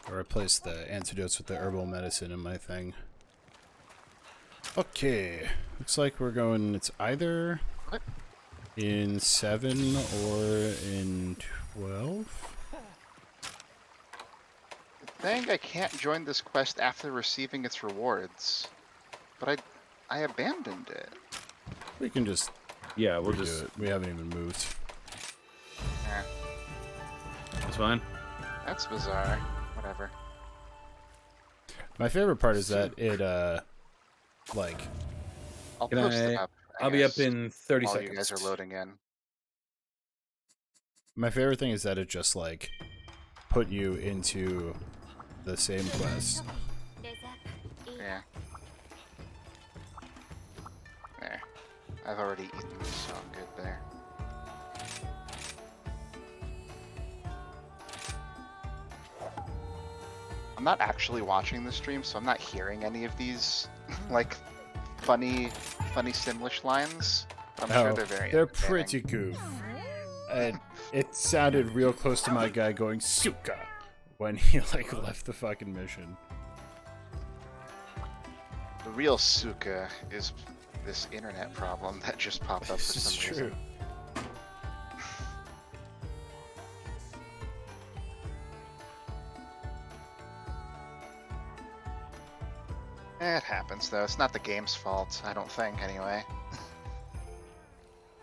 I replaced the antidotes with the herbal medicine in my thing. Okay, looks like we're going, it's either in 7 or in 12? Dang, I can't join this quest after receiving its rewards. But I abandoned it. We can just Yeah, we'll redo just... it. We haven't even moved. Eh, It's fine. that's bizarre. Whatever. My favorite part is that it, like, I'll Can post it I- up. I'll be up guess, in 30 while seconds. you guys are loading in. my favorite thing is that it just, like, put you into the same quest. Yeah. There. I've already eaten, so I'm good there. I'm not actually watching the stream, so I'm not hearing any of these, like, funny Simlish lines. I'm sure they're very they're entertaining. pretty goof. And it sounded real close to my guy going "Suka" when he like left the fucking mission. The real Suka is this internet problem that just popped up for This is some true. reason. It happens, though. It's not the game's fault, I don't think, anyway.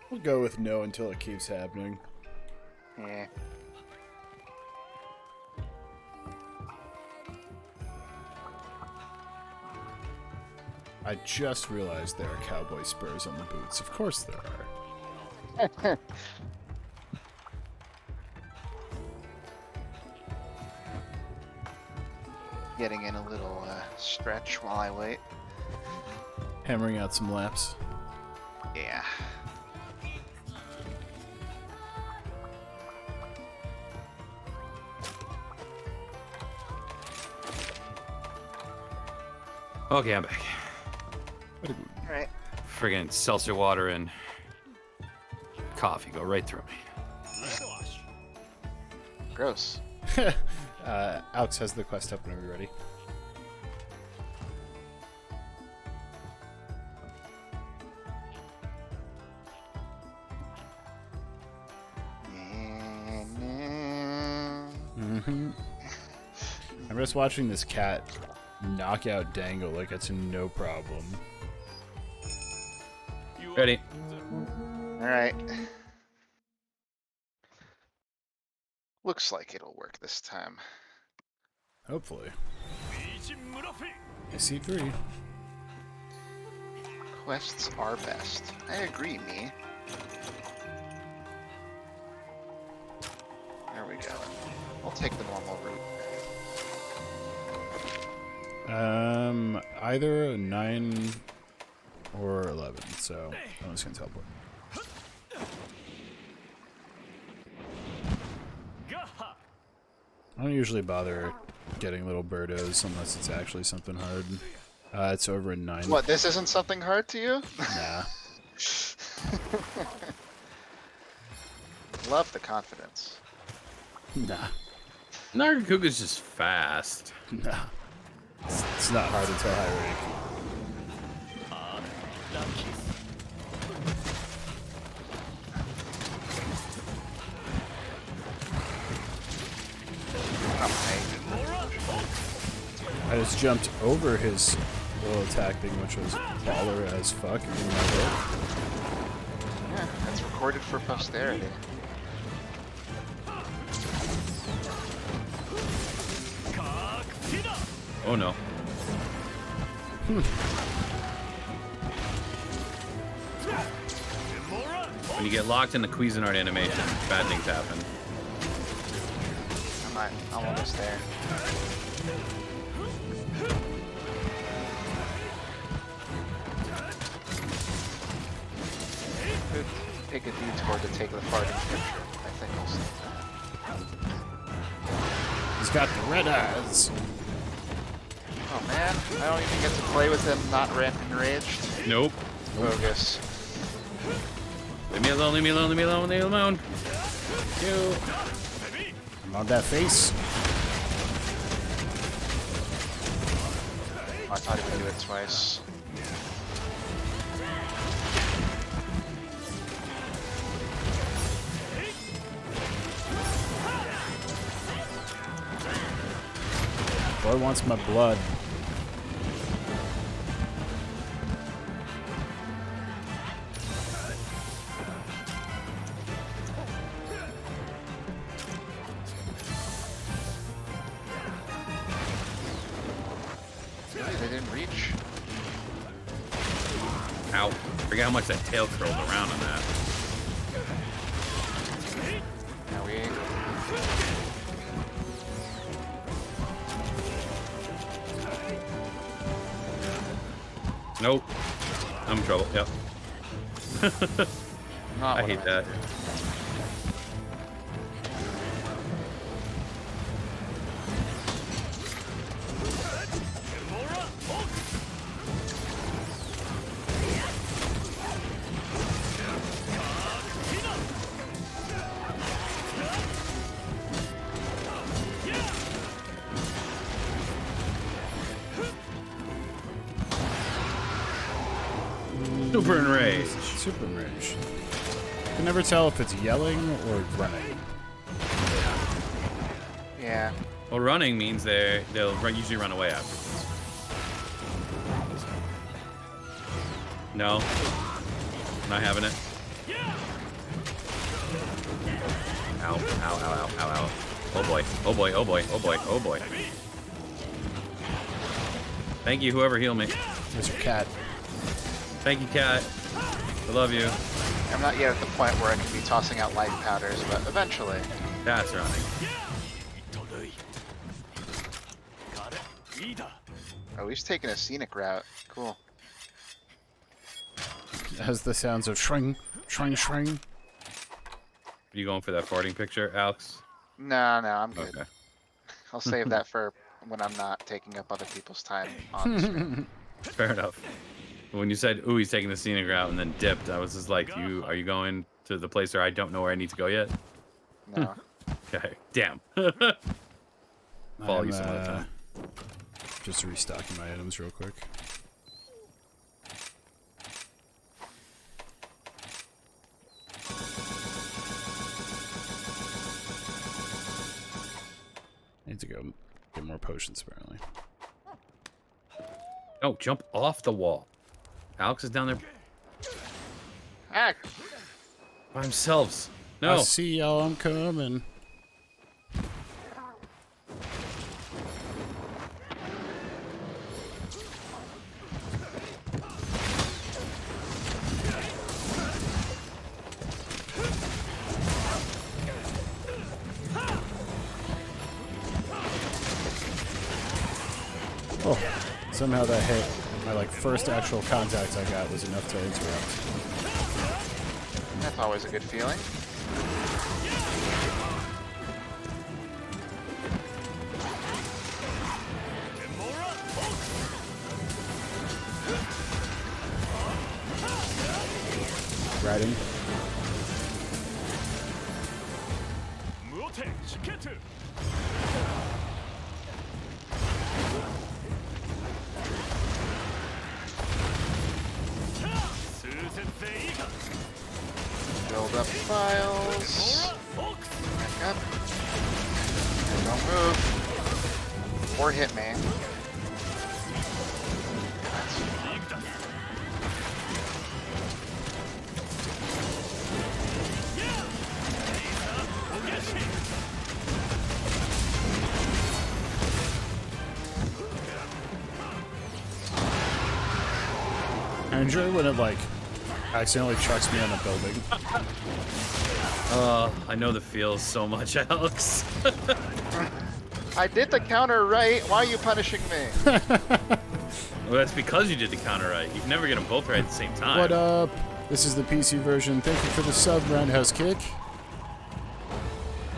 We'll go with no until it keeps happening. Yeah. I just realized there are cowboy spurs on the boots. Of course there are. Getting in a little stretch while I wait. Hammering out some laps. Yeah. Okay, I'm back. Alright. Friggin' seltzer water and coffee go right through me. Gross. Alex has the quest up whenever you're ready. I'm just watching this cat knock out Dangle like it's no problem. Ready? Alright. Looks like it'll work this time. Hopefully. I see 3. Quests are best. I agree, me. There we go. I'll take the normal route. Either a 9 or 11, so I'm just gonna teleport. I don't usually bother getting little birdos unless it's actually something hard. It's over a 9. What, this isn't something hard to you? Nah. Love the confidence. Nah. Nagakuga's just fast. Nah. It's not hard until high rank. I just jumped over his little attack thing, which was baller as fuck. Yeah, that's recorded for posterity. Oh no. When you get locked in the Cuisinart animation, bad things happen. I'm almost there. Could take a detour to take the farting picture. I think I'll save that. He's got the red eyes. Oh man, I don't even get to play with him not enraged. Nope. Bogus. Leave me alone, leave me alone, leave me alone, leave me alone. You. I'm on that face. Oh, I thought he would do it twice. Boy wants my blood. Really, they didn't reach? Ow. Forget how much that tail curled around on that. Now we... Nope. I'm in trouble. Yep. Not I what hate I that. Super enraged. Super enraged. You can never tell if it's yelling or running. Yeah. Well, running means they'll usually run away afterwards. No, not having it. Ow! Ow! Ow! Ow! Ow! Ow! Oh boy! Oh boy! Oh boy! Oh boy! Oh boy! Thank you, whoever healed me. There's your cat. Thank you, cat. I love you. I'm not yet at the point where I can be tossing out life powders, but eventually. Cat's running. Oh, he's taking a scenic route. Cool. It has the sounds of shring, shring, shring. Are you going for that farting picture, Alex? No, I'm good. Okay. I'll save that for when I'm not taking up other people's time on the stream. Fair enough. When you said, "Ooh, he's taking the scenic route," and then dipped, I was just like, are you going to the place where I don't know where I need to go yet?" No. Okay. Damn. Follow you some other time. Just restocking my items real quick. Need to go get more potions, apparently. Oh, jump off the wall. Alex is down there Ah, by themselves. No. I see y'all, I'm coming. Oh, somehow that hit. My first actual contact I got was enough to interrupt. that's always a good feeling. Riding. Build up files. Back up. And don't move. Or hit me. I enjoy when it accidentally chucks me on a building. I know the feels so much, Alex. I did the counter right. Why are you punishing me? Well, that's because you did the counter right. You can never get them both right at the same time. What up? This is the PC version. Thank you for the sub, Roundhouse Kick.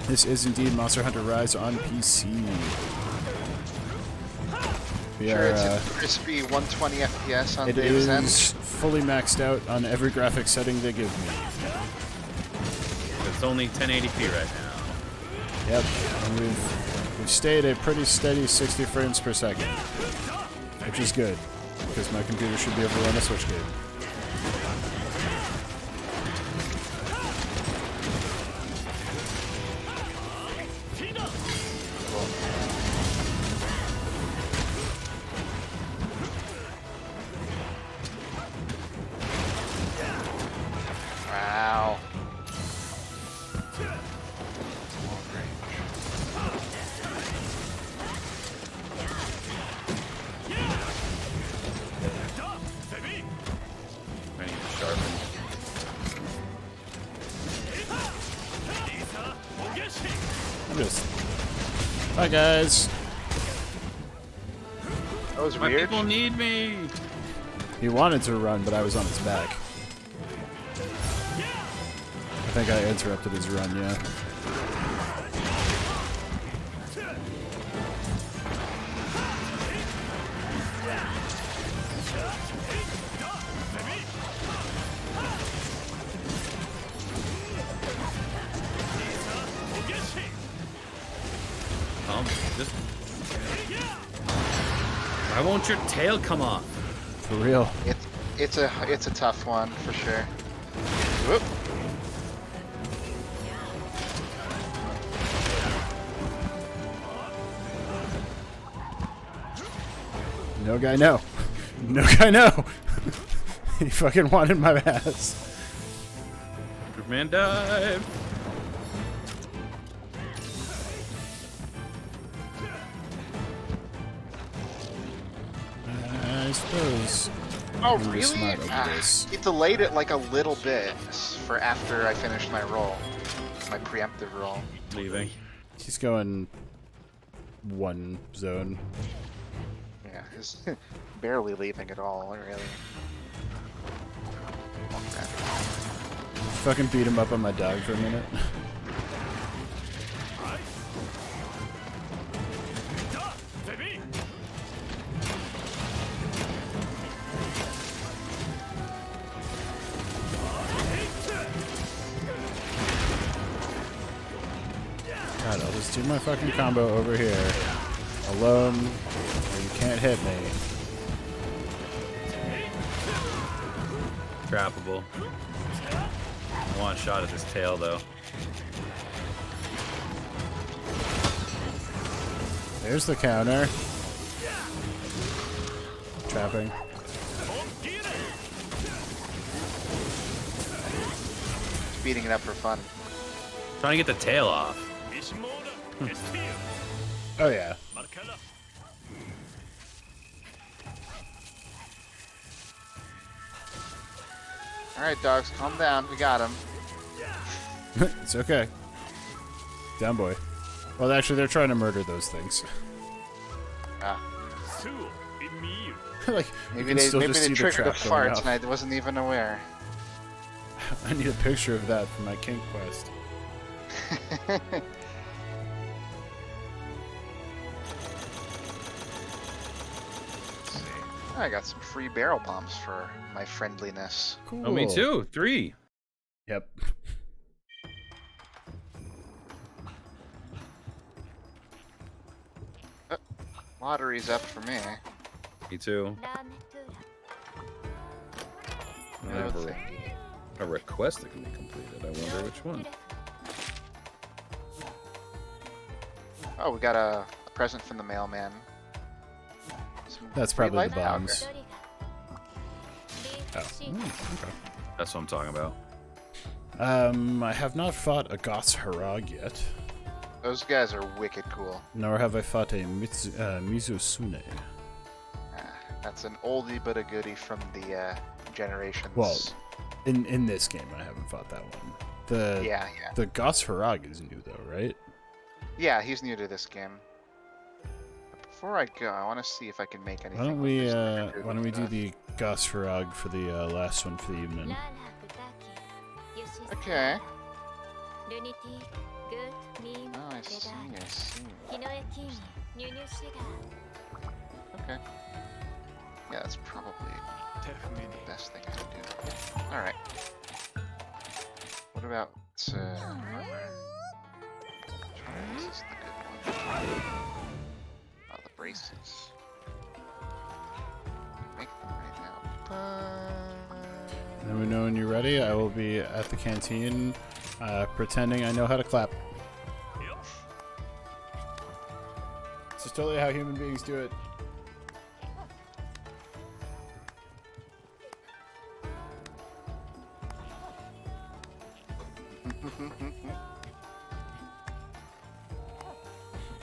This is indeed Monster Hunter Rise on PC. We Sure, are, it's a crispy 120 FPS on it Dave's end. is fully maxed out on every graphic setting they give me. It's only 1080p right now. Yep, and we've stayed a pretty steady 60 frames per second, which is good, because my computer should be able to run a Switch game. Wow. I need to sharpen. I'm just... Bye, guys. That was My weird. people need me. He wanted to run, but I was on his back. think I interrupted his run, yeah. Just... Why won't your tail come off? For real. It's a tough one for sure. Whoop. No guy, no. No guy, no. He fucking wanted my ass. Superman dive. I suppose. Oh, I'm just really? smart over this. He delayed it like a little bit for after I finished my roll. My preemptive roll. Leaving. He's going one zone. Yeah, he's barely leaving at all, really. Okay. Fucking beat him up on my dog for a minute. God, I'll just do my fucking combo over here. Alone, where you can't hit me. Trappable. I want a shot at this tail, though. There's the counter. Trapping. Beating it up for fun. Trying to get the tail off. Oh yeah. Alright, dogs, calm down. We got him. It's okay. Down boy. Well, actually, they're trying to murder those things. Ah. Like, you Maybe can they, still maybe just they see the triggered a trap going fart off. and I wasn't even aware. I need a picture of that for my kink quest. I got some free barrel bombs for my friendliness. Cool. Oh, me too. 3. Yep. Lottery's up for me. Me too. I No have thank you. a request that can be completed. I wonder which one. Oh, we got a present from the mailman. Some That's free probably the light powder. bombs. Oh. Okay. That's what I'm talking about. I have not fought a Goss Harag yet, Those guys are wicked cool. nor have I fought a Mizusune. That's an oldie but a goodie from the generations. Well, in this game, I haven't fought that one. The yeah. the Goss Harag is new though, right? Yeah, he's new to this game. But before I go, I want to see if I can make anything. Why don't with we this why don't we do the Goss Harag for the last one for the evening? Okay. Oh, I see. Okay. Yeah, that's probably the best thing I can do. Alright. What about armor? This is the good one. Oh, the braces. Make them right now. Let me know when you're ready. I will be at the canteen, pretending I know how to clap. This is totally how human beings do it.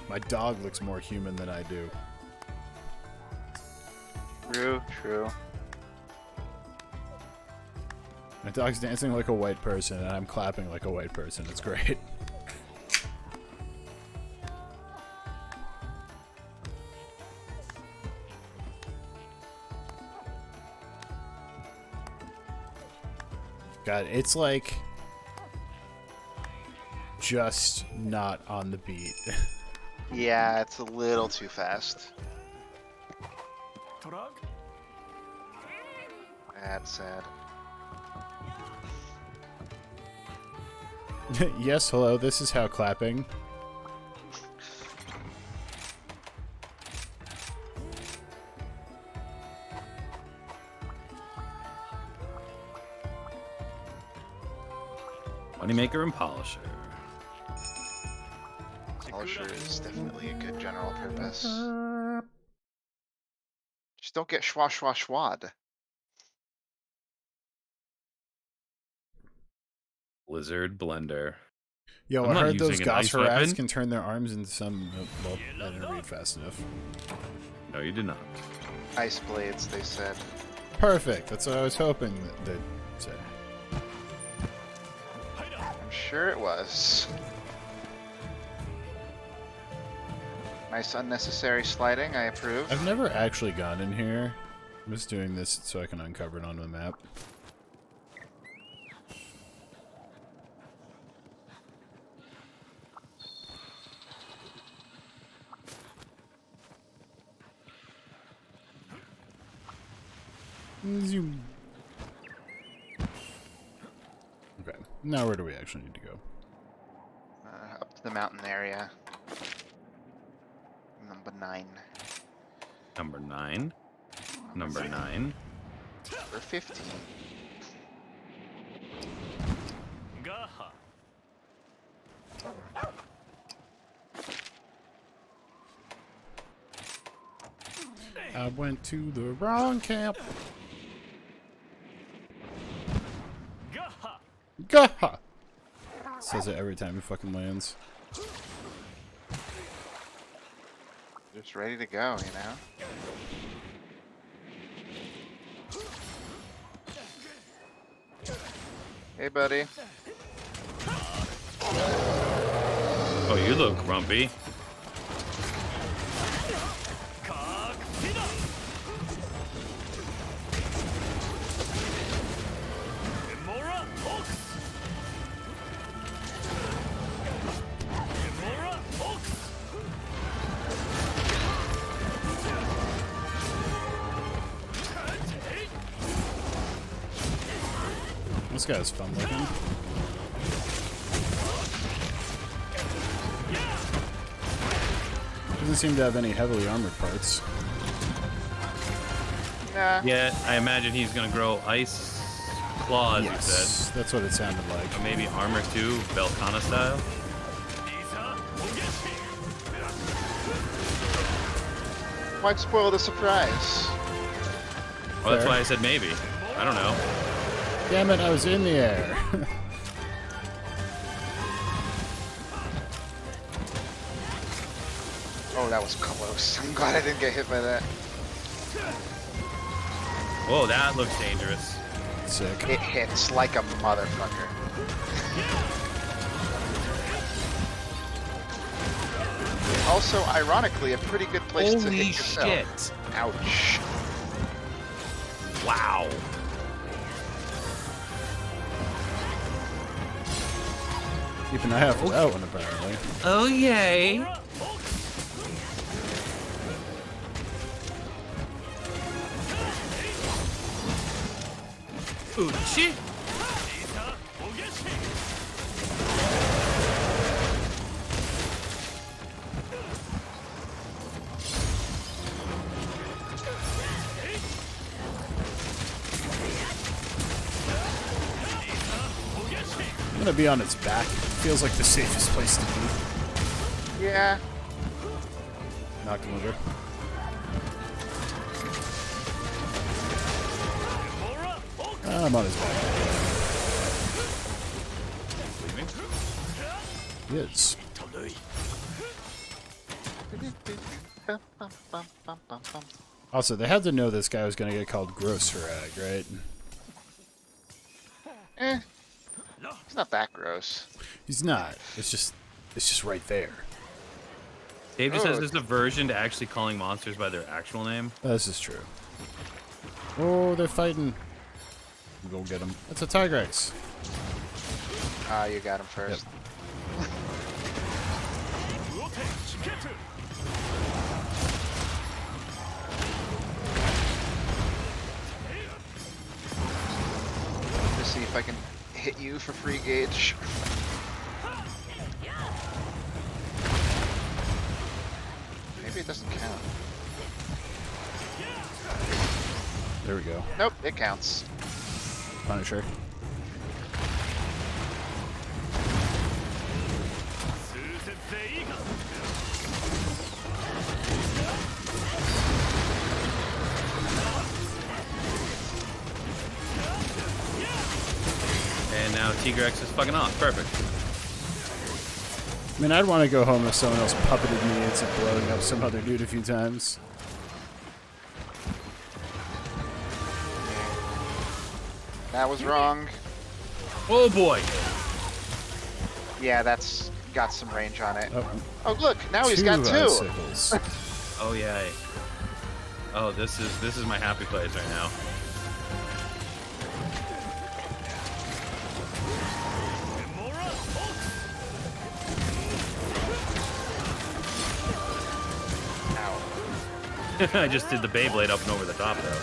My dog looks more human than I do. True. My dog's dancing like a white person, and I'm clapping like a white person. It's great. God, it's like just not on the beat. Yeah, it's a little too fast. That's sad. Yes, hello, this is how clapping. Moneymaker and Polisher. Polisher is definitely a good general purpose. Just don't get schwa schwa schwad. Blizzard Blender. Yo, I'm I not heard those using an ice Gosharats weapon. can turn their arms into some... Well, I didn't read fast enough. No, you did not. Ice blades, they said. Perfect, that's what I was hoping that they'd say. I'm sure it was. Nice unnecessary sliding, I approve. I've never actually gone in here. I'm just doing this so I can uncover it on the map. Zoom. Okay, now where do we actually need to go? Up to the mountain area. Number 9. Number 9. Number 9. Number 15. I went to the wrong camp. Gaha! Says it every time he fucking lands. Just ready to go, you know? Hey, buddy. Oh, you look grumpy. This guy's fun looking. Doesn't seem to have any heavily armored parts. Nah. Yeah, I imagine he's gonna grow ice claws, you said. Yes, that's what it sounded like. Or maybe armor 2, Belkana style. Might spoil the surprise. Well, that's Fair. why I said maybe. I don't know. Damn it, I was in the air. Oh, that was close. I'm glad I didn't get hit by that. Whoa, that looks dangerous. Sick. It hits like a motherfucker. Also, ironically, a pretty good place to Holy hit yourself. shit. Ouch. Wow. Keep an eye out for that one, apparently. Oh, yay. Uchi. I'm gonna be on its back. Feels like the safest place to be. Yeah. Knocked him over. I'm on his back. He is. Also, they had to know this guy was gonna get called Gross Rag, right? Eh. It's not that gross. He's not. It's just right there. Dave just Oh. says there's a version to actually calling monsters by their actual name. This is true. Oh, they're fighting. Go get him. That's a Tigrex. Ah, you got him first. Just see if I can hit you for free gauge. Maybe it doesn't count. There we go. Nope, it counts. Punisher. And now Tigrex is fucking off. Perfect. I mean, I'd want to go home if someone else puppeted me into blowing up some other dude a few times. That was wrong. Oh boy. Yeah, that's got some range on it. Oh, Oh, look, now he's got two. icicles. Oh yeah. Oh, this is my happy place right now. Ow. I just did the Beyblade up and over the top though.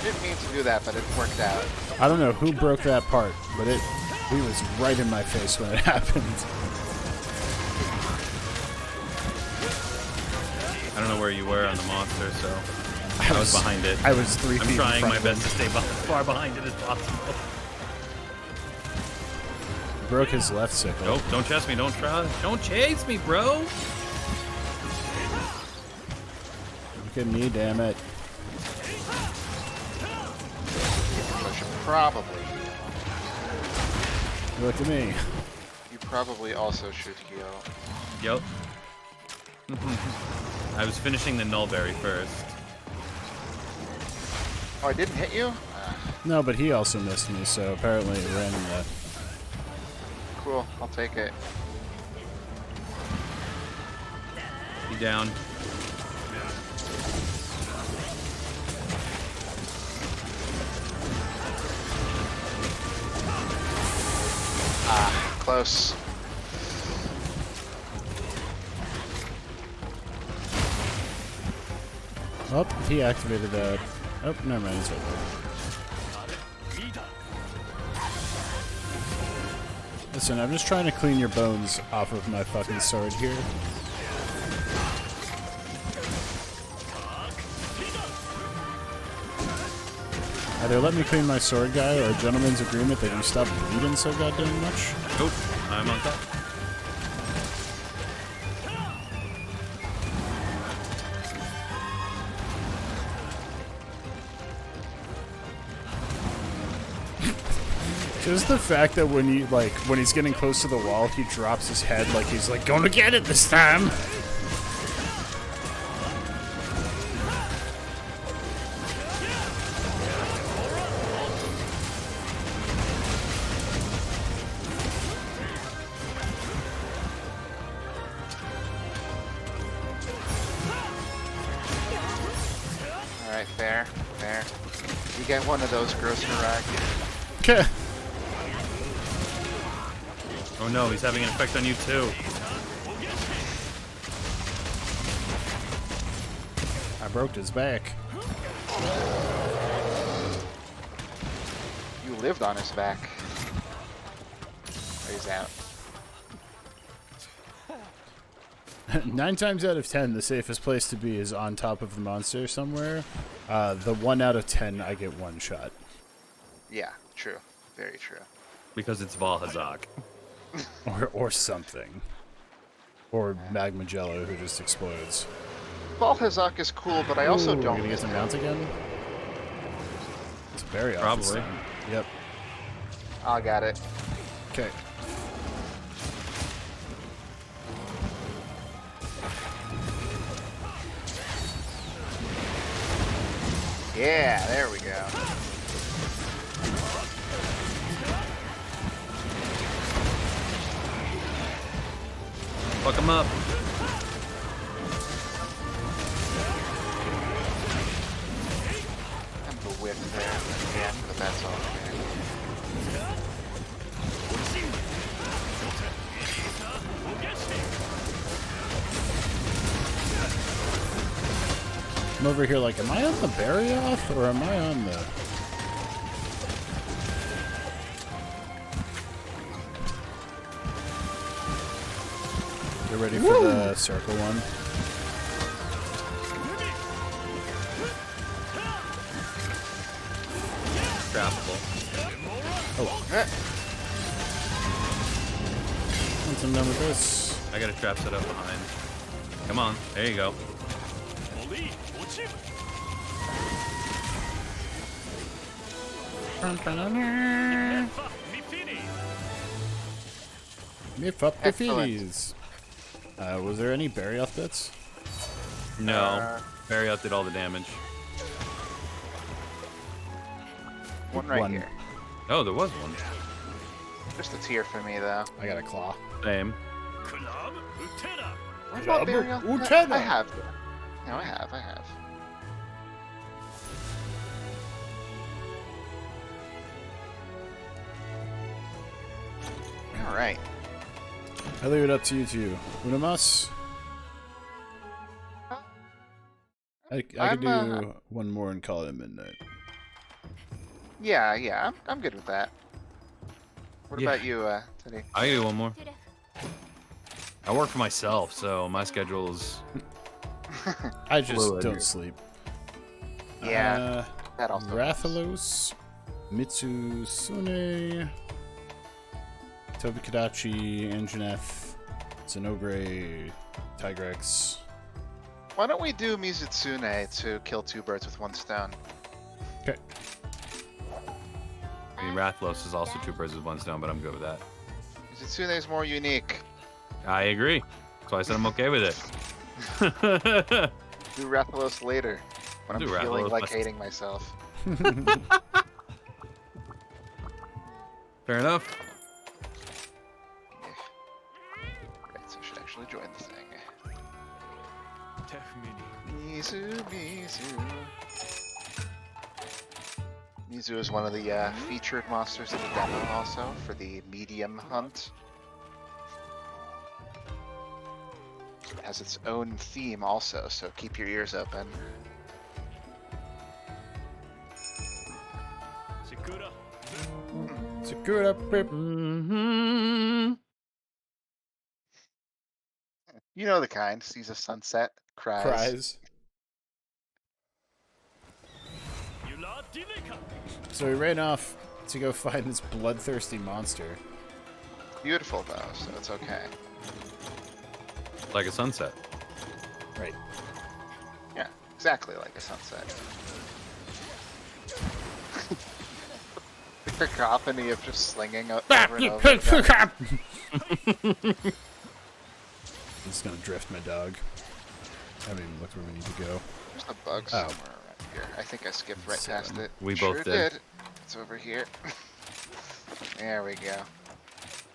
Didn't mean to do that, but it worked out. I don't know who broke that part, but he was right in my face when it happened. I don't know where you were on the monster, so I was behind it. I was 3 feet I'm in trying front my of best him. to stay as far behind it as possible. Broke his left sickle. Nope, don't chase me, don't chase me, bro. Look at me, damn it. I should probably. Look at me. You probably also should heal. Yep. I was finishing the Nullberry first. Oh, I didn't hit you? No, but he also missed me, so apparently it ran in the... Cool, I'll take it. You down. Ah, close. Oh, he activated that. Oh, never mind, it's right there. Listen, I'm just trying to clean your bones off of my fucking sword here. Either let me clean my sword, guy, or a gentleman's agreement that you stop bleeding so goddamn much. Nope, I'm on top. Just the fact that when he's getting close to the wall, he drops his head like he's like, gonna get it this time! Alright, fair, fair. You get one of those, gross Harag. Okay. Oh no, he's having an effect on you too. I broke his back. You lived on his back. He's out. 9 times out of 10, the safest place to be is on top of the monster somewhere. The 1 out of 10, I get one shot. Yeah, true. Very true. Because it's Valhazak. Or something. Or Magma Jello who just explodes. Balhazak is cool, but I also Ooh, don't. We're gonna get the mount again? It's very Probably. obvious. Yep. I got it. Okay. Yeah, there we go. Fuck him up. I'm over here like, am I on the Barioth or am I on the... Get ready for the circle one. Trappable. Oh. Once I'm done with this. I got a trap set up behind. Come on. There you go. Miff up the feelies. Was there any Barioth bits? No. Barioth did all the damage. One right here. Oh, there was one. Just a tear for me, though. I got a claw. Same. What about Barioth? I have. No, I have. Alright. I leave it up to you two. Unamas? I could do one more and call it a midnight. Yeah, I'm good with that. What about you, Teddy? I can do one more. I work for myself, so my schedule is... I just fluid. don't sleep. Yeah, that also Rathalos, Mitsusune, Tobikadachi, Anjaneth, Xenogre, Tigrex. Why don't we do Mizutsune to kill two birds with one stone? Okay. I mean, Rathalos is also 2 birds with 1 stone, but I'm good with that. Mizutsune is more unique. I agree. That's why I said I'm okay with it. Do Rathalos later, when I'm feeling like hating myself. Fair enough. Right, so I should actually join the thing. Mizu. Mizu is one of the featured monsters in the demo also, for the medium hunt. It has its own theme also, so keep your ears open. Sakura Pip. You know the kind, sees a sunset, cries. So he ran off to go find this bloodthirsty monster. Beautiful though, so it's okay. Like a sunset. Right. Yeah, exactly like a sunset. The cacophony of just slinging over and over. I'm just gonna drift my dog. I haven't even looked where we need to go. There's a bug somewhere around here. I think I skipped right past it. We sure both did. It's over here. There we go.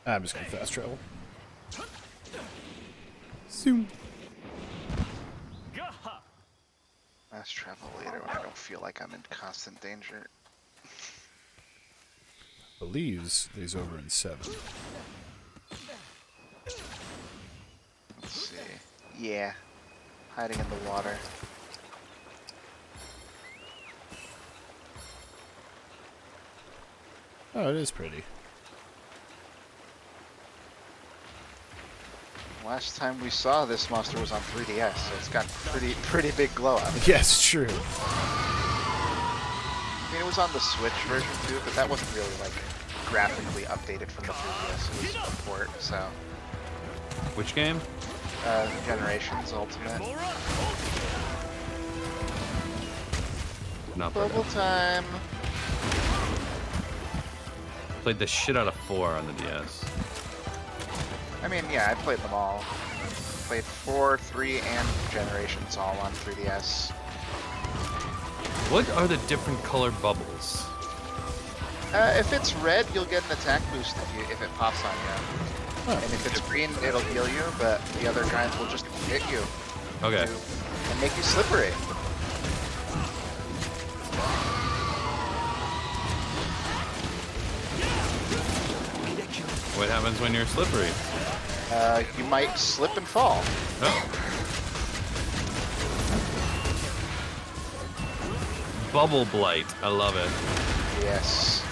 I'm just gonna fast travel. Zoom. Fast travel later when I don't feel like I'm in constant danger. Believes he's over in 7. Let's see. Yeah. Hiding in the water. Oh, it is pretty. Last time we saw this monster was on 3DS, so it's got pretty big glow up. Yes, true. I mean, it was on the Switch version too, but that wasn't really like graphically updated from the 3DS. It was a port, so. Which game? Generations Ultimate. Not Bubble time. Played the shit out of 4 on the DS. I mean, yeah, I played them all. Played 4, 3, and Generations all on 3DS. What are the different colored bubbles? If it's red, you'll get an attack boost if it pops on you. Oh. And if it's green, it'll heal you, but the other kinds will just hit you. Okay. And make you slippery. What happens when you're slippery? You might slip and fall. Oh. Bubble Blight. I love it. Yes.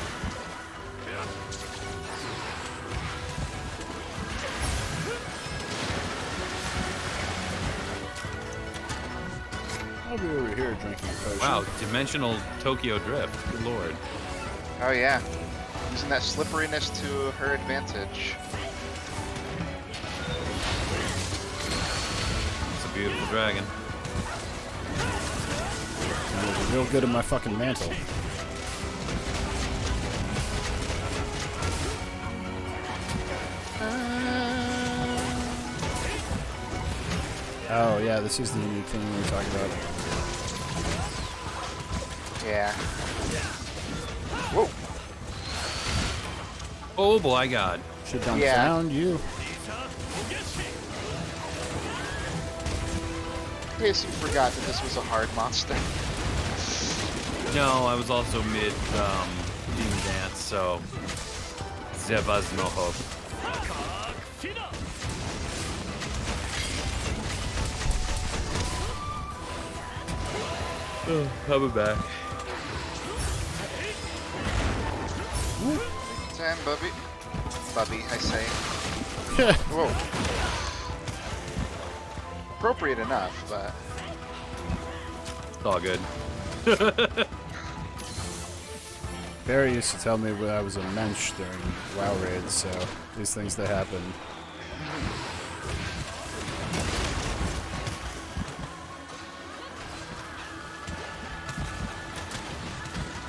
I'll be over here drinking a potion. Wow, dimensional Tokyo Drift. Good lord. Oh yeah. Using that slipperiness to her advantage. It's a beautiful dragon. I'm looking real good in my fucking mantle. Oh yeah, this is the unique thing we were talking about. Yeah. Whoa. Oh my god. Should have Yeah. found you. In case you forgot that this was a hard monster. No, I was also mid Demon Dance, so there was no hope. Oh, coming back. Time, Bubby. Bubby, I say. Whoa. Appropriate enough, but... It's all good. Barry used to tell me when I was a mensch during WoW raids, so these things that happen.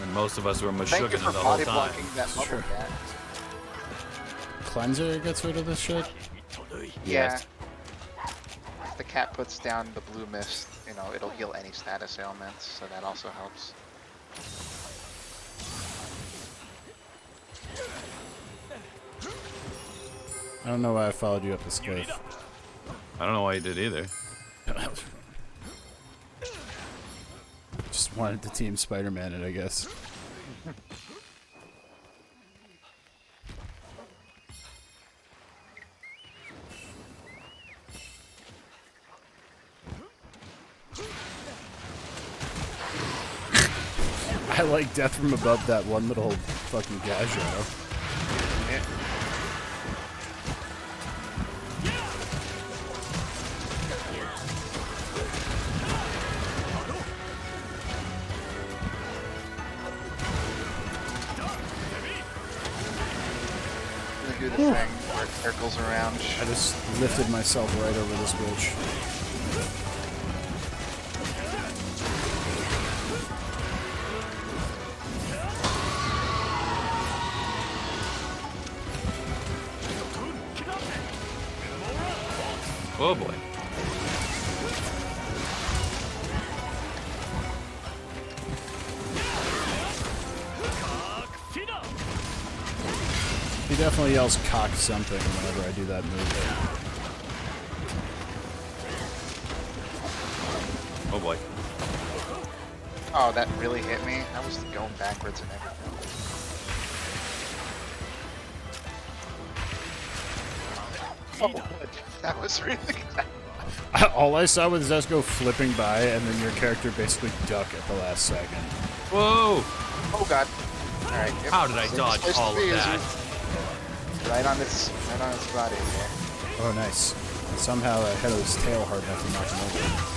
And most of us were Thank you mashooking for the whole body time. blocking that bubble Sure. cat. Cleanser gets rid of this shit? Yes. If the cat puts down the blue mist, you know, it'll heal any status ailments, so that also helps. I don't know why I followed you up this cliff. I don't know why you did either. Just wanted to team Spider-Man it, I guess. I like death from above that one little fucking Gajo. Gonna do the thing where it circles around. I just lifted myself right over this bitch. Oh boy. He definitely yells cock something whenever I do that move. Oh boy. Oh, that really hit me. I was going backwards and everything. Oh, that was really good. All I saw was Zesko flipping by, and then your character basically duck at the last second. Whoa! Oh god. Alright. Yep. How did I Same dodge place to all of be, that? Right on its body there. Oh, nice. Somehow I hit his tail hard enough to knock him over.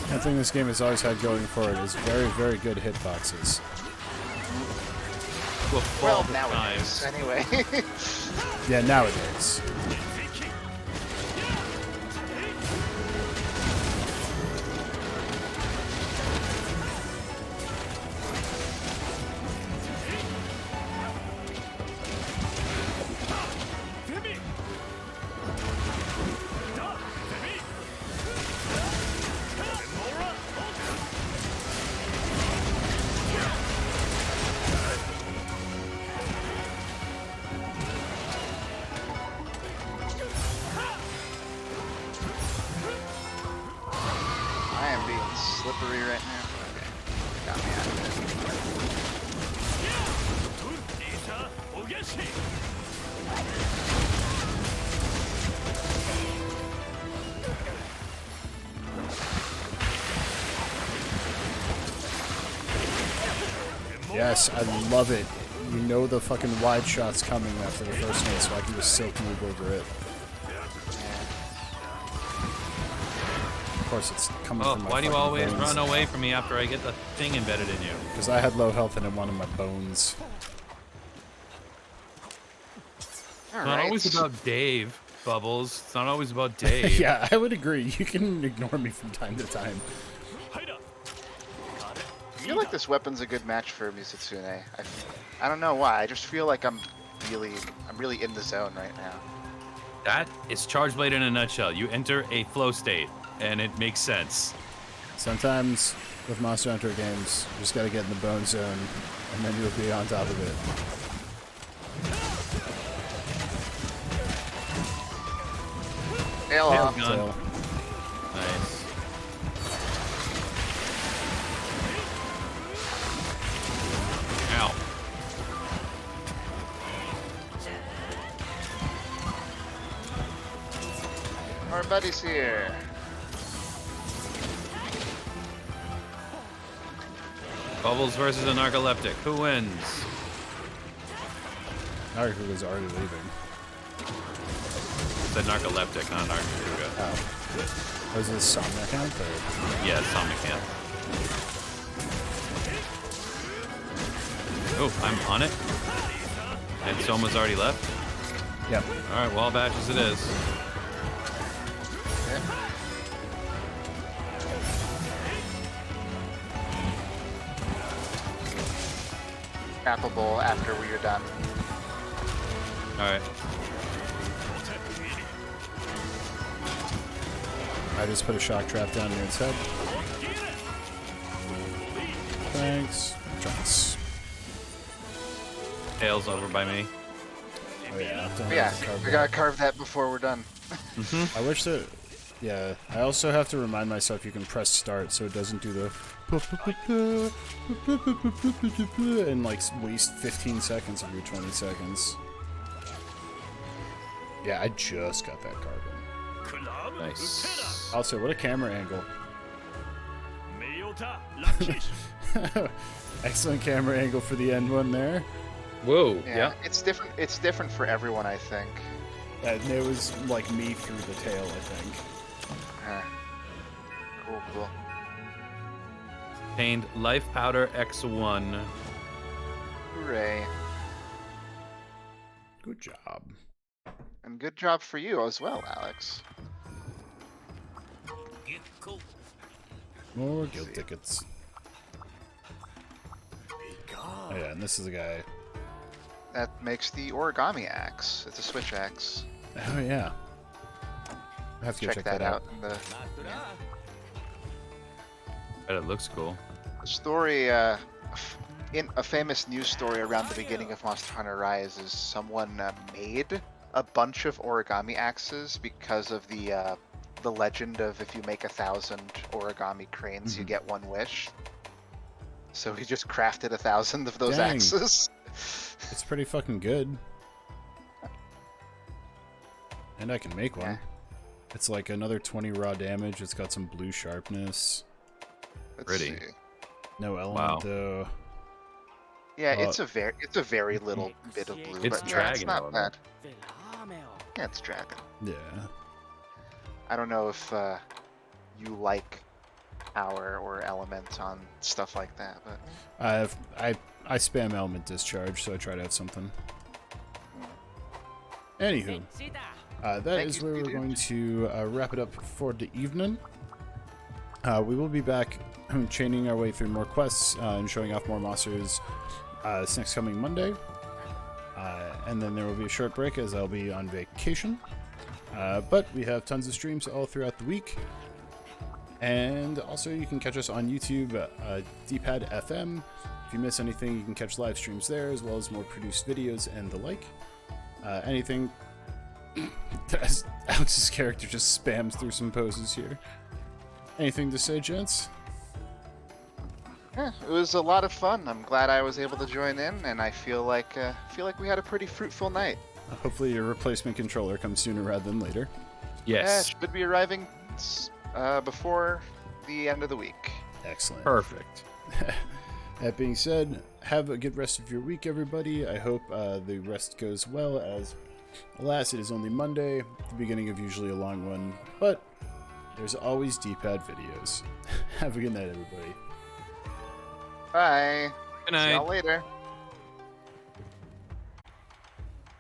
One thing this game has always had going for it is very, very good hitboxes. Well, nowadays, anyway. Yeah, nowadays. slippery right now. Okay. Got me out of Yes, I love it. You know the fucking wide shot's coming after the first one, so I can just silk move over it. Of course, it's coming Oh, from my why do you fucking always bones. run away from me after I get the thing embedded in you? Because I had low health and it wanted my bones. It's not always about Dave, Bubbles. It's not always about Dave. Yeah, I would agree. You can ignore me from time to time. I feel like this weapon's a good match for Mizutsune. I don't know why. I just feel like I'm really in the zone right now. That is Charge Blade in a nutshell. You enter a flow state, and it makes sense. Sometimes with Monster Hunter games, you just gotta get in the bone zone, and then you'll be on top of it. Tail off. Gun. Tail. Nice. Ow. Our buddy's here. Bubbles versus a narcoleptic. Who wins? Naruto was already leaving. It's a narcoleptic, not a narcoleptic. Oh. Was this Somnia count or? Yeah, it's Somnicant. Oh, I'm on it. And Soma's already left? Yep. Alright, wall batches it is. Yep. Appable after we are done. Alright. I just put a shock trap down near its head. Thanks. Chunks. Tails over by me. Oh yeah. Yeah, we gotta carve that before we're done. I wish that. Yeah. I also have to remind myself you can press start so it doesn't do the and like waste 15 seconds of your 20 seconds. Yeah, I just got that carbon. Nice. Also, what a camera angle. Excellent camera angle for the end one there. Whoa. Yeah, it's different. It's different for everyone, I think. And it was like me through the tail, I think. Cool. Obtained Life Powder X1. Hooray! Good job. And good job for you as well, Alex. More guild tickets. Oh yeah, and this is a guy. That makes the origami axe. It's a switch axe. Oh yeah. I have to go Check that out. In the Bet it looks cool. story, in a famous news story around the beginning of Monster Hunter Rise, is someone made a bunch of origami axes because of the legend of if you make 1,000 origami cranes, you get one wish. So he just crafted 1,000 of those Dang. axes. It's pretty fucking good. And I can make one. Yeah. It's like another 20 raw damage. It's got some blue sharpness. Let's Pretty. see. No element Wow. though. Yeah, Well, it's a very little bit of blue, It's but yeah, it's dragon not element. bad. Yeah, it's dragon. Yeah. I don't know if you like power or element on stuff like that, but I spam element discharge, so I try to have something. Anywho, that Thank is you, where we're dude. going to wrap it up for the evening. We will be back chaining our way through more quests and showing off more monsters this next coming Monday. And then there will be a short break as I'll be on vacation. But we have tons of streams all throughout the week. And also you can catch us on YouTube, D-Pad FM. If you miss anything, you can catch live streams there, as well as more produced videos and the like. Anything... Alex's character just spams through some poses here. Anything to say, gents? Yeah, it was a lot of fun. I'm glad I was able to join in, and I feel like we had a pretty fruitful night. Hopefully your replacement controller comes sooner rather than later. Yeah, Yes. should be arriving before the end of the week. Excellent. Perfect. That being said, have a good rest of your week, everybody. I hope the rest goes well, as alas, it is only Monday, the beginning of usually a long one, but there's always D-pad videos. Have a good night, everybody. Bye. Good See night. y'all later.